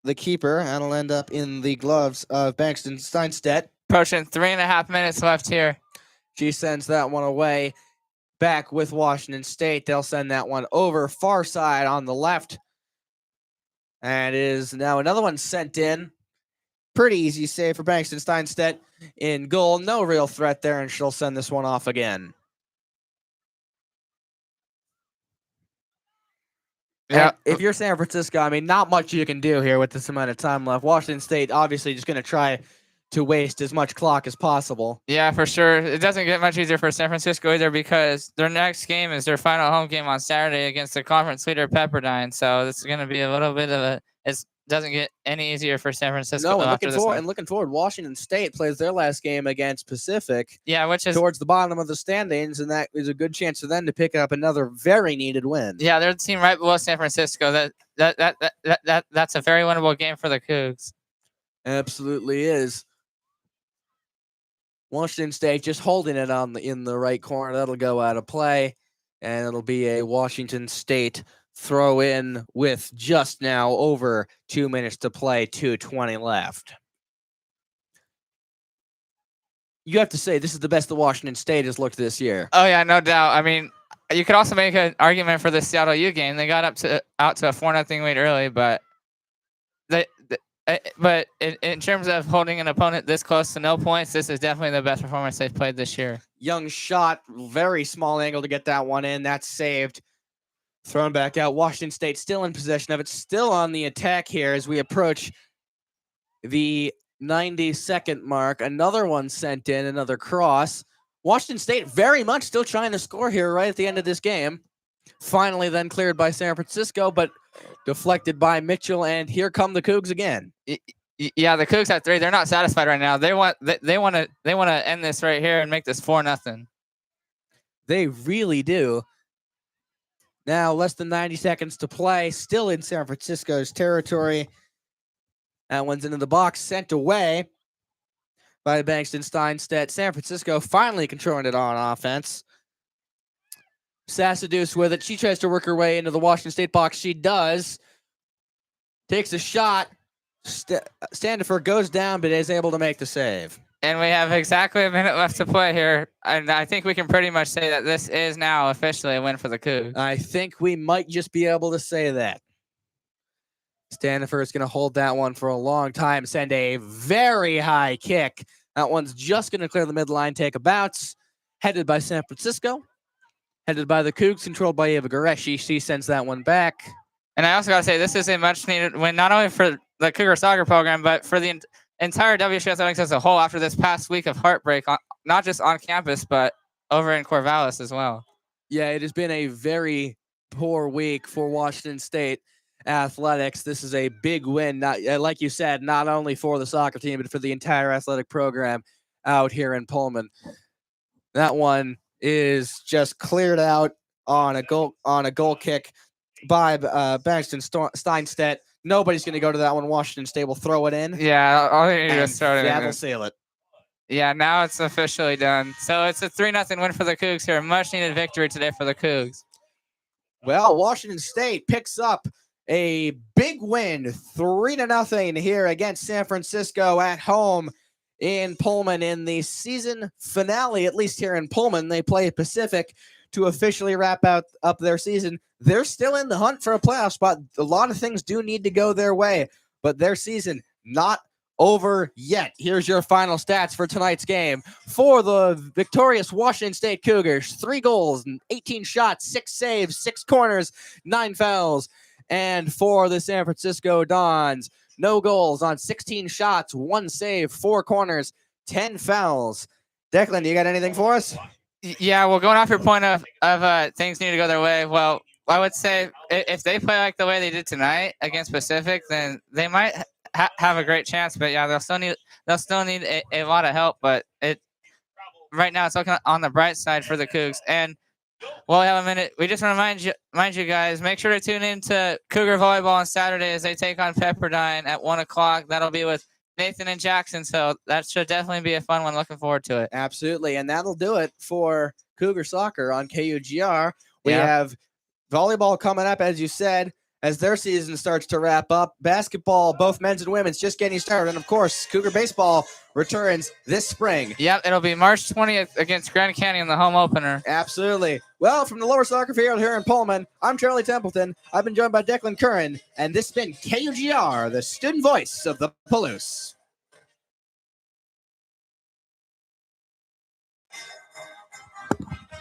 the keeper, and it'll end up in the gloves of Bankston Steinstedt. Approaching 3.5 minutes left here. She sends that one away. Back with Washington State. They'll send that one over far side on the left. And it is now another one sent in. Pretty easy save for Bankston Steinstedt in goal. No real threat there, and she'll send this one off again. Yeah. And if you're San Francisco, I mean, not much you can do here with this amount of time left. Washington State obviously just going to try to waste as much clock as possible. Yeah, for sure. It doesn't get much easier for San Francisco either because their next game is their final home game on Saturday against the conference leader Pepperdine. So this is going to be a little bit of a. It doesn't get any easier for San Francisco. No, and after this one. looking forward, Washington State plays their last game against Pacific. Yeah, which is towards the bottom of the standings, and that is a good chance for them to pick up another very needed win. Yeah, they're the team right below San Francisco. That's a very winnable game for the Cougs. Absolutely is. Washington State just holding it in the right corner. That'll go out of play, and it'll be a Washington State throw in with just now over 2 minutes to play, 2:20 left. You have to say this is the best that Washington State has looked this year. Oh yeah, no doubt. I mean, you could also make an argument for the Seattle U game. They got out to a 4-0 lead early, but in terms of holding an opponent this close to no points, this is definitely the best performance they've played this year. Young shot, very small angle to get that one in. That's saved. Thrown back out. Washington State still in possession of it, still on the attack here as we approach the 90-second mark. Another one sent in, another cross. Washington State very much still trying to score here right at the end of this game. Finally then cleared by San Francisco, but deflected by Mitchell, and here come the Cougs again. Yeah, the Cougs at 3. They're not satisfied right now. They want to end this right here and make this 4-0. They really do. Now less than 90 seconds to play, still in San Francisco's territory. That one's into the box, sent away by Bankston Steinstedt. San Francisco finally controlling it on offense. Sassadus with it. She tries to work her way into the Washington State box. She does. Takes a shot. Standifer goes down, but is able to make the save. And we have exactly a minute left to play here. And I think we can pretty much say that this is now officially a win for the Cougs. I think we might just be able to say that. Standifer is going to hold that one for a long time. Send a very high kick. That one's just going to clear the midline, take a bounce. Headed by San Francisco. Headed by the Cougs, controlled by Eva Goreshi. She sends that one back. And I also got to say, this is a much-needed win, not only for the Cougar soccer program, but for the entire WSU athletics as a whole after this past week of heartbreak, not just on campus, but over in Corvallis as well. Yeah, it has been a very poor week for Washington State athletics. This is a big win, not like you said, not only for the soccer team, but for the entire athletic program out here in Pullman. That one is just cleared out on a goal kick by Bankston Steinstedt. Nobody's going to go to that one. Washington State will throw it in. Yeah, all you need is throw it in. That'll seal it. Yeah, now it's officially done. So it's a 3-0 win for the Cougs here. Much needed victory today for the Cougs. Well, Washington State picks up a big win, 3-0 here against San Francisco at home in Pullman in the season finale, at least here in Pullman. They play Pacific to officially wrap up their season. They're still in the hunt for a playoff spot. A lot of things do need to go their way, but their season not over yet. Here's your final stats for tonight's game. For the victorious Washington State Cougars, 3 goals, 18 shots, 6 saves, 6 corners, 9 fouls. And for the San Francisco Dons, no goals on 16 shots, 1 save, 4 corners, 10 fouls. Declan, you got anything for us? Yeah, well, going off your point of things need to go their way, well, I would say if they play like the way they did tonight against Pacific, then they might have a great chance. But yeah, they'll still need a lot of help. But right now it's looking on the bright side for the Cougs. And while we have a minute, we just want to remind you guys, make sure to tune in to Cougar Volleyball on Saturday as they take on Pepperdine at 1 o'clock. That'll be with Nathan and Jackson, so that should definitely be a fun one. Looking forward to it. Absolutely, and that'll do it for Cougar Soccer on KUGR. We have volleyball coming up, as you said, as their season starts to wrap up. Basketball, both men's and women's, just getting started. And of course, Cougar baseball returns this spring. Yep, it'll be March 20th against Grand Canyon, the home opener. Absolutely. Well, from the lower soccer field here in Pullman, I'm Charlie Templeton. I've been joined by Declan Curran, and this has been KUGR, the student voice of the Palouse.